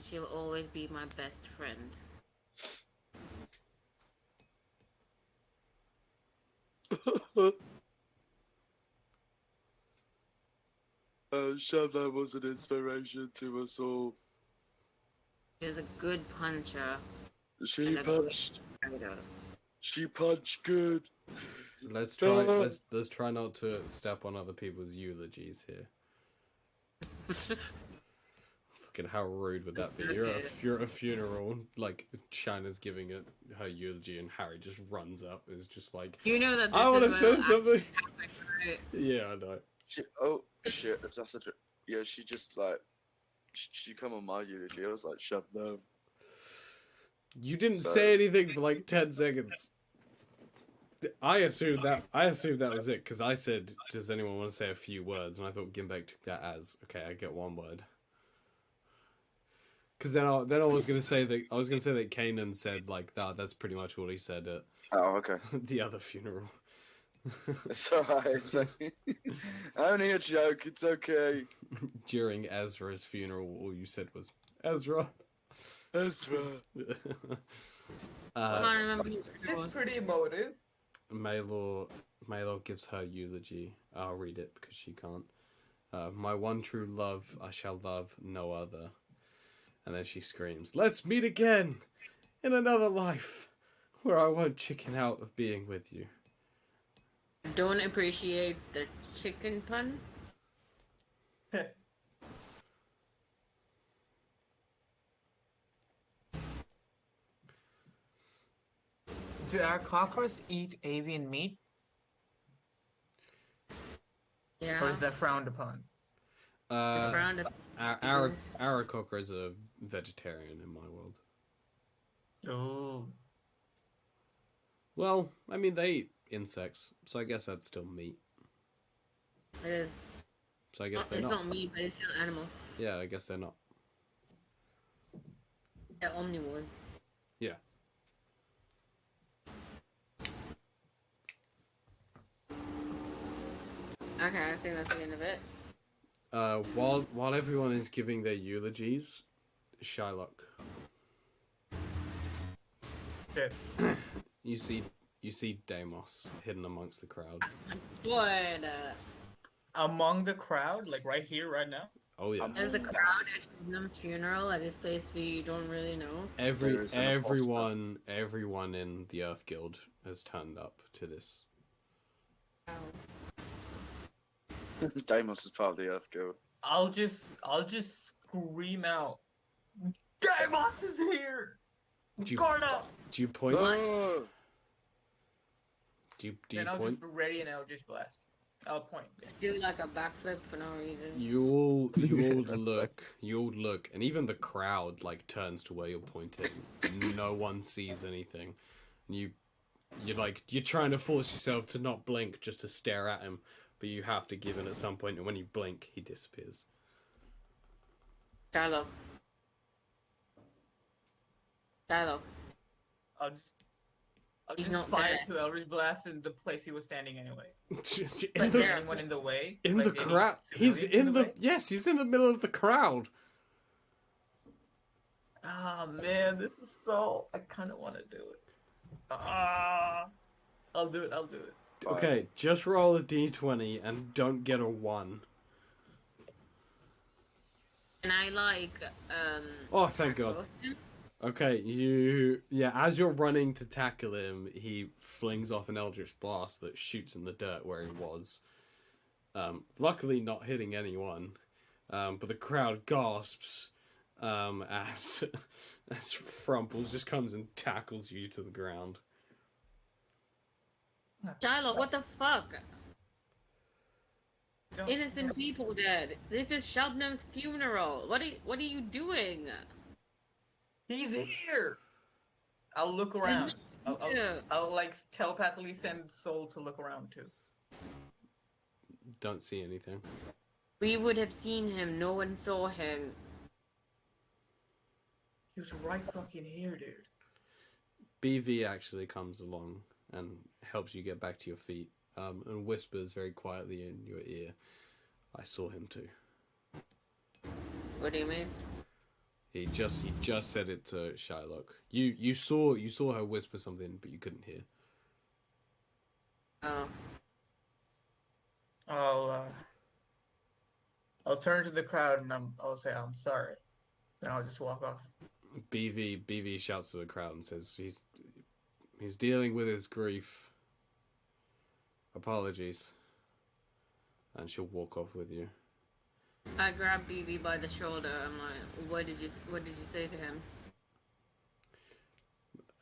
She'll always be my best friend. Shubnam was an inspiration to us all. She was a good puncher. She And a punched. fighter. She punched good. Let's try not to step on other people's eulogies here. Fucking how rude would that be? You're at a funeral, like China's giving it her eulogy, and Harry just runs up and is just like, You know that this I want to is say what something. actually happened, right? Yeah, I know. Oh shit! That's such a. Yeah, she just like. She come on my eulogy. I was like, Shubnam. You didn't So- say anything for like 10 seconds. I assumed that was it because I said, "Does anyone want to say a few words?" And I thought Gimbek took that as okay. I get one word. Because then I was gonna say that Kanan said like that. That's pretty much all he said at Oh, okay. the other funeral. It's alright. It's okay. Only a joke. It's okay. During Ezra's funeral, all you said was Ezra. Ezra. I can't remember who it It's was. pretty emotive. Maylor gives her eulogy. I'll read it because she can't. My one true love, I shall love no other. And then she screams, "Let's meet again in another life where I won't chicken out of being with you." Don't appreciate the chicken pun. Do our cockroaches eat avian meat, or Yeah. is that frowned upon? It's frowned upon. Aarakocra is a vegetarian in my world. Ooh. Well, I mean, they eat insects, so I guess that's still meat. It is. So I guess they're It's not. not meat, but it's still animal. Yeah, I guess they're not. They're omnivores. Yeah. Okay, I think that's the end of it. While everyone is giving their eulogies, Shylock, Yes. you see Deimos hidden amongst the crowd. Good. Among the crowd, like right here, right now. Oh yeah. There's a crowd at some funeral at this place where you don't really know. There is an Everyone in the Earth Guild has turned up to this. Oh. Deimos is part of the Earth Guild. I'll just scream out, Deimos is here! Do you- Guard up! Do you point? Oh! Do you Then I'll point? just be ready and I'll just blast. I'll point. Do like a backflip for no reason. You all look, and even the crowd like turns to where you're pointing. No one sees anything. And you're trying to force yourself to not blink just to stare at him, but you have to give in at some point, and when you blink, he disappears. Shylock. I'll He's just not fire there. 2 Eldritch Blasts in the place he was standing anyway. In there- the, Anyone in the way? in Like, the any crowd, he's civilians in the way? yes, he's in the middle of the crowd. Ah man, this is so. I kind of want to do it. I'll do it. Okay, just roll a d20 and don't get a 1. And I like Oh, thank God. Okay, as you're running to tackle him, he flings off an Eldritch Blast that shoots in the dirt where he was. Luckily not hitting anyone, but the crowd gasps as Frumples just comes and tackles you to the ground. Shylock, what the fuck? Don't- Innocent people dead. This is Shelbnam's funeral. What are you doing? He's here. I'll look around. I'll like telepathically send Soul to look around too. Don't see anything. We would have seen him. No one saw him. He was right fucking here, dude. BV actually comes along and helps you get back to your feet, and whispers very quietly in your ear, "I saw him too." What do you mean? He just said it to Shylock. You saw her whisper something, but you couldn't hear. Oh. I'll turn to the crowd and I'll say I'm sorry. Then I'll just walk off. BV shouts to the crowd and says he's dealing with his grief. Apologies. And she'll walk off with you. I grabbed BB by the shoulder. I'm like, what did you say to him?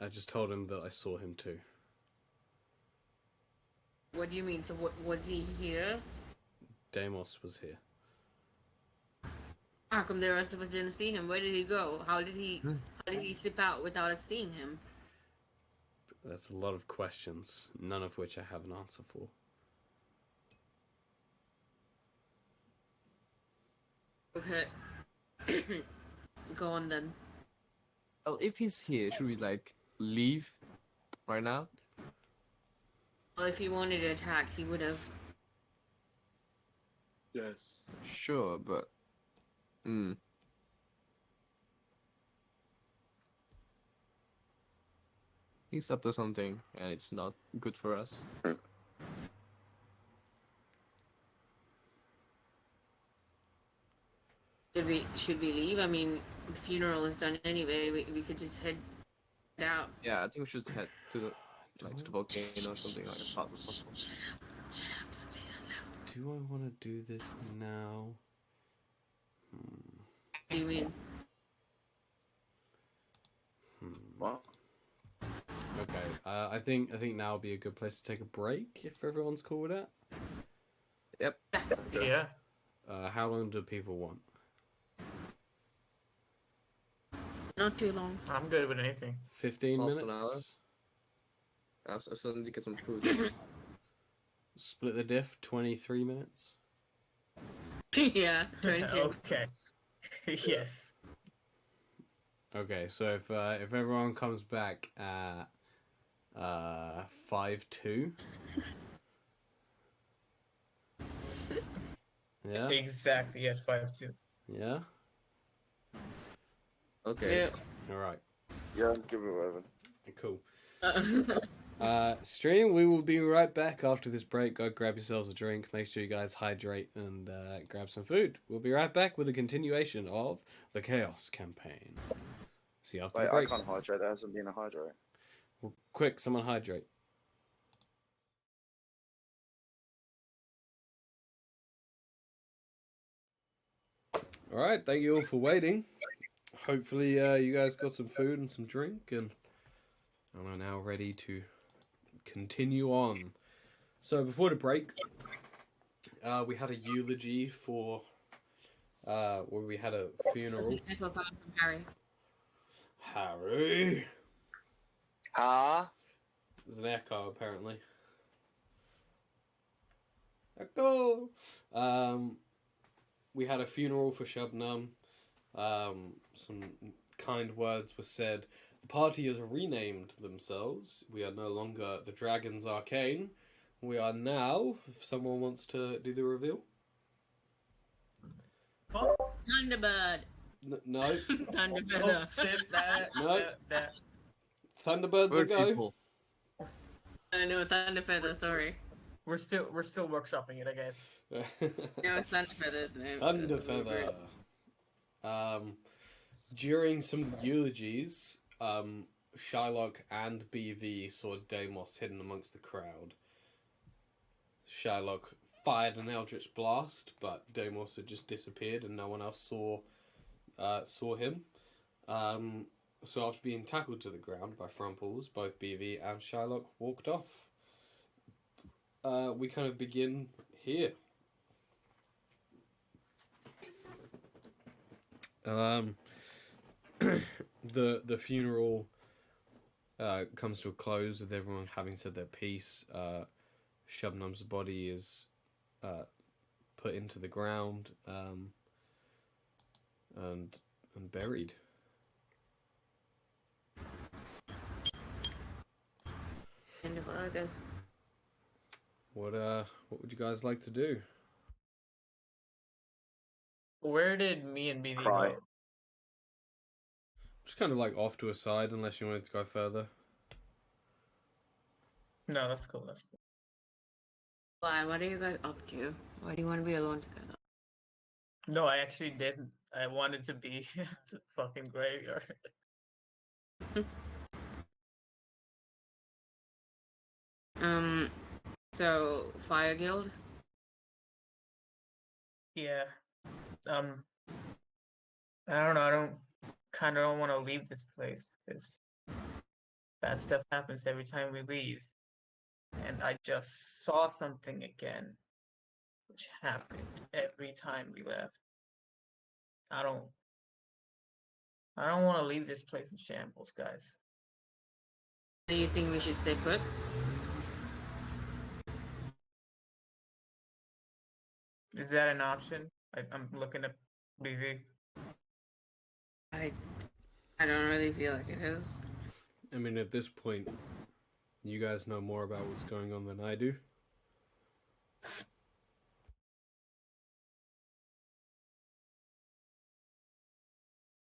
I just told him that I saw him too. What do you mean? So was he here? Deimos was here. How come the rest of us didn't see him? Where did he go? How did he slip out without us seeing him? That's a lot of questions, none of which I have an answer for. Okay. Go on then. Well, if he's here, should we like leave right now? Well, if he wanted to attack, he would have. Yes. Sure, but he's up to something, and it's not good for us. Should we leave? I mean, the funeral is done anyway. We could just head out. Yeah, I think we should head to the to the volcano or something like as fast as possible. Shut up! Don't say that loud. Do I want to do this now? What do you mean? What? Okay, I think now would be a good place to take a break if everyone's cool with that. Yep. Yeah. How long do people want? Not too long. I'm good with anything. 15 Half an minutes? hour. I still need to get some food. Split the diff, 23 minutes. Yeah, 22. Okay. Yes. Okay, so if everyone comes back at 5-2. Yeah? Exactly at 5-2. Yeah? Okay. Yeah. Alright. Yeah, give it whatever. Cool. Stream, we will be right back after this break. Go grab yourselves a drink. Make sure you guys hydrate and grab some food. We'll be right back with a continuation of the Chaos campaign. See you after Wait, the I break. can't hydrate. There hasn't been a hydrate. Well, quick, someone hydrate. Alright, thank you all for waiting. Hopefully you guys got some food and some drink and are now ready to continue on. So before the break, we had a eulogy for where we had a funeral. There's an echo coming from Harry. Harry. There's an echo apparently. Echo. We had a funeral for Shabnam. Some kind words were said. The party has renamed themselves. We are no longer the Dragons Arcane. We are now, if someone wants to do the reveal. Thunderbird. No. Thunderfeather. Oh, shit, No. that. Thunderbirds a Bird go. people. I know Thunderfeather. Sorry. We're still workshopping it, I guess. No, it's Thunderfeather, isn't it? Thunderfeather. During some eulogies, Shylock and BV saw Deimos hidden amongst the crowd. Shylock fired an eldritch blast, but Deimos had just disappeared and no one else saw him. So after being tackled to the ground by Frumples, both BV and Shylock walked off. We kind of begin here. The funeral comes to a close with everyone having said their piece. Shubnum's body is put into the ground and buried. End of August. What would you guys like to do? Where did me and BB Cry. go? Just kind of like off to a side, unless you wanted to go further. No, that's cool. That's cool. Why? What are you guys up to? Why do you want to be alone together? No, I actually didn't. I wanted to be at the fucking graveyard. So Fire Guild. Yeah. I don't know. I don't want to leave this place because bad stuff happens every time we leave. And I just saw something again, which happened every time we left. I don't want to leave this place in shambles, guys. Do you think we should stay put? Is that an option? I'm looking at BV. I don't really feel like it is. I mean, at this point, you guys know more about what's going on than I do.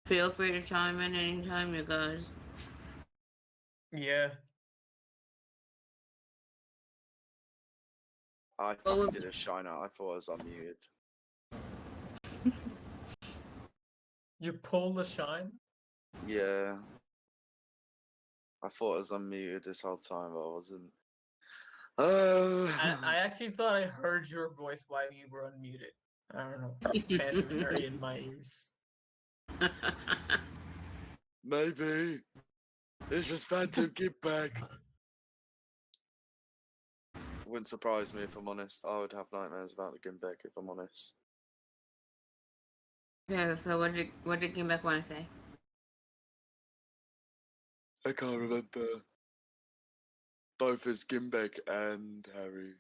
Feel free to chime in anytime, you guys. Yeah. I fucking did a shine out. I thought I was unmuted. You pull the shine? Yeah. I thought I was unmuted this whole time, but I wasn't. I actually thought I heard your voice while you were unmuted. I don't know. Phantom in my ears. Maybe. It's just Phantom, get back. Wouldn't surprise me if I'm honest. I would have nightmares about the Gimbek if I'm honest. Yeah, so what did Gimbek want to say? I can't remember. both as Gimbek and Harry.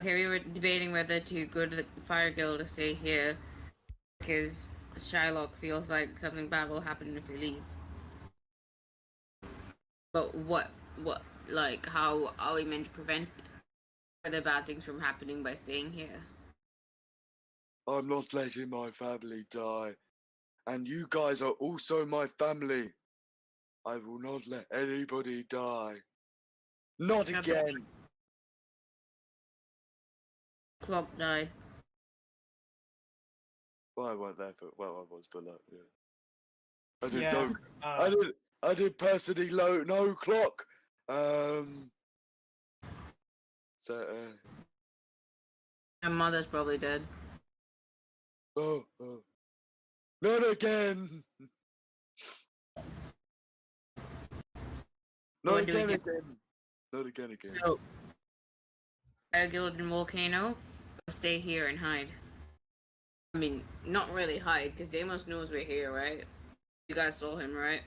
Okay, we were debating whether to go to the Fire Guild or stay here because Shylock feels like something bad will happen if we leave. But like, how are we meant to prevent other bad things from happening by staying here? I'm not letting my family die. And you guys are also my family. I will not let anybody die. Not Shut again. Clock died. Well, I weren't there for. Well, I was, but yeah. I didn't Yeah. know. I did personally no clock. So. My mother's probably dead. Oh. Not again. Not What do we again. do? Not again. So, Fire Guild and Volcano, or stay here and hide? I mean, not really hide, because Deimos knows we're here, right? You guys saw him, right?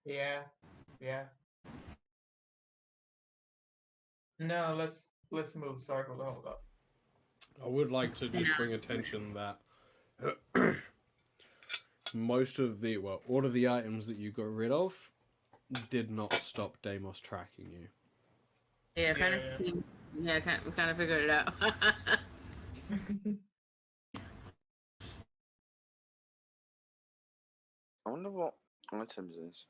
Yeah. No, let's move circle. Hold up. I would like to just bring attention that most of the, well, all of the items that you got rid of did not stop Deimos tracking you. Yeah, kind of. Yeah, we kind of figured it out. I wonder what items is.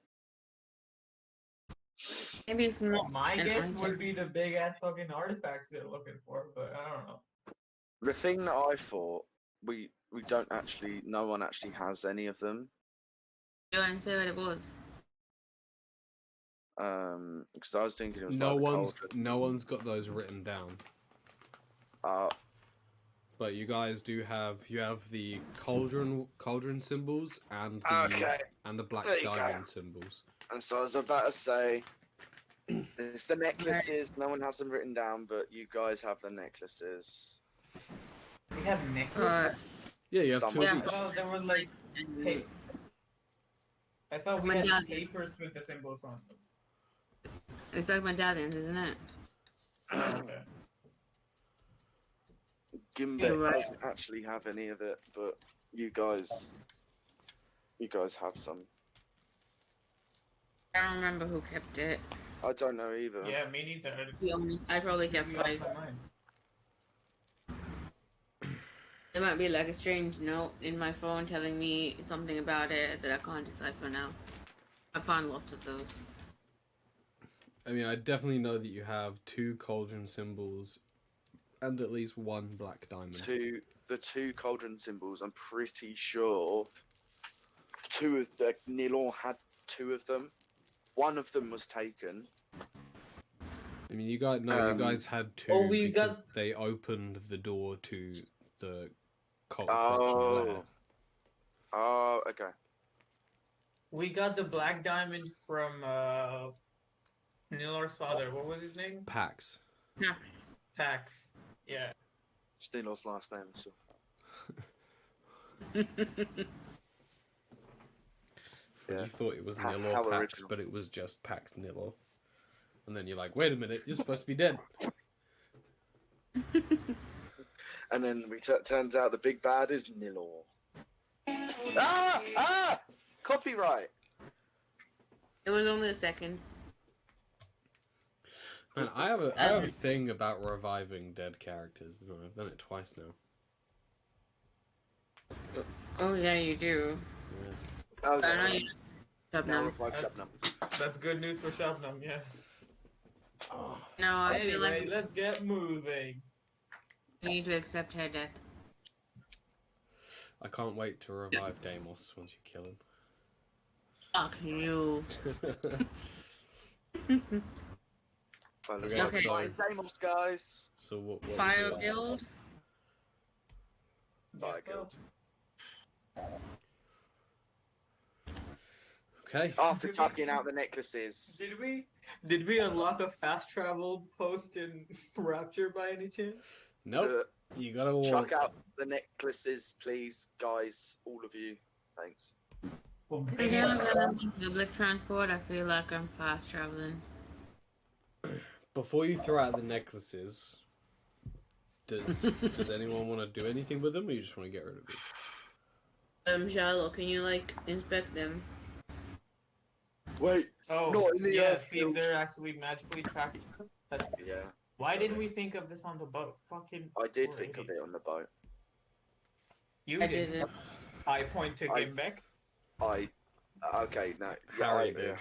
Maybe it's not. My an guess item. would be the big ass fucking artifacts they're looking for, but I don't know. The thing that I thought we don't actually. No one actually has any of them. You want to say what it was? Because I was thinking it was No like one's got those written down. But you guys do have the cauldron symbols and the black There you diamond go. symbols. And so I was about to say, it's the necklaces. No one has them written down, but you guys have the necklaces. We have necklaces. Yeah, you have two Someone- of each. Oh, there was like I thought we had papers with the symbols on them. It's like medallions, isn't it? Oh, okay. Gimbek right. doesn't actually have any of it, but you guys have some. I don't remember who kept it. I don't know either. Yeah, me neither. To be honest, I probably kept five. There might be like a strange note in my phone telling me something about it that I can't decipher now. I found lots of those. I mean, I definitely know that you have 2 cauldron symbols and at least 1 black diamond. The two cauldron symbols, I'm pretty sure Nilor had 2 of them. One of them was taken. I mean, you guys had 2 because they opened the door to the cult collection. Oh, okay. We got the black diamond from Nilor's father. What was his name? Pax. Yeah. Pax. Yeah. It's Nilor's last name, so. You thought it was How Nilor Pax, original. but it was just Pax Nilor. And then you're like, wait a minute, you're supposed to be dead. And then turns out the big bad is Nilor. Copyright. It was only a second. Man, I have a thing about reviving dead characters. I've done it twice now. Oh yeah, you do. Oh, I know you. now Shubnam. revive Shubnam. That's good news for Shubnam, yeah. No, I feel Anyway, like let's get moving. we need to accept her death. I can't wait to revive Deimos once you kill him. Fuck you. Well, Okay, okay, so- find Deimos, guys. So what Fire was it? Guild? Fire Guild. Okay. After chucking out the necklaces. Did we unlock a fast travel post in Rapture by any chance? Nope. You gotta walk. Chuck out the necklaces, please, guys. All of you. Thanks. Well, Every time I get on public transport, I feel like I'm fast traveling. before you throw out the necklaces, does anyone want to do anything with them, or you just want to get rid of them? Shallow, can you like inspect them? Wait, Oh, not in the yeah. earth See if field. they're actually magically tracking us. Yeah, Why didn't we think of this on the boat? Fucking. I did poor think of it idiots. on the boat. You I didn't. didn't. I point to I- Gimbek. Okay, no. Yeah, Harry did.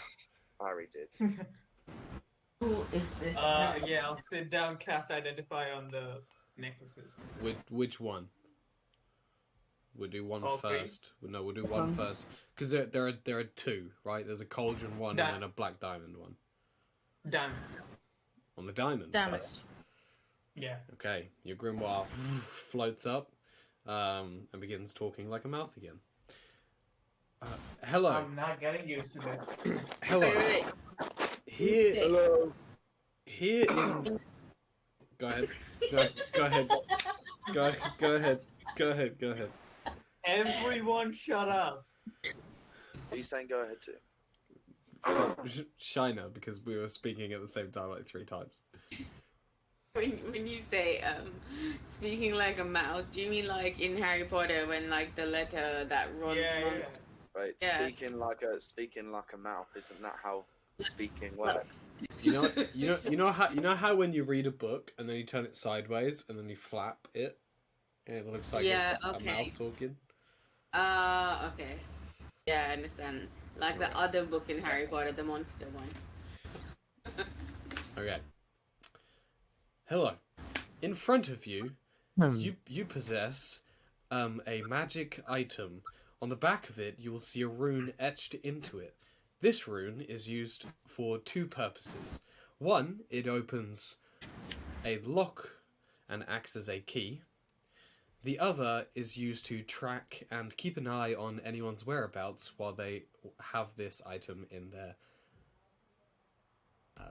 Harry did. Who is this? Yeah, I'll sit down, cast Identify on the necklaces. Which one? We'll do one All three? first. No, we'll do one first. Because there are two, right? There's a cauldron one That- and then a black diamond one. Done. On the diamond Diamond. first. Yeah. Okay, your grimoire floats up and begins talking like a mouth again. Hello. I'm not getting used to this. Hello. Wait. Here, Hello. here in... Go ahead. Go ahead. Go ahead. Everyone shut up. Are you saying go ahead too? Shiner, because we were speaking at the same time like 3 times. When you say speaking like a mouth, do you mean like in Harry Potter when like the letter that runs Yeah, yeah. months? Right, Yeah. speaking like a mouth. Isn't that how speaking works? You know how when you read a book and then you turn it sideways and then you flap it and it looks like Yeah, it's okay. a mouth talking. Okay. Yeah, I understand. Like the other book in Harry Potter, the monster one. Okay. Hello. In front of you, you possess a magic item. On the back of it, you will see a rune etched into it. This rune is used for 2 purposes. One, it opens a lock and acts as a key. The other is used to track and keep an eye on anyone's whereabouts while they have this item in their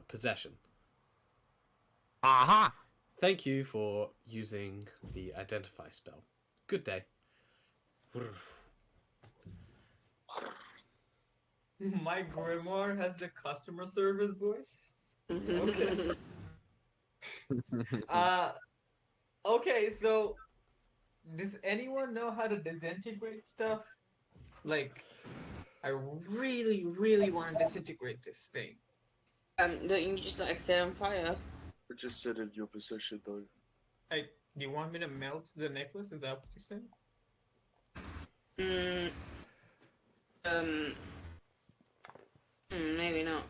possession. Aha! Thank you for using the Identify spell. Good day. My grimoire has the customer service voice. Okay. Okay, so does anyone know how to disintegrate stuff? Like, I really, really want to disintegrate this thing. Don't you just like set on fire? I just said in your possession though. Do you want me to melt the necklace? Is that what you're saying? Maybe not.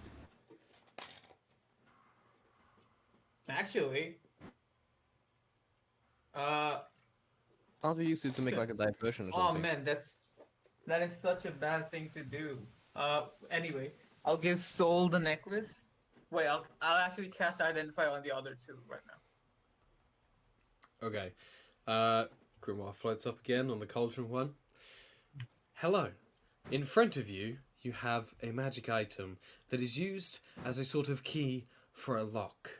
Actually, I'll be used to make like a diversion or oh something. man, that is such a bad thing to do. Anyway, I'll give Soul the necklace. Wait, I'll actually cast Identify on the other 2 right now. Okay. Grimoire floats up again on the cauldron one. Hello. In front of you, you have a magic item that is used as a sort of key for a lock.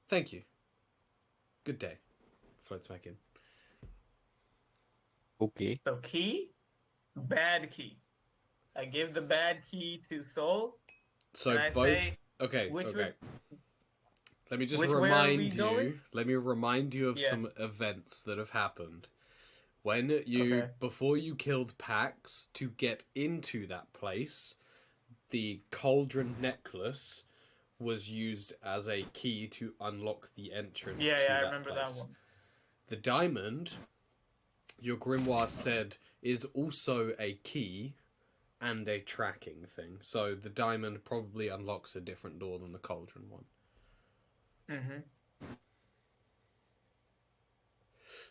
Thank you. Good day. Floats back in. Okay. So key, bad key. I give the bad key to Soul. So And I both... say, Okay, which okay. way- Let me just which way are we remind you. going? Let me remind you of Yeah. some events that have happened. When you Okay. before you killed Pax to get into that place, the cauldron necklace was used as a key to unlock the entrance Yeah, to yeah, I that remember place. that one. The diamond, your grimoire said, is also a key and a tracking thing. So the diamond probably unlocks a different door than the cauldron one. Mm-hmm.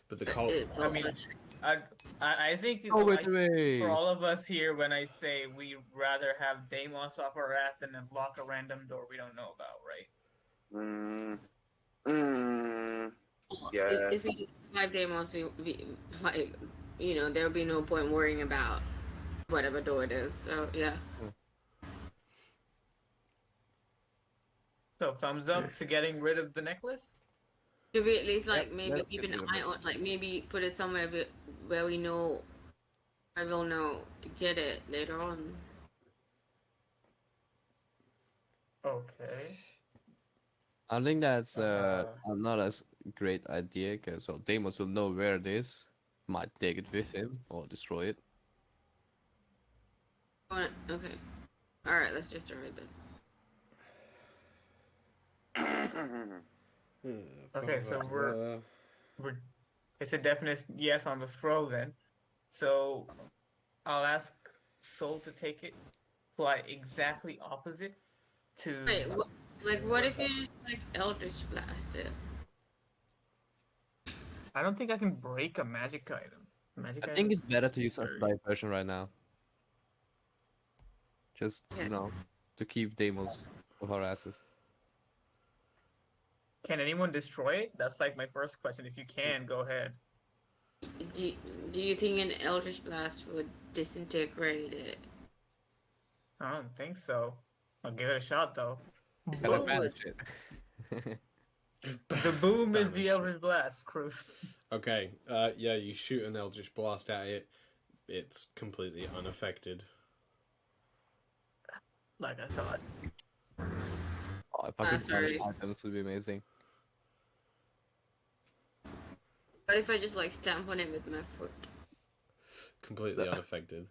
But the cauldron... It's I also mean, I think Oh, wait, I- wait. for all of us here, when I say we rather have Deimos off our ass than unlock a random door we don't know about, right? Yeah. If we have demos, like, you know, there'll be no point worrying about whatever door it is. So yeah. So thumbs up to getting rid of the necklace. Should we at least like Yep, maybe let's keep get an rid of eye it. on, like maybe put it somewhere where we know, I will know to get it later on. Okay. I think that's Uh, not as great idea because well, Deimos will know where it is, might take it with him or destroy it. Okay. All right, let's just start then. Okay, so it's a definite yes on the throw then. So I'll ask Soul to take it, fly exactly opposite to. Wait, what if you just like Eldritch Blast it? I don't think I can break a magic item. Magic I item think is it's better to use very- Earth Diversion right now. Just Yeah. to keep Deimos off our asses. Can anyone destroy it? That's like my first question. If you can, go ahead. Do you think an Eldritch Blast would disintegrate it? I don't think so. I'll give it a shot though. Gotta Boom! manage it. The boom is the Banish. Eldritch Blast, Cruz. Okay, yeah, you shoot an Eldritch Blast at it. It's completely unaffected. Like I thought. Oh, if I could sorry. find items, would be amazing. What if I just like stamp on it with my foot? Completely unaffected.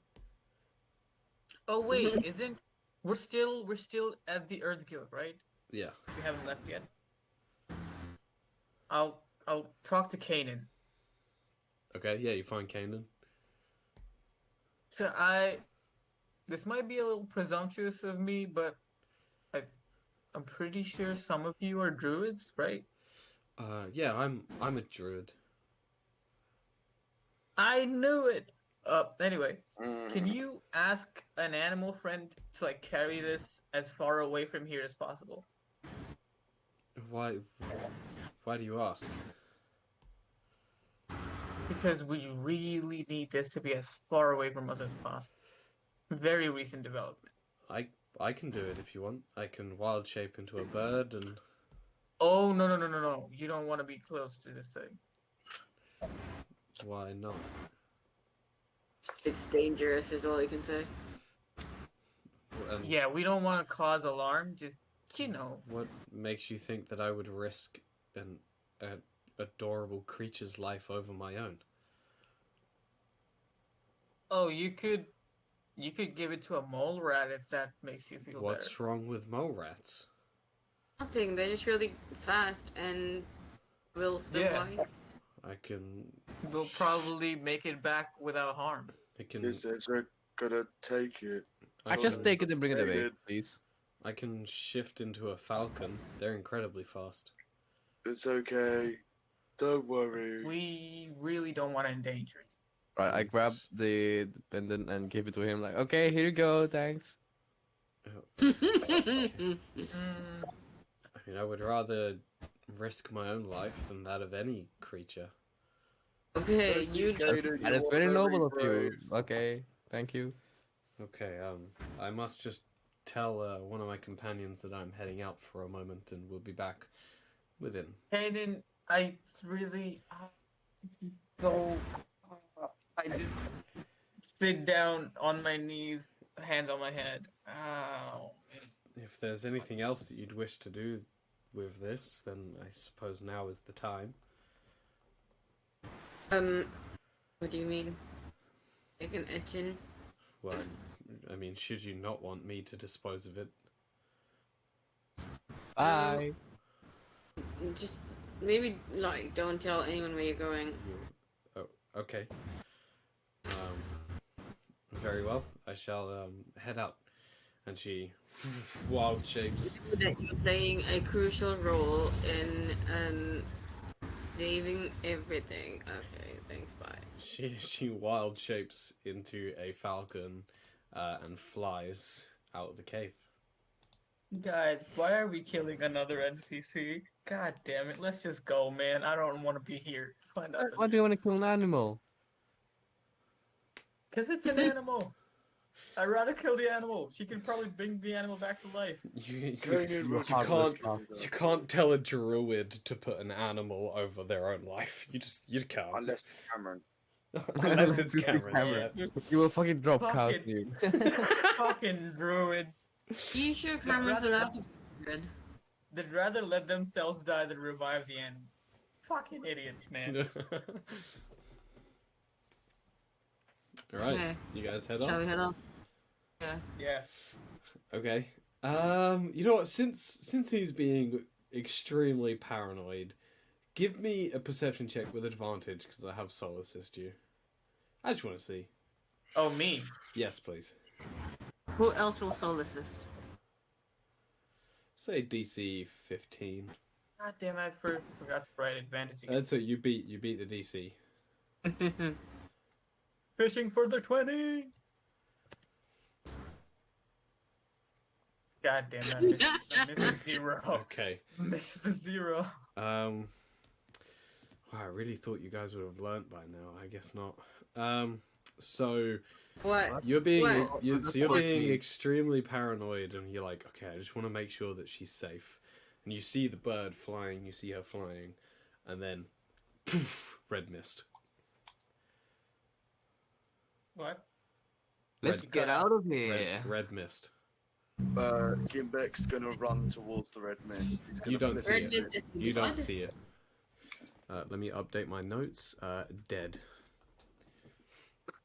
Oh wait, isn't we're still at the Earth Guild, right? Yeah. We haven't left yet. I'll talk to Kanan. Okay, yeah, you find Kanan. So this might be a little presumptuous of me, but I'm pretty sure some of you are druids, right? Yeah, I'm a druid. I knew it. Anyway, can you ask an animal friend to like carry this as far away from here as possible? Why do you ask? Because we really need this to be as far away from us as possible. Very recent development. I can do it if you want. I can wild shape into a bird and Oh no! You don't want to be close to this thing. why not? It's dangerous, is all I can say. Yeah, we don't want to cause alarm. Just What makes you think that I would risk an adorable creature's life over my own? Oh, you could give it to a mole rat if that makes you feel What's better. wrong with mole rats? Nothing. They're just really fast and will survive. I can. We'll probably make it back without harm. I can. Is Ezra gonna take it? I Just can- take it and bring it away, David. please. I can shift into a falcon. They're incredibly fast. It's okay. Don't worry. We really don't want to endanger it. Right, I grabbed the pendant and gave it to him. Like, okay, here you go, thanks. Mm, I mean, I would rather risk my own life than that of any creature. Okay, you don't. David, That is you are very noble of you. brave. Okay, thank you. Okay, I must just tell one of my companions that I'm heading out for a moment and we'll be back within. Hayden, I really so I just sit down on my knees, hands on my head. Ow. If there's anything else that you'd wish to do with this, then I suppose now is the time. What do you mean? Like an etching? Well, I mean, should you not want me to dispose of it? Bye. Just maybe like don't tell anyone where you're going. Oh, okay. Very well. I shall head out. And she wild shapes. That you're playing a crucial role in saving everything. Okay, thanks. Bye. She wild shapes into a falcon and flies out of the cave. Guys, why are we killing another NPC? God damn it, let's just go, man. I don't want to be here. Find out. Why do you want to kill an animal? Because it's an animal. I'd rather kill the animal. She can probably bring the animal back to life. You Heartless can't tell a druid to put an animal over their own life. You can't. Unless it's Cameron. Unless it's Cameron. Yeah. You will fucking drop Fuck cow, it. dude. Fucking druids. Are you sure Cameron's allowed to Good. They'd rather let themselves die than revive the end. Fucking idiots, man. Alright, Okay. you guys head Shall off? we head off? Yeah. Yeah. Okay. You know what? Since he's being extremely paranoid, give me a perception check with advantage because I have soul assist you. I just want to see. Oh, me. Yes, please. Who else will soul assist? Say DC 15. God damn, I forgot to write advantage again. That's it. You beat the DC. Fishing for the 20! God damn, I missed the 0. Okay. Missed the 0. Wow, I really thought you guys would have learnt by now. I guess not. So What? you're being What? you're being extremely paranoid, and you're like, okay, I just want to make sure that she's safe. And you see the bird flying, you see her flying, and then poof, red mist. What? Let's Red- get out of here. Red mist. Gimbek's gonna run towards the red mist. He's gonna You don't flip see it. Red mist is You don't blood? see it. Let me update my notes. Dead.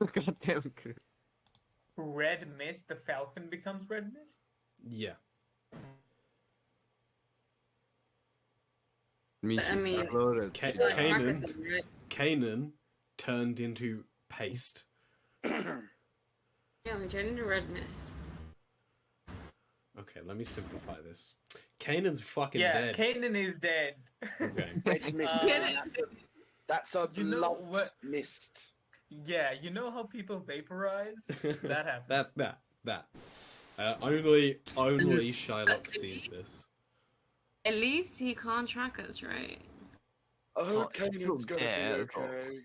God damn it. Red mist, the falcon becomes red mist? Yeah. Means I she's mean- exploded. Ca- You gotta track Kanan- us, right? Kanan turned into paste. Yeah, we turned into red mist. Okay, let me simplify this. Kanan's fucking Yeah, dead. Kanan is dead. Okay. Red mist. That's a You know blood what- mist. Yeah, you know how people vaporize? That happened. that. Only Shylock sees this. At least he can't track us, right? I Oh, hope it's so Kanan's gonna bad. be okay.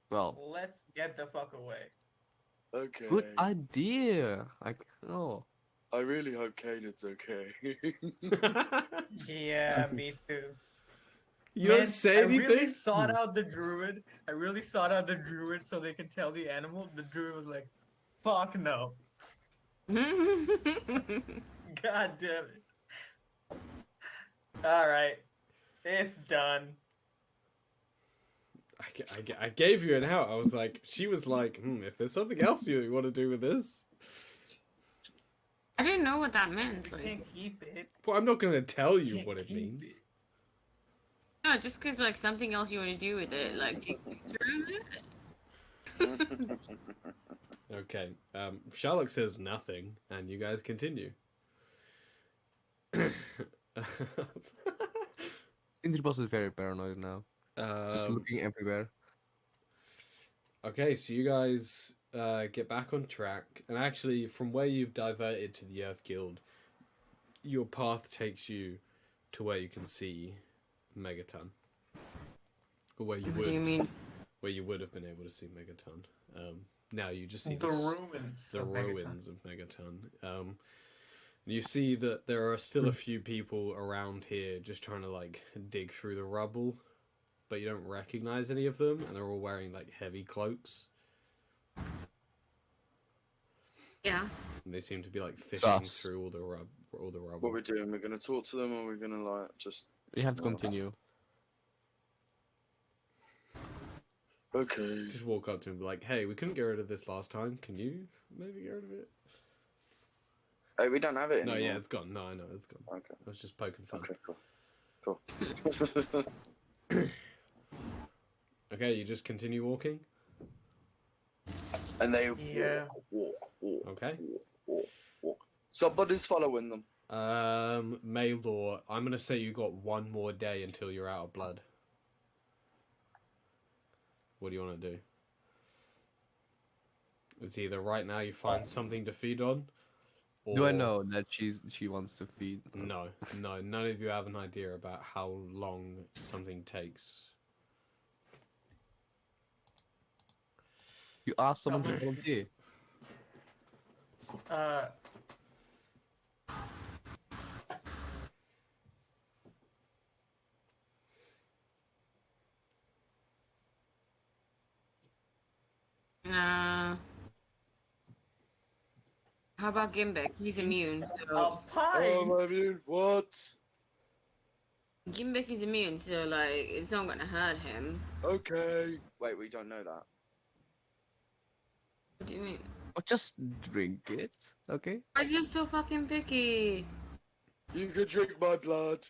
Well, Let's get the fuck away. Okay. good idea. Oh. I really hope Kanan's okay. Yeah, me too. You Man, don't say I anything? really sought out the druid. I really sought out the druid so they can tell the animal. The druid was like, fuck no. God damn it. Alright. It's done. I gave you an out. I was like, she was like, if there's something else you want to do with this, I didn't know what that meant. You Like, can't keep it. well, I'm not going to tell you Can't what it keep means. it. no, just because like something else you want to do with it, like take me through it. Okay. Sherlock says nothing, and you guys continue. Interboss is very paranoid now. Just looking everywhere. Okay, so you guys get back on track, and actually, from where you've diverted to the Earth Guild, your path takes you to where you can see Megaton, or where you What do you would, mean? where you would have been able to see Megaton. Now you just see The this- ruins. the of Megaton. ruins of Megaton. You see that there are still a few people around here just trying to like dig through the rubble, but you don't recognize any of them, and they're all wearing like heavy cloaks, Yeah. and they seem to be like fishing Sus. through all the What rubble. we're doing? We're gonna talk to them, or we're gonna like just We have to Well, continue. okay. Just walk up to him and be like, "Hey, we couldn't get rid of this last time. Can you maybe get rid of it?" Hey, we don't have it No, anymore. yeah, it's gone. No, I know it's gone. Okay. I was just poking fun. Okay. Cool. Okay, you just continue walking. And they Yeah. walk. Okay. Somebody's following them. Maylor, I'm gonna say you got one more day until you're out of blood. What do you want to do? It's either right now you find something to feed on, or Do I know that she wants to feed? No, none of you have an idea about how long something takes. You ask someone to volunteer. How about Gimbek? He's immune, so A pie. Oh, I mean, what? Gimbek is immune, so like it's not gonna hurt him. Okay. Wait, we don't know that. What do you mean? Oh, just drink it, okay? Why are you so fucking picky? You can drink my blood.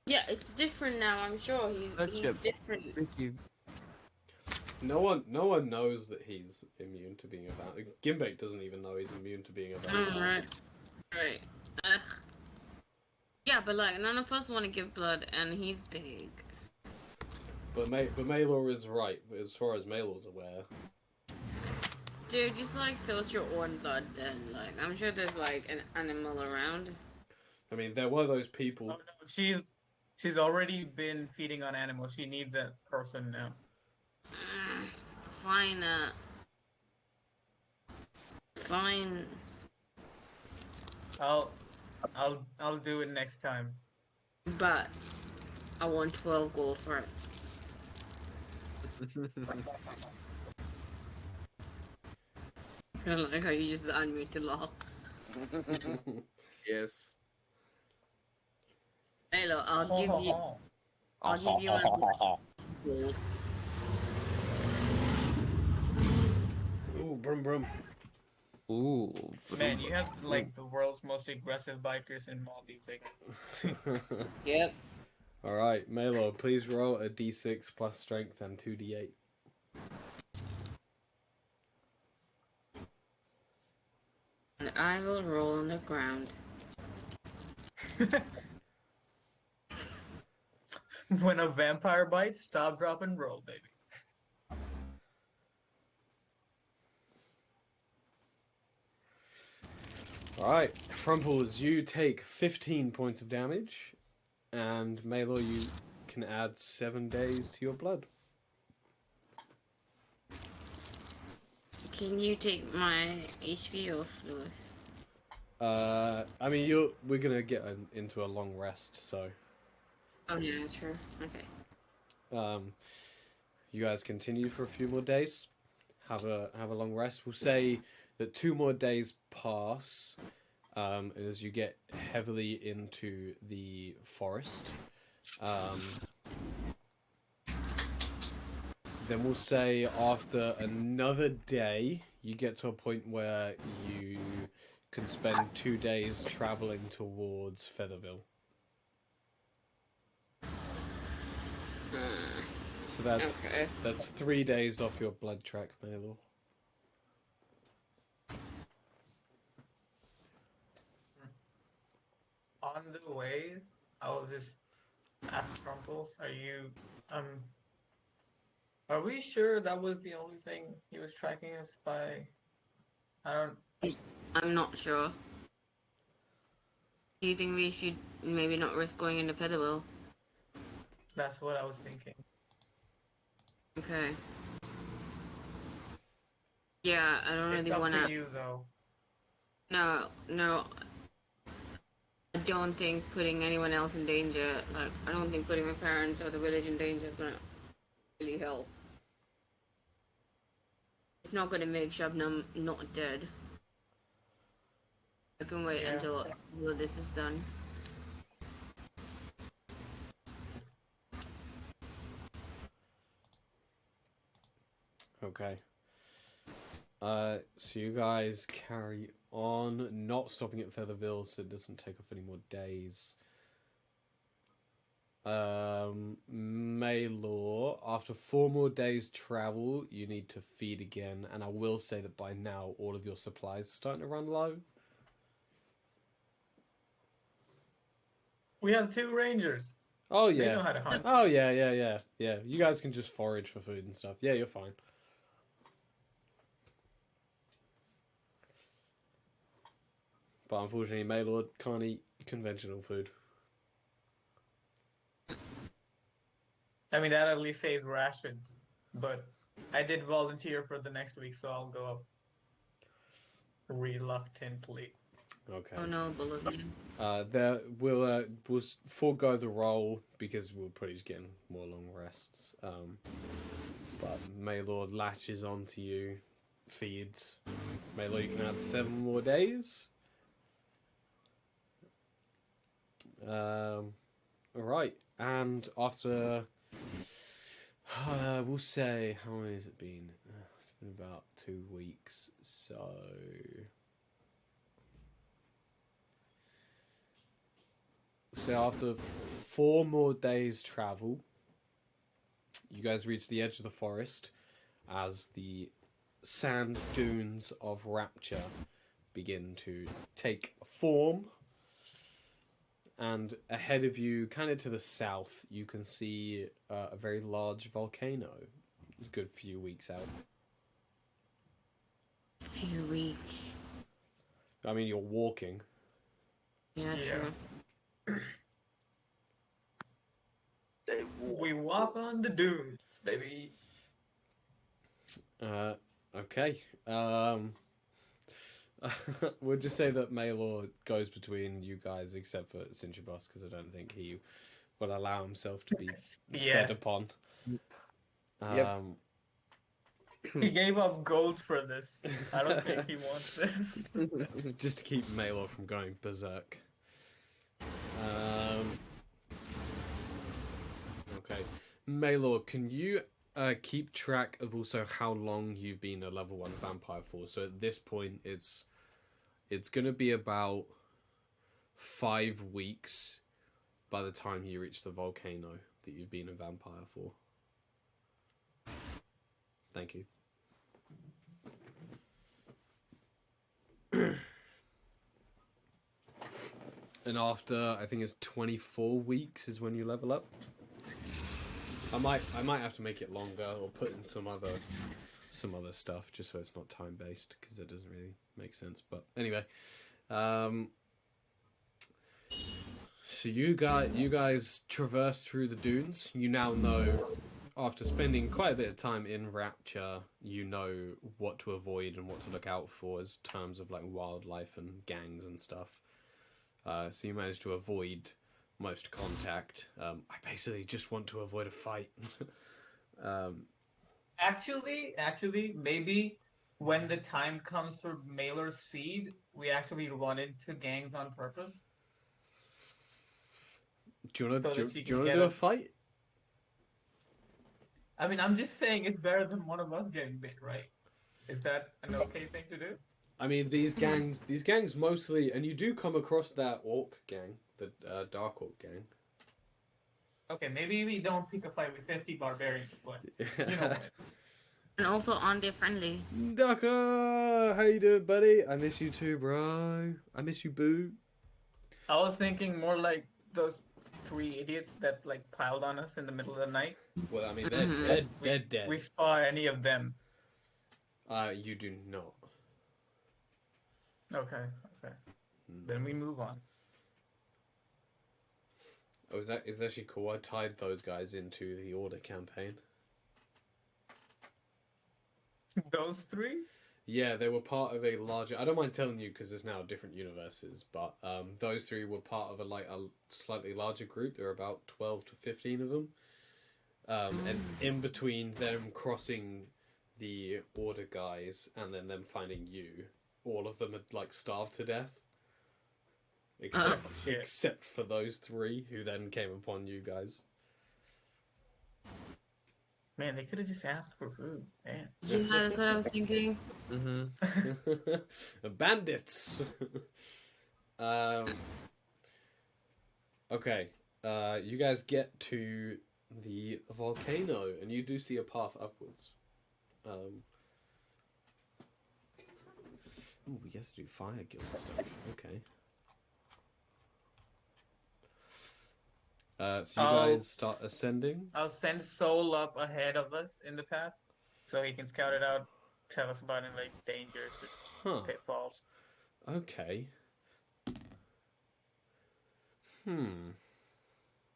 Yeah, it's different now. I'm sure he's Yep. different. Thank you. No one knows that he's immune to being a vampire. Gimbek doesn't even know he's immune to being a vampire. Right. Ugh. Yeah, but like none of us want to give blood, and he's big. But Maylor is right, as far as Maylor's aware. Dude, just like source your own blood then. Like, I'm sure there's like an animal around. I mean, there were those Oh, people. no, she's already been feeding on animals. She needs a person now. Fine, fine. I'll do it next time. But I want 12 gold for it. I like how you just unmuted law. Yes. Hello, I'll give you 1 gold. Ooh, brum brum. Ooh. Man, you have like the world's most aggressive bikers in Maldives. Yep. Alright, Maylor, please roll a d6 plus strength and 2d8. And I will roll on the ground. When a vampire bites, stop, drop, and roll, baby. Alright, Frumples, you take 15 points of damage, and Maylor, you can add 7 days to your blood. Can you take my HP off, Lewis? I mean, we're gonna get into a long rest, so Oh yeah, true. Okay. you guys continue for a few more days. Have a long rest. We'll say that 2 more days pass, as you get heavily into the forest. Then we'll say after another day, you get to a point where you can spend 2 days traveling towards Featherville. So that's 3 days off your blood track, Maylor. On the way, I'll just ask Crumples, are we sure that was the only thing he was tracking us by? I'm not sure. Do you think we should maybe not risk going into Featherville? That's what I was thinking. Okay. Yeah, I don't It's really up want to you, though. No. I don't think putting anyone else in danger, like, I don't think putting my parents or the village in danger is gonna really help. It's not gonna make Shabnam not dead. I can wait until all this is done. Okay. So you guys carry on, not stopping at Featherville, so it doesn't take off any more days. Maylor, after 4 more days travel, you need to feed again, and I will say that by now all of your supplies are starting to run low. We have 2 rangers. Oh They yeah. know how to hunt. Oh yeah. You guys can just forage for food and stuff. Yeah, you're fine. But unfortunately, Maylord can't eat conventional food. I mean, that at least saves rations. But I did volunteer for the next week, so I'll go up reluctantly. Okay. Oh no, Bolivia. We'll forego the roll because we'll probably just get more long rests. But Maylord latches onto you, feeds, Melo, you can add 7 more days. Alright, and after, we'll say, how long has it been? It's been about 2 weeks, so... So after 4 more days travel, you guys reach the edge of the forest as the sand dunes of Rapture begin to take form. And ahead of you, kind of to the south, you can see a very large volcano. It's a good few weeks out. Few weeks. I mean, you're walking. Yeah, Yeah. true. We walk on the dunes, baby. Okay. We'll just say that Maylor goes between you guys, except for Cinchibus, because I don't think he will allow himself to be fed upon. Yep. He gave up gold for this. I don't think he wants this. Just to keep Maylor from going berserk. Okay. Maylor, can you keep track of also how long you've been a level 1 vampire for? So at this point, it's going to be about 5 weeks by the time you reach the volcano that you've been a vampire for. Thank you. And after, I think it's 24 weeks is when you level up. I might have to make it longer or put in some other stuff just so it's not time based, because it doesn't really make sense. But anyway, so you guys traverse through the dunes. You now know, after spending quite a bit of time in Rapture, you know what to avoid and what to look out for as terms of like wildlife and gangs and stuff. So you managed to avoid most contact. I basically just want to avoid a fight. Actually, maybe when the time comes for Mailer's feed, we actually run into gangs on purpose. Do you want So to that she do can a get us- fight? I mean, I'm just saying it's better than one of us getting bit, right? Is that an okay thing to do? I mean, these gangs mostly, and you do come across that orc gang, the dark orc gang. Okay, maybe we don't pick a fight with 50 barbarians, but you know what? And also, aren't they friendly? Ducker, how you doing, buddy? I miss you too, bro. I miss you, boo. I was thinking more like those 3 idiots that like piled on us in the middle of the night. Well, I mean, Mhm. they're dead. We saw any of them. You do not. Okay. Then we move on. Oh, is actually cool. I tied those guys into the Order campaign. Those 3? Yeah, they were part of a larger. I don't mind telling you because there's now different universes, but those 3 were part of a slightly larger group. There were about 12 to 15 of them, and in between them crossing the Order guys and then them finding you, all of them had like starved to death. Except for those 3 who then came upon you guys. Man, they could have just asked for food. Man. Yeah, that's what I was thinking. Bandits. Okay. You guys get to the volcano, and you do see a path upwards. Ooh, we get to do fire guild stuff. Okay. So you guys start ascending. I'll send Soul up ahead of us in the path, so he can scout it out, tell us about any like dangers, pitfalls. Okay. And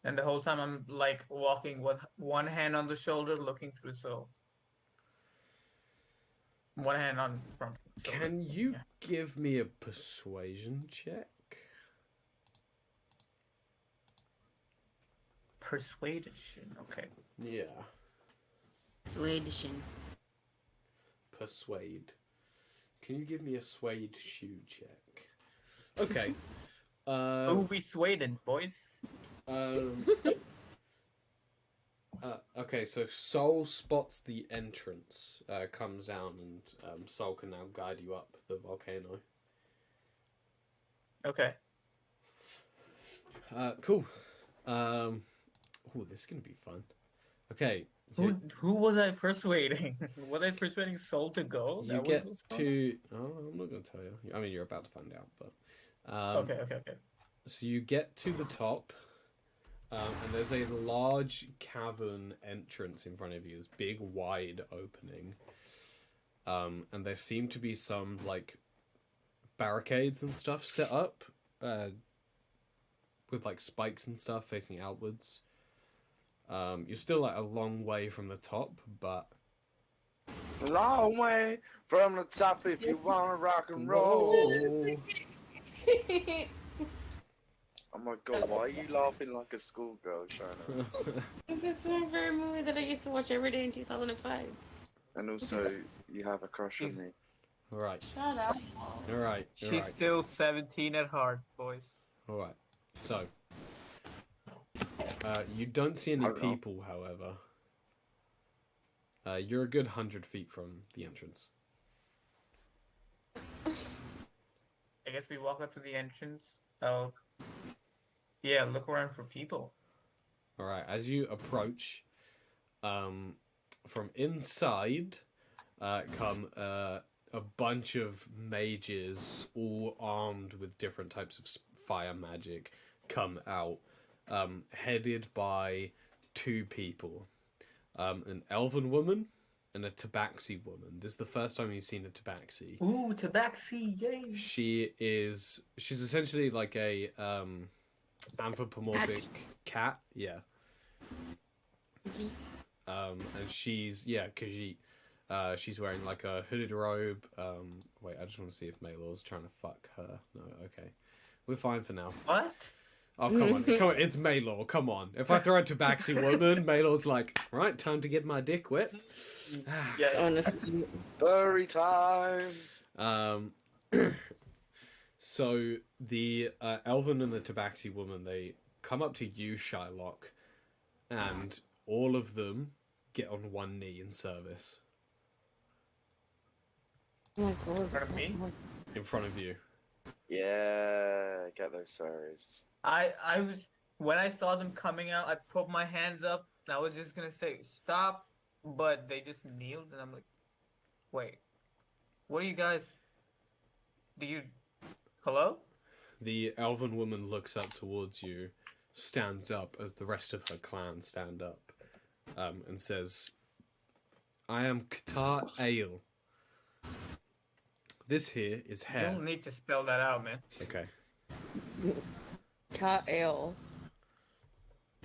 the whole time I'm like walking with one hand on the shoulder, looking through Soul. One hand on front. Can you give me a persuasion check? Persuasion. Okay. Yeah. Persuasion. Persuade. Can you give me a suede shoe check? Okay. Who we swayed, boys? Okay, so Soul spots the entrance, comes down, and Soul can now guide you up the volcano. Okay. Cool. Oh, this is gonna be fun. Okay. Who was I persuading? Was I persuading Soul to go? You get to. Oh, I'm not gonna tell you. I mean, you're about to find out, but. Okay. So you get to the top, and there's a large cavern entrance in front of you. This big, wide opening. And there seem to be some like barricades and stuff set up, with like spikes and stuff facing outwards. You're still like a long way from the top, but A long way from the top if you wanna rock and roll. Oh my god, why are you laughing like a schoolgirl, Shona? This is a very movie that I used to watch every day in 2005. And also, you have a crush on me. All right. Shut up. All right. She's still 17 at heart, boys. All right. So, you don't see any people, however. You're a good 100 feet from the entrance. I guess we walk up to the entrance. Oh, yeah, look around for people. All right. As you approach, from inside, come a bunch of mages, all armed with different types of fire magic, come out, headed by two people, an elven woman and a tabaxi woman. This is the first time you've seen a tabaxi. Ooh, tabaxi, yay! She's essentially like a anthropomorphic cat, yeah. And she's Khajiit. She's wearing like a hooded robe. Wait, I just want to see if Maylor's trying to fuck her. No, okay, we're fine for now. What? Oh, come on, it's Maylor, come on. If I throw a tabaxi woman, Maylor's like, right, time to get my dick wet. Yes. Honestly. Furry time! So the elven and the tabaxi woman, they come up to you, Shylock, and all of them get on one knee in service. Oh my god. In front of me? In front of you. Yeah, get those furries. I was, when I saw them coming out, I put my hands up, and I was just gonna say, stop, but they just kneeled, and I'm like, wait, what are you guys, hello? The elven woman looks up towards you, stands up as the rest of her clan stand up, and says, I am Qatar Ale. This here is You hair. don't need to spell that out, man. Okay. Ka-el.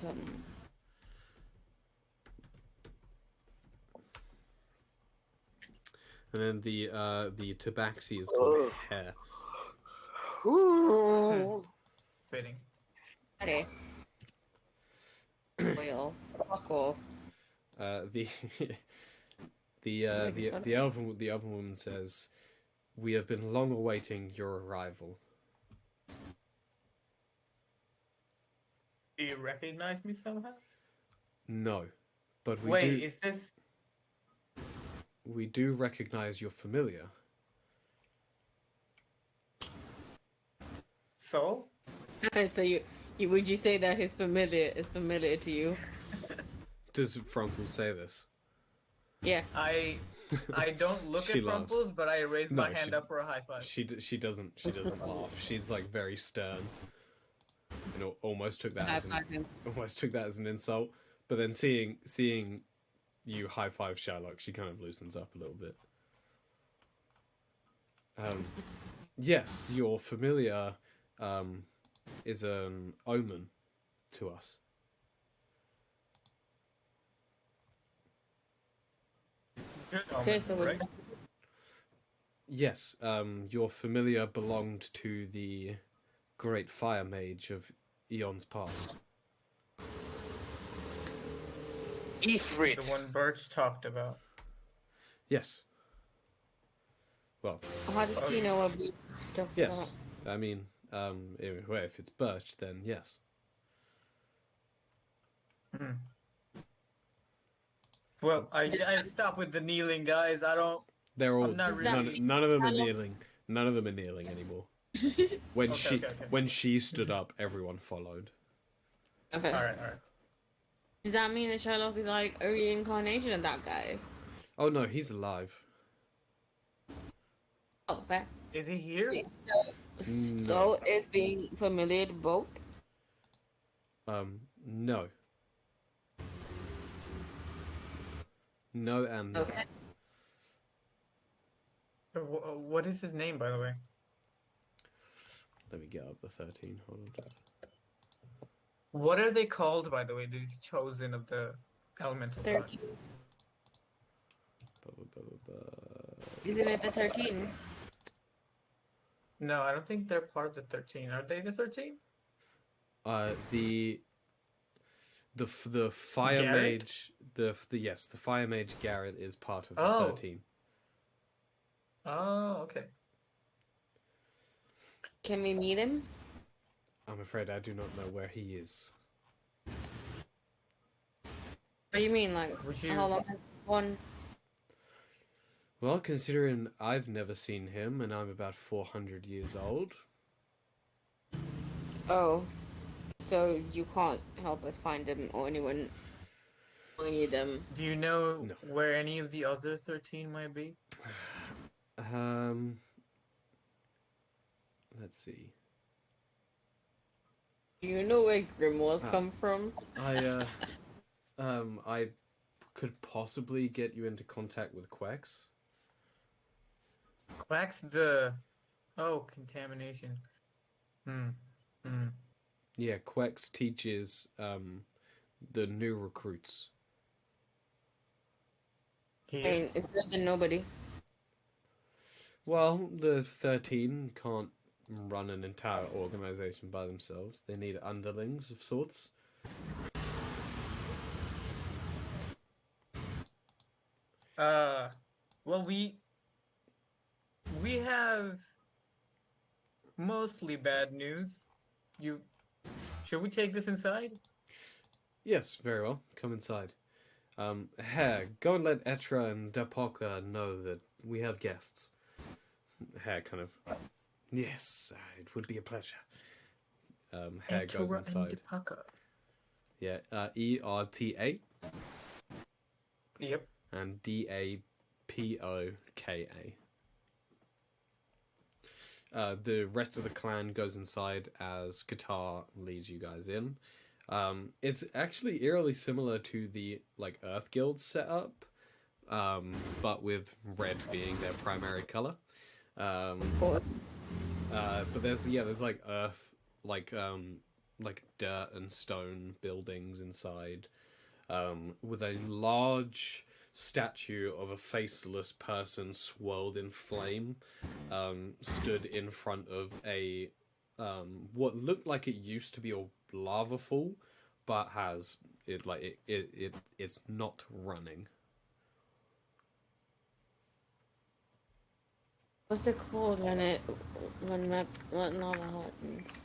And then the tabaxi is called hair. Ooh. Fitting. Ready. Oil. Fuck off. The elven woman says, "We have been long awaiting your arrival." Do you recognize me somehow? No, but we Wait, do. is this... We do recognize your familiar. Soul? So you would you say that his familiar is familiar to you? Does Frunkle say this? Yeah. I don't look She at laughs. Frumples, but I raise No, my hand up for a high five. She doesn't laugh. She's like very stern. And almost took that as an insult. But then seeing you high five Sherlock, she kind of loosens up a little bit. Yes, your familiar is an omen to us. Okay, so right? Yes, your familiar belonged to the great fire mage of eons past. Ifrit. The one Birch talked about. Yes. Well, How does she know what we talking yes. I mean, if it's birch, then yes. Hmm. Well, I stop with the kneeling, guys. I don't. They're all I'm not Does that really. mean none of them are Sherlock- kneeling. None of them are kneeling anymore. When Okay. when she stood up, everyone followed. Okay. All right. Does that mean that Sherlock is like a reincarnation of that guy? Oh no, he's alive. Oh, okay. Is he here? So is being familiar to both? No. No and no. Okay. What is his name, by the way? Let me get up the 13. Hold on. What are they called, by the way? These chosen of the elemental 13. gods? Isn't it the 13? No, I don't think they're part of the 13. Are they the 13? The fire Garrett? mage, the fire mage Garrett is part of the Oh. 13. Oh, okay. Can we meet him? I'm afraid I do not know where he is. What do you mean, like, Would you? how long has one? Well, considering I've never seen him and I'm about 400 years old. Oh, so you can't help us find him or anyone, or any of them? Do you know No. where any of the other 13 might be? Let's see. Do you know where grimoires come from? I could possibly get you into contact with Quex. Quack's the. Oh, contamination. Hmm. Yeah, Quex teaches the new recruits. I Here. mean, it's better than nobody. Well, the 13 can't run an entire organization by themselves. They need underlings of sorts. Well, we have mostly bad news. Should we take this inside? Yes, very well. Come inside. Hare, go and let Etra and Dapoka know that we have guests. Hare kind of... Yes, it would be a pleasure. Hare goes Etora inside. and Dipaka. Yeah, ERTA Yep. and DAPOKA. The rest of the clan goes inside as Qatar leads you guys in. It's actually eerily similar to the Earth Guild setup, but with red being their primary color. Of course. But there's earth, dirt and stone buildings inside, with a large statue of a faceless person swirled in flame, stood in front of a what looked like it used to be a lava fall, but it's not running. What's it called when lava happens?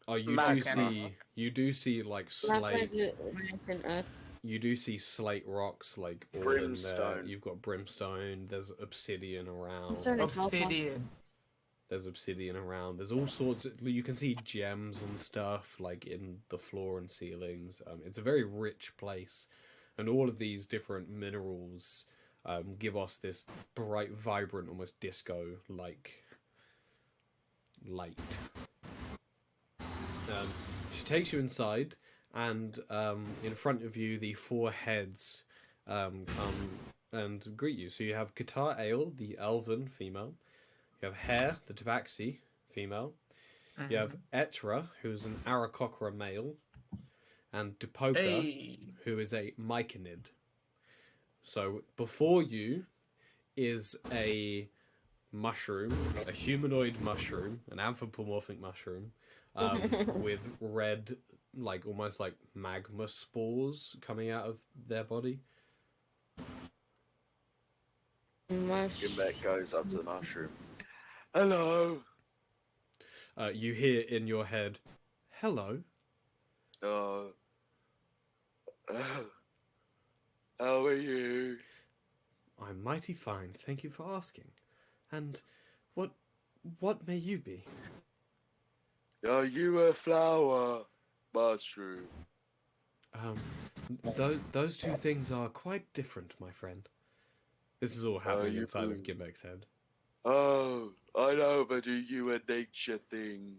Oh, Magma. you do see What slate. happens when it's in Earth? You do see slate rocks all in there. Brimstone. You've got brimstone. There's obsidian around. Concern is sulfur. Obsidian. There's obsidian around. There's all sorts. You can see gems and stuff in the floor and ceilings. It's a very rich place, and all of these different minerals give us this bright, vibrant, almost disco-like light. She takes you inside, and in front of you, the four heads come and greet you. So you have Qatar Ale, the elven female. You have Hare, the Tabaxi female. Mm-hmm. You have Etra, who's an Arakocra male. And Dupoka, Hey. who is a Myconid. So before you is a mushroom, a humanoid mushroom, an anthropomorphic mushroom, with red, almost like magma spores coming out of their body. Gimbek goes up to the mushroom. Hello. You hear in your head, "Hello." Uh, how are you? I'm mighty fine, thank you for asking. And what may you be? Are you a flower mushroom? Those two things are quite different, my friend. This is all happening inside of Gimbek's head. Oh, I know, but are you a nature thing?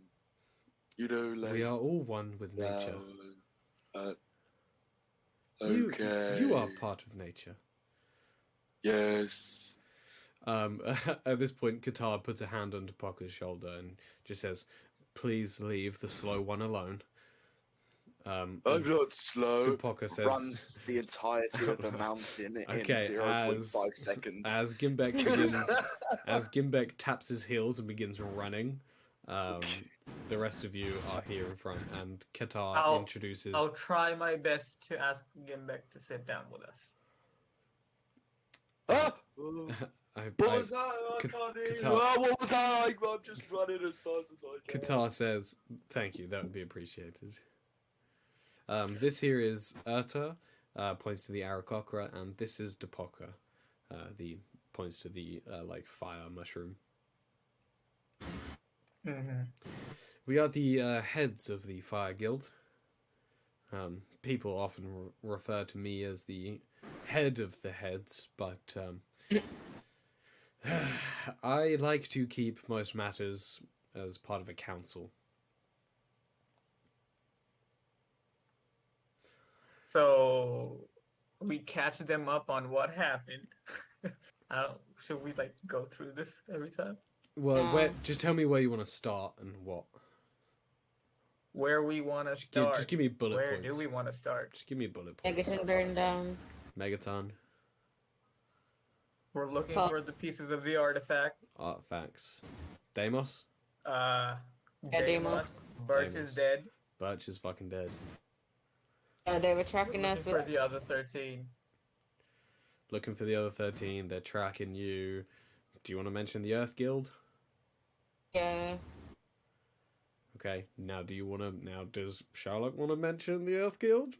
You know, like We are all one with nature. Okay. You are part of nature. Yes. At this point, Qatar puts a hand on Tupaka's shoulder and just says, "Please leave the slow one alone." I'm not slow. Tupaka says, Runs the entirety of the mountain in Okay, 0.5 seconds. As Gimbek taps his heels and begins running, the rest of you are here in front, and Qatar introduces. I'll try my best to ask Gimbek to sit down with us. Ah! What was that? I can't hear you. Qatar, What was that? I'm just running as fast as I can. Qatar says, "Thank you, that would be appreciated." This here is Urta, points to the Aarakocra, and this is Depoka, the points to the fire mushroom. Mm-hmm. We are the heads of the Fire Guild. People often refer to me as the head of the heads, but I like to keep most matters as part of a council. So we catch them up on what happened. Should we go through this every time? Well, just tell me where you want to start and what. Where we want to start. Just give me bullet points. Where do we want to start? Just give me bullet points. Megaton burned down. Megaton. We're looking for the pieces of the artifact. Artifacts. Deimos? Deimos. Birch is dead. Birch is fucking dead. They were tracking us for the other 13. Looking for the other 13. They're tracking you. Do you want to mention the Earth Guild? Yeah. Okay. Now, does Charlotte want to mention the Earth Guild?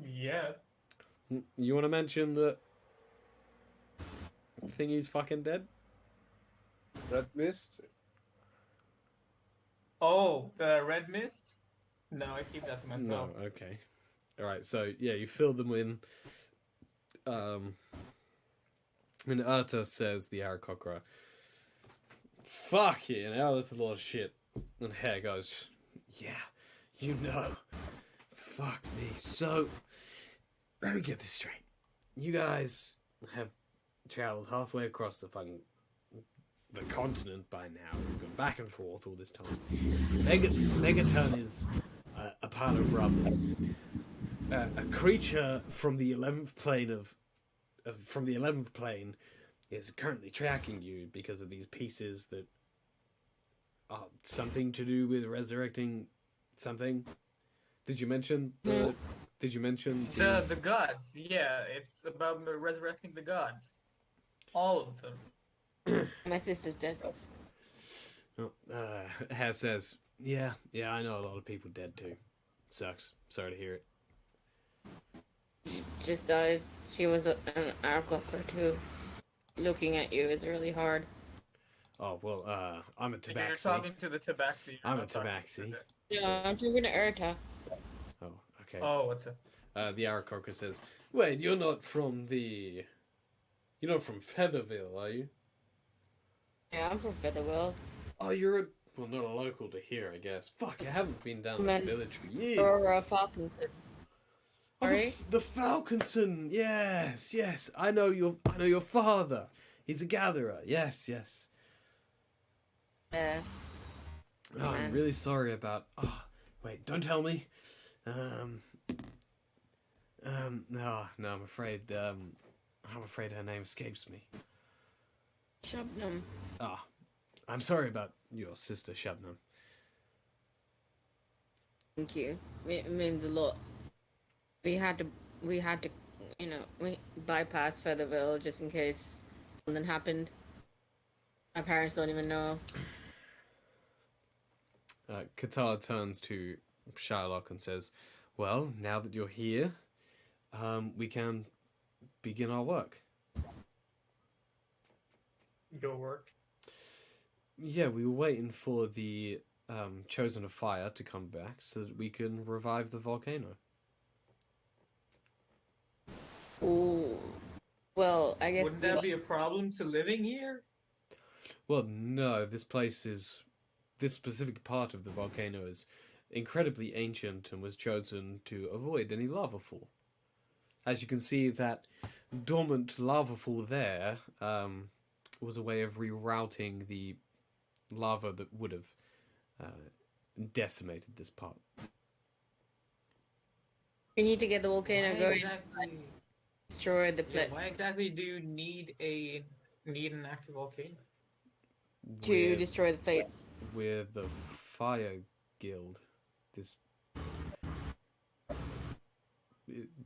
Yeah. You want to mention that thingy's fucking dead? Red Mist? Oh, the Red Mist? No, I keep that to myself. No, okay. Alright, so, yeah, you fill them in. And Urta says, the Aarakocra, "Fuck it, that's a lot of shit." And Hare goes, "Yeah, you know. Fuck me. So, let me get this straight. You guys have traveled halfway across the continent by now. We've gone back and forth all this time. Megaton is a pile of rubble. A creature from the 11th plane is currently tracking you because of these pieces that are something to do with resurrecting something. Did you mention the gods? Yeah, it's about resurrecting the gods. All of them. My sister's dead. Hare says, yeah, I know a lot of people dead too. Sucks. Sorry to hear it. Just died. She was an Aarakocra too. Looking at you is really hard. Oh, well, I'm a Tabaxi. You're talking to the Tabaxi. I'm a Tabaxi. Yeah, I'm talking to Urta. Oh, okay. Oh, what's up? The Aarakocra says, "Wait, you're not from Featherville, are you?" Yeah, I'm from Featherville. Oh, well, not a local to here, I guess. Fuck, I haven't been down to the village for years. Or Falconson. Sorry? The Falconson, yes. I know your father. He's a gatherer. Yes. Yeah. Oh, I'm really sorry about. Oh, wait, don't tell me. No, I'm afraid. I'm afraid her name escapes me. Shabnam. I'm sorry about your sister, Shabnam. Thank you. It means a lot. We had to we bypass Featherville just in case something happened. My parents don't even know. Katara turns to Shylock and says, "Well, now that you're here, we can begin our work." Your work. Yeah, we were waiting for the Chosen of Fire to come back so that we can revive the volcano. Ooh. Well, I guess Wouldn't that be a problem to living here? Well, no, this specific part of the volcano is incredibly ancient and was chosen to avoid any lava fall. As you can see, that dormant lava fall there was a way of rerouting the lava that would have decimated this part. we need to get the volcano Why going. exactly? Destroy the Yeah, planet why exactly do you need an active volcano? to We're- destroy the plates. We're the Fire Guild.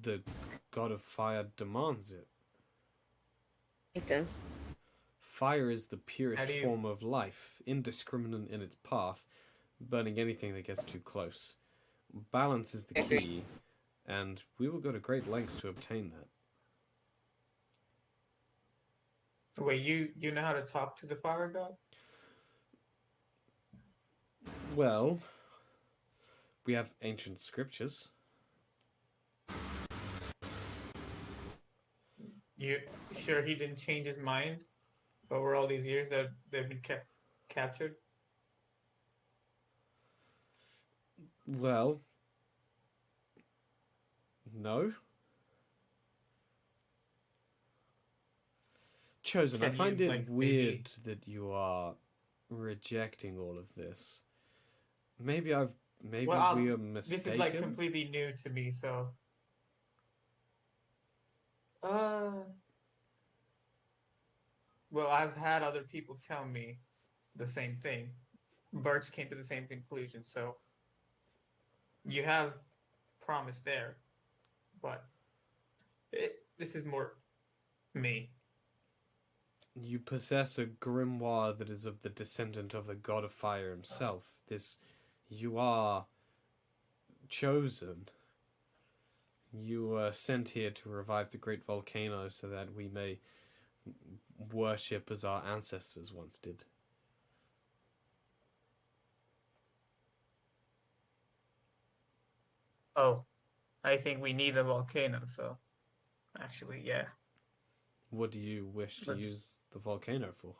The God of Fire demands it. Makes sense. Fire is the purest How do you- form of life, indiscriminate in its path, burning anything that gets too close. Balance is the Agree. key, and we will go to great lengths to obtain that. Wait, you know how to talk to the fire god? Well, we have ancient scriptures. You sure he didn't change his mind over all these years that they've been captured? Well, no. Chosen, I Can find you, it like, weird that you are rejecting all of this. Maybe Well, we are This mistaken. is like completely new to me, so. Well, I've had other people tell me the same thing. Birch came to the same conclusion, so you have promise there, but this is more me. You possess a grimoire that is of the descendant of the god of fire himself. You are chosen. You were sent here to revive the great volcano so that we may worship as our ancestors once did. Oh, I think we need a volcano, so actually, yeah. What do you wish to Let's- use the volcano for?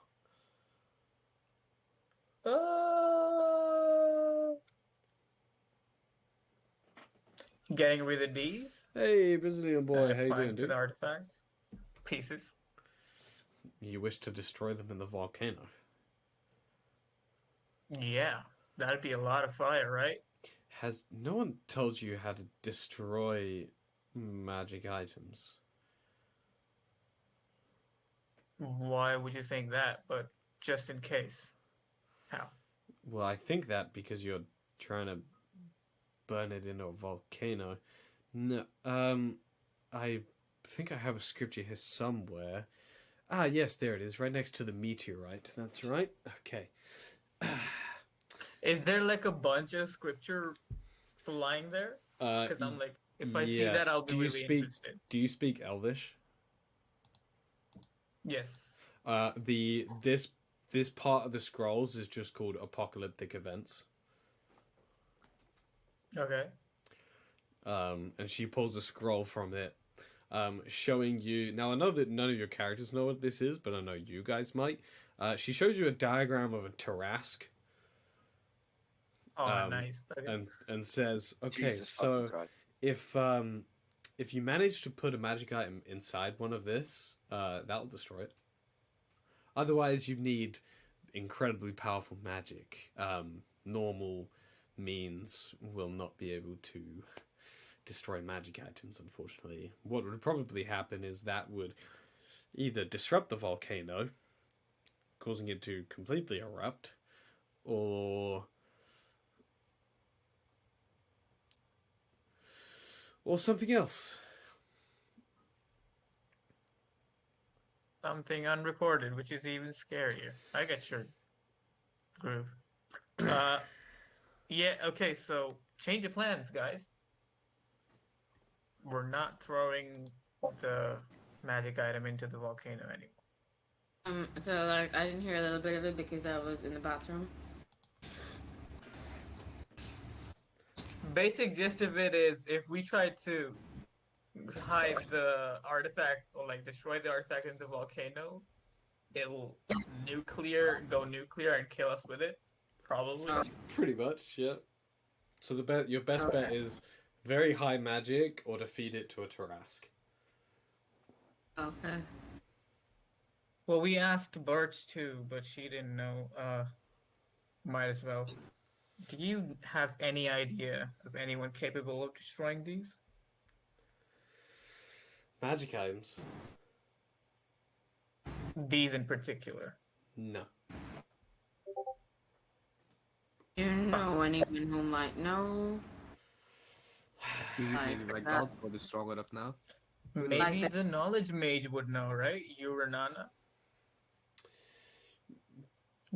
Getting rid of these. Hey, Brazilian boy, and how you applying doing, to dude? the artifacts pieces. You wish to destroy them in the volcano. Yeah, that'd be a lot of fire, right? Has no one told you how to destroy magic items? Why would you think that? But just in case. How? Well, I think that because you're trying to burn it in a volcano. No, I think I have a scripture here somewhere. Ah, yes, there it is, right next to the meteorite. That's right. Okay. Is there like a bunch of scripture flying there? Because I'm like, if I see yeah. that, I'll be Do you really speak- interested. Do you speak Elvish? Yes. This part of the scrolls is just called apocalyptic events. Okay. And she pulls a scroll from it, showing you. Now, I know that none of your characters know what this is, but I know you guys might. She shows you a diagram of a Tarrasque. Oh, nice. Okay. And says, okay, Jesus so fucking Christ. if you manage to put a magic item inside one of this, that'll destroy it. Otherwise, you need incredibly powerful magic. Normal means will not be able to destroy magic items, unfortunately. What would probably happen is that would either disrupt the volcano, causing it to completely erupt, or something else. something unrecorded, which is even scarier. I get your groove. Yeah, okay, so change of plans, guys. We're not throwing the magic item into the volcano anymore. So like I didn't hear a little bit of it because I was in the bathroom. Basic gist of it is if we try to hide the artifact or like destroy the artifact in the volcano, it'll go nuclear and kill us with it. Probably. Pretty much, yeah. So your best bet is very high magic or to feed it to a Tarask. Okay. Well, we asked Birch too, but she didn't know. Might as well. Do you have any idea of anyone capable of destroying these? Magic items? These in particular. No. Do you know anyone who might know? Maybe Like my that. god god is strong enough now. Maybe Like the knowledge mage would know, right? Uranana?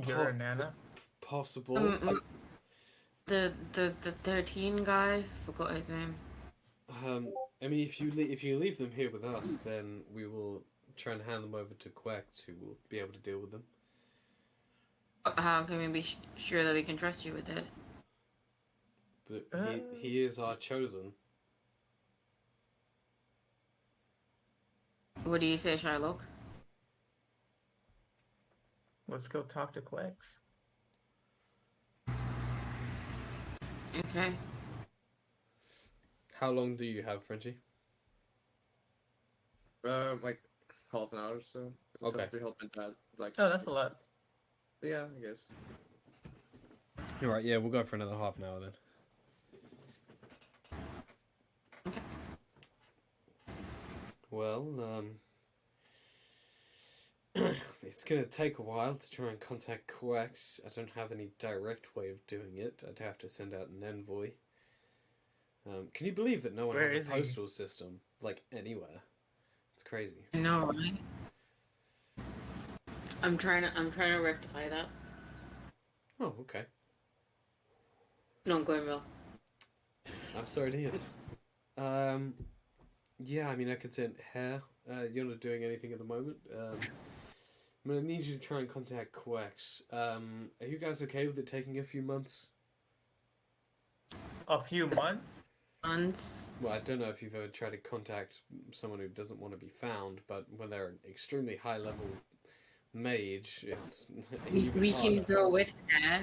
Uranana? Possible. The 13 guy, forgot his name. I mean, if you leave them here with us, then we will try and hand them over to Quex, who will be able to deal with them. How can we be sure that we can trust you with it? But he is our chosen. What do you say, Shylock? Let's go talk to Quex. Okay. How long do you have, Frenchie? Like half an hour or so. Just Okay. have to help my dad. Like, Oh, that's a lot. yeah, I guess. Alright, yeah, we'll go for another half an hour then. Okay. Well, it's gonna take a while to try and contact Quex. I don't have any direct way of doing it. I'd have to send out an envoy. Can you believe that no one Where has a is he? postal system, like, anywhere? It's crazy. I know, right? I'm trying to rectify that. Oh, okay. Not going well. I'm sorry to hear that. Yeah, I mean, I could send hair. You're not doing anything at the moment. I'm gonna need you to try and contact Quex. Are you guys okay with it taking a few months? A few months? Months. Well, I don't know if you've ever tried to contact someone who doesn't want to be found, but when they're an extremely high level mage, it's even We harder. can go with that.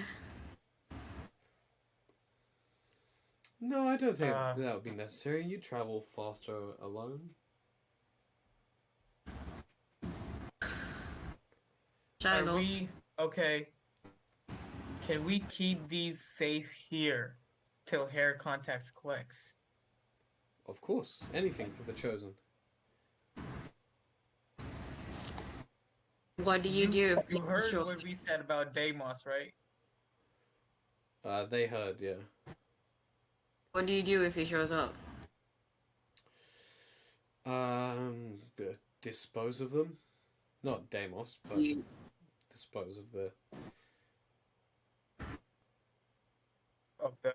No, I don't think that would be necessary. You travel faster alone. Are Shiloh. we okay? Can we keep these safe here till Hare contacts Quex? Of course, anything for the chosen. What do you do if You heard show what we said about Deimos, right? They heard, yeah. What do you do if he shows up? Dispose of them. Not Deimos, but You dispose of the. Of the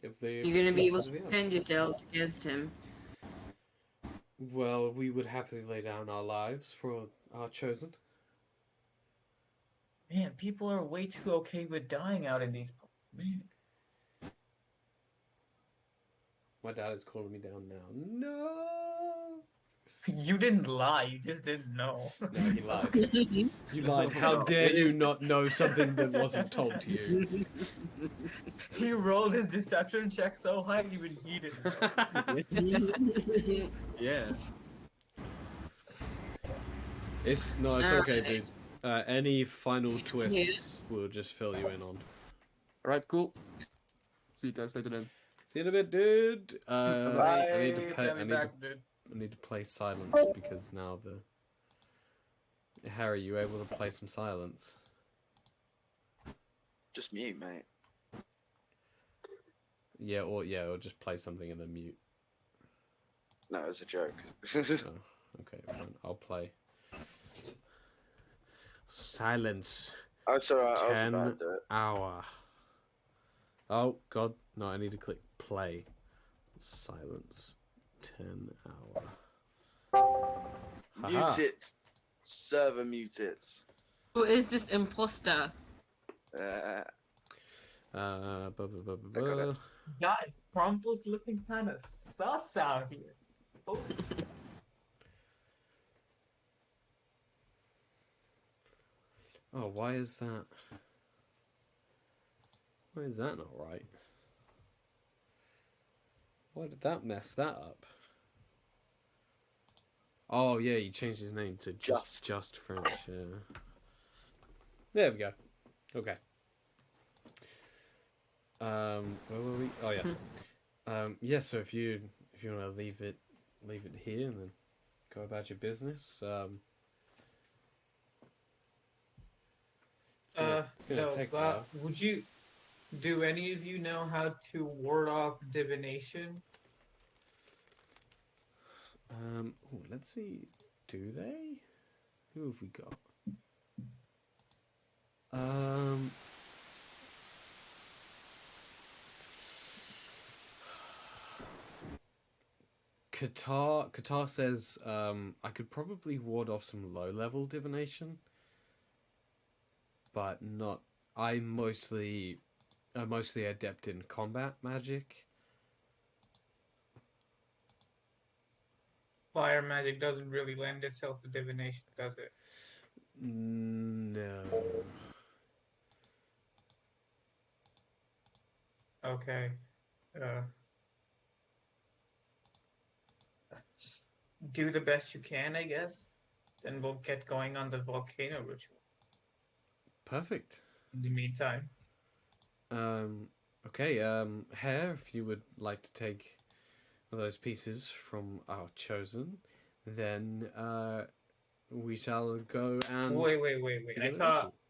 If the. you're gonna be able pieces to of the defend yourselves against him. Well, we would happily lay down our lives for our chosen. man, people are way too okay with dying out in these. Man, My dad is calling me down now. No. you didn't lie. You just didn't know. No, he lied. You lied. How dare you not know something that wasn't told to you? He rolled his deception check so high, even he didn't know. Yes. It's okay, dude. Any final twists we'll just fill you in on. Alright, cool. See you guys later then. See you in a bit, dude. I need to Hey, pay, tell me back, dude. I need to play silence because now the Harry, you able to play some silence? Just mute, mate. Yeah, or just play something and then mute. No, it's a joke. Oh, okay, fine. I'll play. Silence. Oh, sorry, I was 10 about to do it. hour. Oh, God. No, I need to click play. Silence. 10 hour. Haha. Mute it. Server mute it. Who is this imposter? Uh, Ba. God, Crumple's looking kind of sus out here. Oh. Oh, why is that? Why is that not right? Why did that mess that up? Oh yeah, he changed his name to just French. Yeah. There we go. Okay. Where were we? Oh yeah. Yeah. So if you want to leave it here and then go about your business. It's gonna take a while. Do any of you know how to ward off divination? Oh, let's see. Do they? Who have we got? Qatar says I could probably ward off some low-level divination, but not. I'm mostly adept in combat magic. Fire magic doesn't really lend itself to divination, does it? No. Okay. Just do the best you can, I guess. Then we'll get going on the volcano ritual. Perfect. In the meantime. Okay, Hare, if you would like to take those pieces from our chosen, then we shall go and Wait.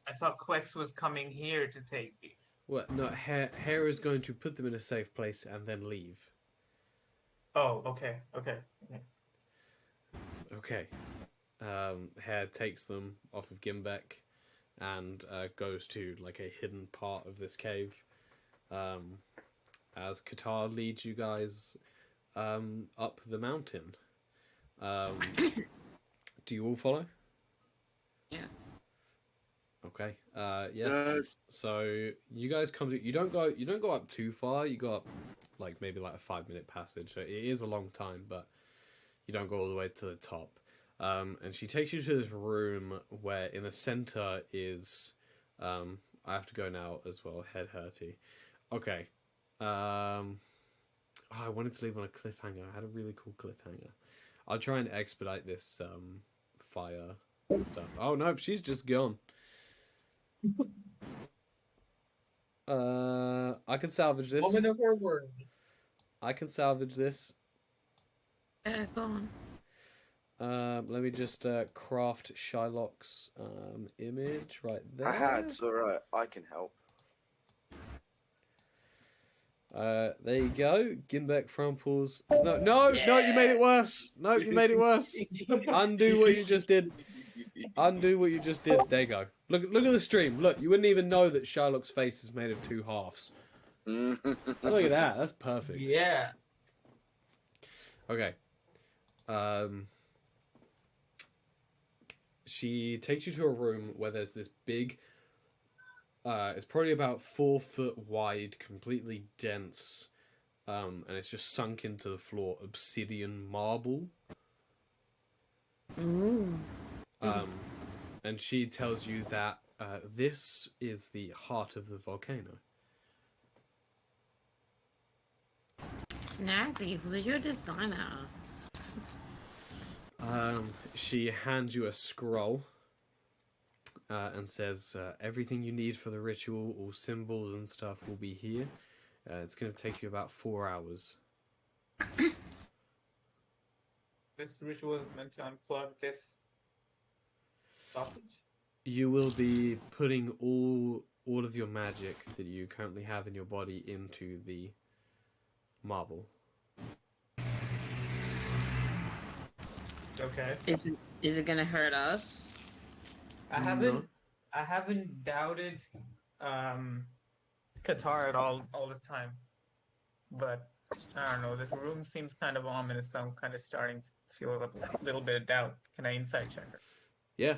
I thought Quex was coming here to take these. What? No, Hare is going to put them in a safe place and then leave. Oh, okay. Okay. Hare takes them off of Gimbek and goes to like a hidden part of this cave. As Qatar leads you guys up the mountain. Do you all follow? Yeah. Okay. Yes. So you guys come to. You don't go up too far. You go up maybe a 5-minute passage. So it is a long time, but you don't go all the way to the top. And she takes you to this room where in the center is. I have to go now as well. Head hurty. Okay. I wanted to leave on a cliffhanger. I had a really cool cliffhanger. I'll try and expedite this fire stuff. Oh no, she's just gone. I can salvage this. Woman of her word. I can salvage this. Yeah, go on. Let me just craft Shylock's image right there. It's alright. I can help. There you go. Gimbek Frumples. No, you made it worse. No, you made it worse. Undo what you just did. Undo what you just did. There you go. Look at the stream. Look, you wouldn't even know that Shylock's face is made of 2 halves. Look at that. That's perfect. Yeah. Okay. She takes you to a room where there's this big. It's probably about 4 foot wide, completely dense, and it's just sunk into the floor. Obsidian marble. Ooh. And she tells you that this is the heart of the volcano. Snazzy, who's your designer? She hands you a scroll and says, everything you need for the ritual, all symbols and stuff will be here. It's going to take you about 4 hours. This ritual is meant to unplug this stoppage? You will be putting all of your magic that you currently have in your body into the marble. Okay. Is it gonna hurt us? I haven't I haven't doubted Qatar at all this time, but I don't know. This room seems kind of ominous, so I'm kind of starting to feel a little bit of doubt. Can I insight check her? Yeah.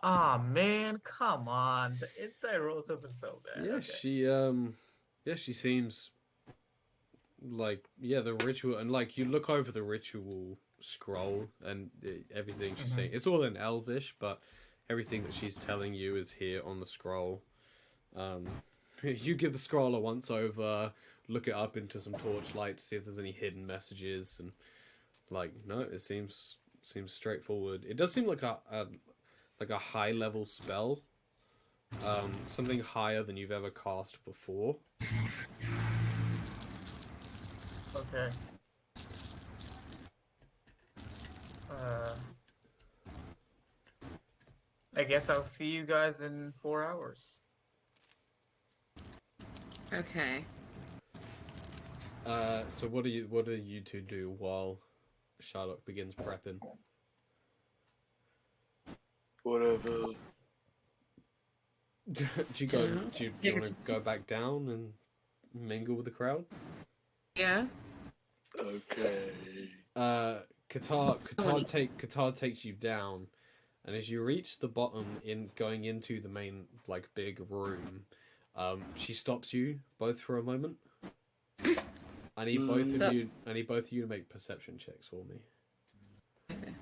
Ah man, come on! The inside rolls have been so bad. Yeah, Okay. she seems like, the ritual, and like you look over the ritual scroll and everything she's saying. It's all in Elvish, but everything that she's telling you is here on the scroll. You give the scroll a once over, look it up into some torchlight to see if there's any hidden messages, and like, no, it seems straightforward. It does seem like a high level spell, something higher than you've ever cast before. Okay. I guess I'll see you guys in 4 hours. Okay. So what do you two do while Charlotte begins prepping? Whatever. Do you want to go back down and mingle with the crowd? Yeah. Okay. Qatar takes you down, and as you reach the bottom going into the main big room, she stops you both for a moment. I need both of you to make perception checks for me. Okay.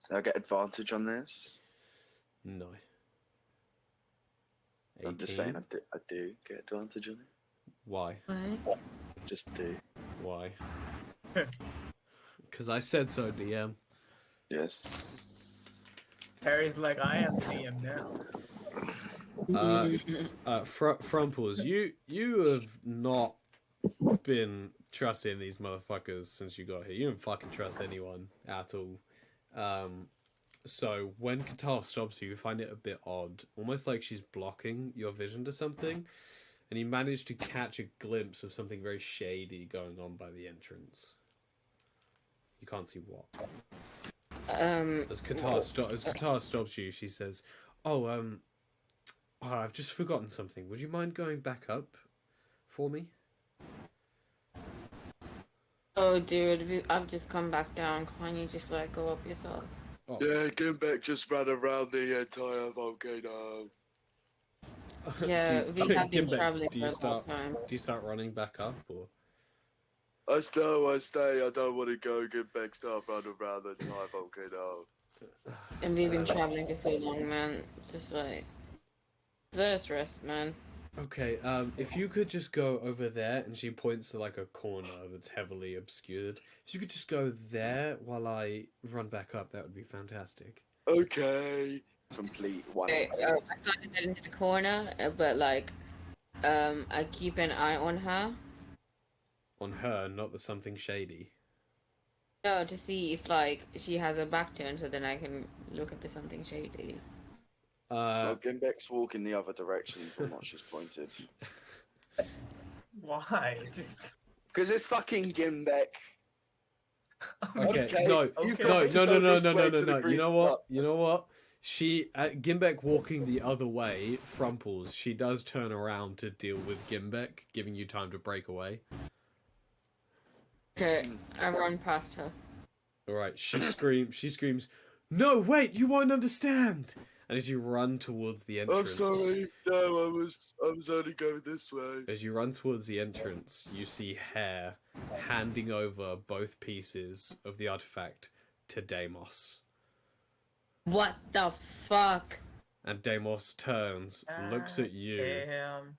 Do I get advantage on this? No. I'm just 18? saying I do get advantage on it. Why? What? Just do. Why? Because I said so, DM. Yes. Harry's like, I am the DM now. Frumples, you have not been trusting these motherfuckers since you got here. You don't fucking trust anyone at all. So when Qatar stops you, you find it a bit odd, almost like she's blocking your vision to something, and you manage to catch a glimpse of something very shady going on by the entrance. You can't see what. As Qatar stops you, she says, I've just forgotten something. Would you mind going back up for me? Oh, dude, I've just come back down. Can't you just go up yourself? Oh. Yeah, Gimbek just ran around the entire volcano. Yeah, we have been traveling for a long time. Do you start running back up, or? I stay. I don't want to go. Gimbek start running around the entire volcano. And we've been traveling for so long, man. It's just let us rest, man. Okay, if you could just go over there, and she points to a corner that's heavily obscured. If you could just go there while I run back up, that would be fantastic. Okay. Complete one. I started heading to the corner, but I keep an eye on her. On her, not the something shady. No, to see if she has her back turned, so then I can look at the something shady. Well, Gimbek's walking the other direction from what she's pointed. Why? Just Because it's fucking Gimbek. Okay, Okay, no. you got to go this way to the You know green what? You know what? She, Gimbek walking the other way, Frumples, she does turn around to deal with Gimbek, giving you time to break away. Okay, I run past her. Alright, she screams, "No, wait, you won't understand!" And as you run towards the entrance... I'm sorry. No, I was only going this way. As you run towards the entrance, you see Hare handing over both pieces of the artifact to Deimos. What the fuck? And Deimos turns, looks at you, damn.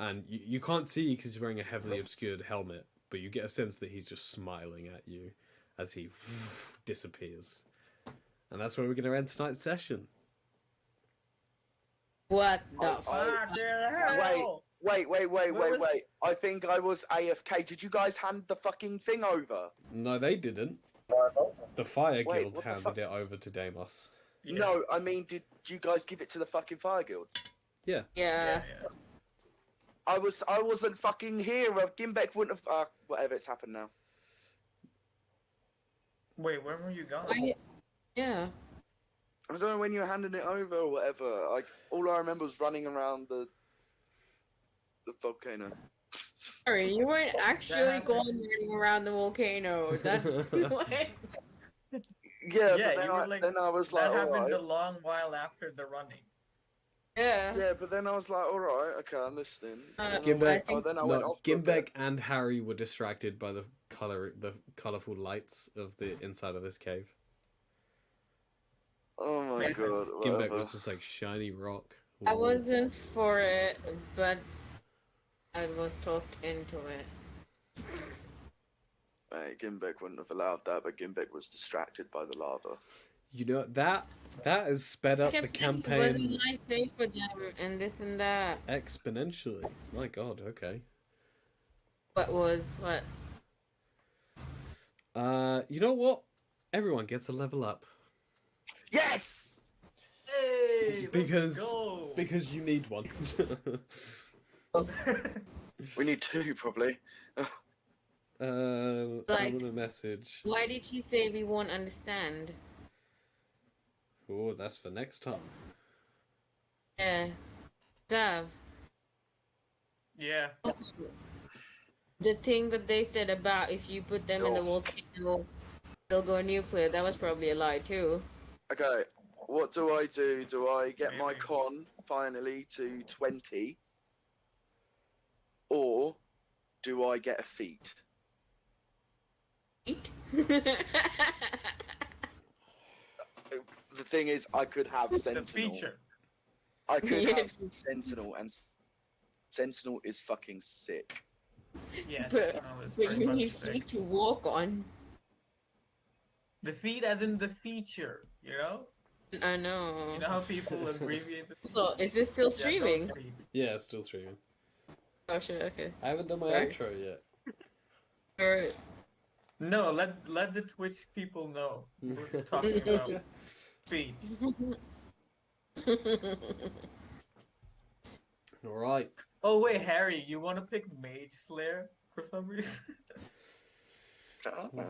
and you can't see because he's wearing a heavily obscured helmet, but you get a sense that he's just smiling at you as he disappears. And that's where we're going to end tonight's session. What the fuck? Wait. I think I was AFK. Did you guys hand the fucking thing over? No, they didn't. The Fire Wait, Guild what the handed fuck? it over to Deimos. Yeah. No, I mean, did you guys give it to the fucking Fire Guild? Yeah. Yeah. I wasn't fucking here. Gimbek wouldn't have. Whatever, it's happened now. Wait, where were you going? Yeah. I don't know when you were handing it over or whatever. Like all I remember was running around the volcano. Sorry, you weren't actually happened. going running around the volcano. That's what. Yeah, Yeah, but you were like, then I was like, that happened alright. a long while after the running. Yeah. Yeah, but then I was like, alright, okay, I'm listening. Gimbek, Then I went no, off for a bit. Gimbek and Harry were distracted by the colorful lights of the inside of this cave. Oh my Listen, god. Gimbek Whatever. was just like shiny rock. I wasn't for it, but I was talked into it. Mate, Gimbek wouldn't have allowed that, but Gimbek was distracted by the lava. You know that has sped I up the kept saying it campaign wasn't like safe for them and this and that. exponentially. My god, okay. What was what? You know what? Everyone gets a level up Yes! Hey, because let's go. because you need one. We need two, probably. I'm Like- gonna message. Why did she say we won't understand? Oh, that's for next time. Yeah. Dav. Yeah. The thing that they said about if you put them in the volcano, they'll go nuclear, that was probably a lie too. Okay, what do I do? Do I get my Maybe. con finally to 20? Or do I get a feat? Eat? The thing is, I could have The Sentinel. feature. I could Yeah. have Sentinel, and Sentinel is fucking sick. Yeah. But- Sentinel is But pretty you much need sick. feet to walk on. The feed as in the feature, you know? I know. You know how people abbreviate the So, is this still Yeah, streaming? those feed. Yeah, it's still streaming. Oh shit, okay. I haven't done my Sorry. outro yet. Alright. No, let the Twitch people know we're talking about feed. All right. Oh wait, Harry, you want to pick Mage Slayer for some reason?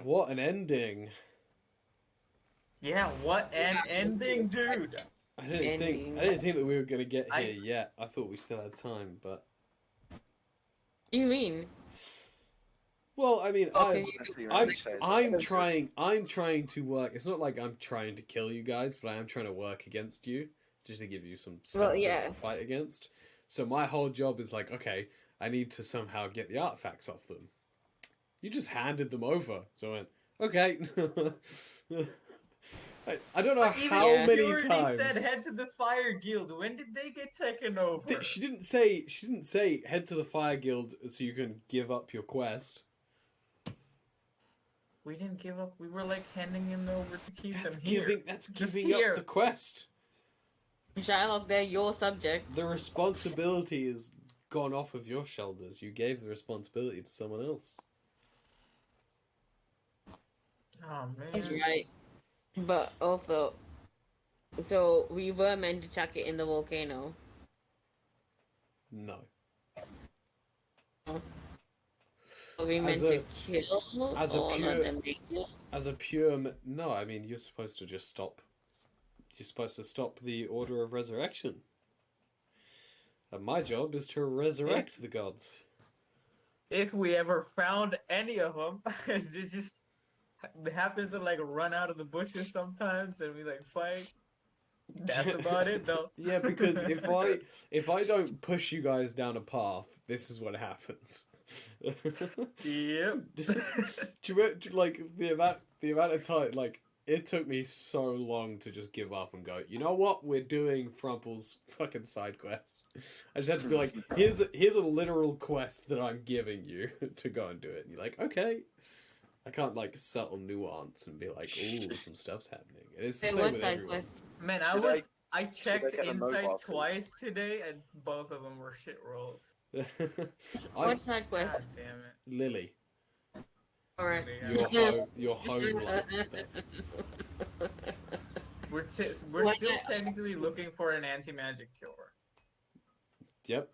What an ending! Yeah, what an ending, dude! I didn't Ending. think that we were gonna get I- here yet. I thought we still had time, but You mean? well, I mean, Okay. I'm trying to work. It's not like I'm trying to kill you guys, but I am trying to work against you, just to give you some stuff Well, yeah. to fight against. So my whole job is like, okay, I need to somehow get the artifacts off them. You just handed them over, so I went, okay. I don't know Even how if many you already times. said head to the Fire Guild. When did they get taken over? She didn't say head to the Fire Guild so you can give up your quest. We didn't give up. We were like handing them over to keep That's them here. that's Just giving here. up the quest. Shylock, they're your subjects. The responsibility is gone off of your shoulders. You gave the responsibility to someone else. Oh man. He's right. But also, so we were meant to chuck it in the volcano. No. Are we meant a- to kill as a all pure- of the mages? As a pure no, I mean you're supposed to just stop. You're supposed to stop the order of resurrection. And my job is to resurrect the gods. If we ever found any of them, it just happens to like run out of the bushes sometimes, and we like fight. That's about it, though. Yeah, because if I don't push you guys down a path, this is what happens. Yep. Like the amount of time, like it took me so long to just give up and go, you know what, we're doing Frumple's fucking side quest. I just had to be like, here's a literal quest that I'm giving you to go and do it. And you're like, okay. I can't like subtle nuance and be like, ooh, some stuff's happening. And it's the Hey, same what with side everyone. quest? Man, Should I checked get a Insight mobile phone? twice today, and both of them were shit rolls. What side God quest? damn it. Lily, Alright. your home life stuff. We're What still the- technically looking for an anti-magic cure. Yep.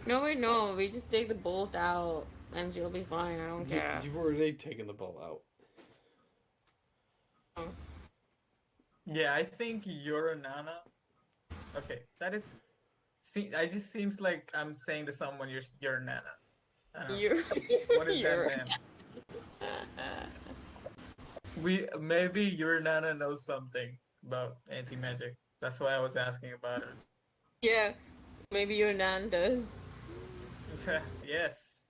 No, wait, no. We just take the bolt out and she'll be fine. I don't care. You've already taken the bolt out. Oh. Yeah, I think you're a Nana. Okay, that is. See, I just seems like I'm saying to someone you're a Nana. I don't know. You're. What is you're that then? Maybe your Nana knows something about anti-magic. That's why I was asking about it. Yeah. Maybe your nan does. Yes.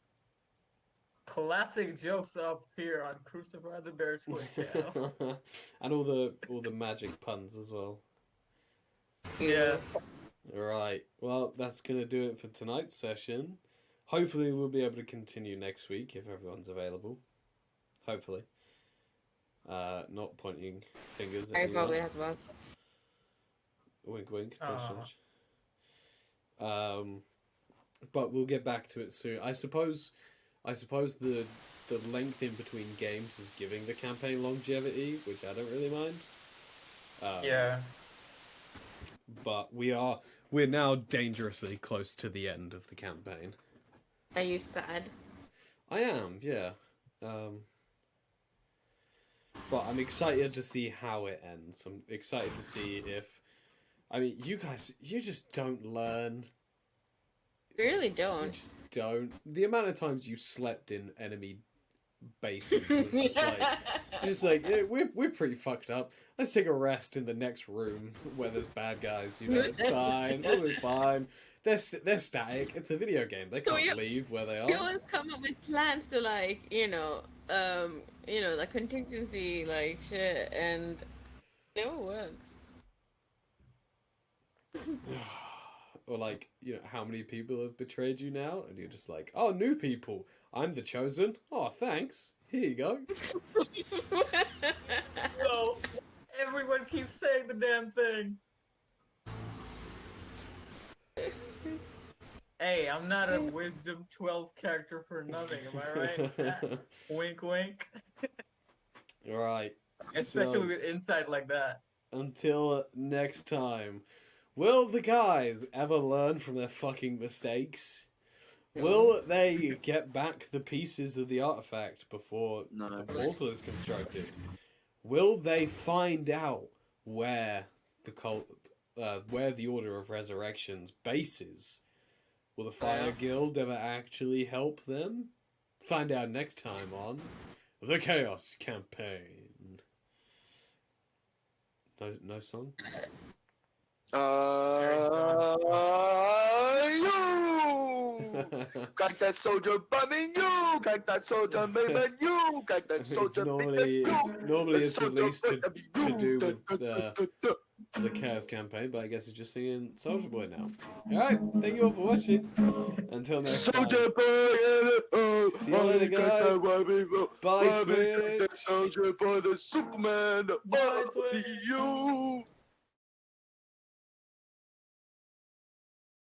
Classic jokes up here on Crucifer the Bear Twitch channel. And all the magic puns as well. Yeah. Right. Well, that's gonna do it for tonight's session. Hopefully, we'll be able to continue next week if everyone's available. Hopefully. Not pointing fingers at I anyone. probably has one. Wink, wink. But we'll get back to it soon. I suppose the length in between games is giving the campaign longevity, which I don't really mind. Yeah. But we're now dangerously close to the end of the campaign. Are you sad? I am, yeah. But I'm excited to see how it ends. I'm excited to see if... I mean, you guys, you just don't learn. We really You don't. just don't. The amount of times you slept in enemy bases was just like yeah, we're pretty fucked up. Let's take a rest in the next room where there's bad guys. You know, it's fine. We'll be fine. They're static. It's a video game. They can't leave where they We are. always come up with plans to like, like contingency, like shit, and it never works. Or like, how many people have betrayed you now? And you're just like, oh, new people. I'm the chosen. Oh, thanks. Here you go. So, everyone keeps saying the damn thing. Hey, I'm not a Wisdom 12 character for nothing, am I right? Wink, wink. Alright. Especially with insight like that. Until next time. Will the guys ever learn from their fucking mistakes? Will they get back the pieces of the artifact before the portal is constructed? Will they find out where the Order of Resurrection's base is? Will the Fire Guild ever actually help them? Find out next time on The Chaos Campaign. No song? You! Got that soldier bombing you! Got that soldier maiming you! Got that soldier Normally it's at least to do with the Chaos Campaign, but I guess it's just singing Soldier Boy now. Alright, thank you all for watching. Until next time. Soldier boy, see you later, guys. Bye, Twitch. Soldier boy, the Superman, Bye, you.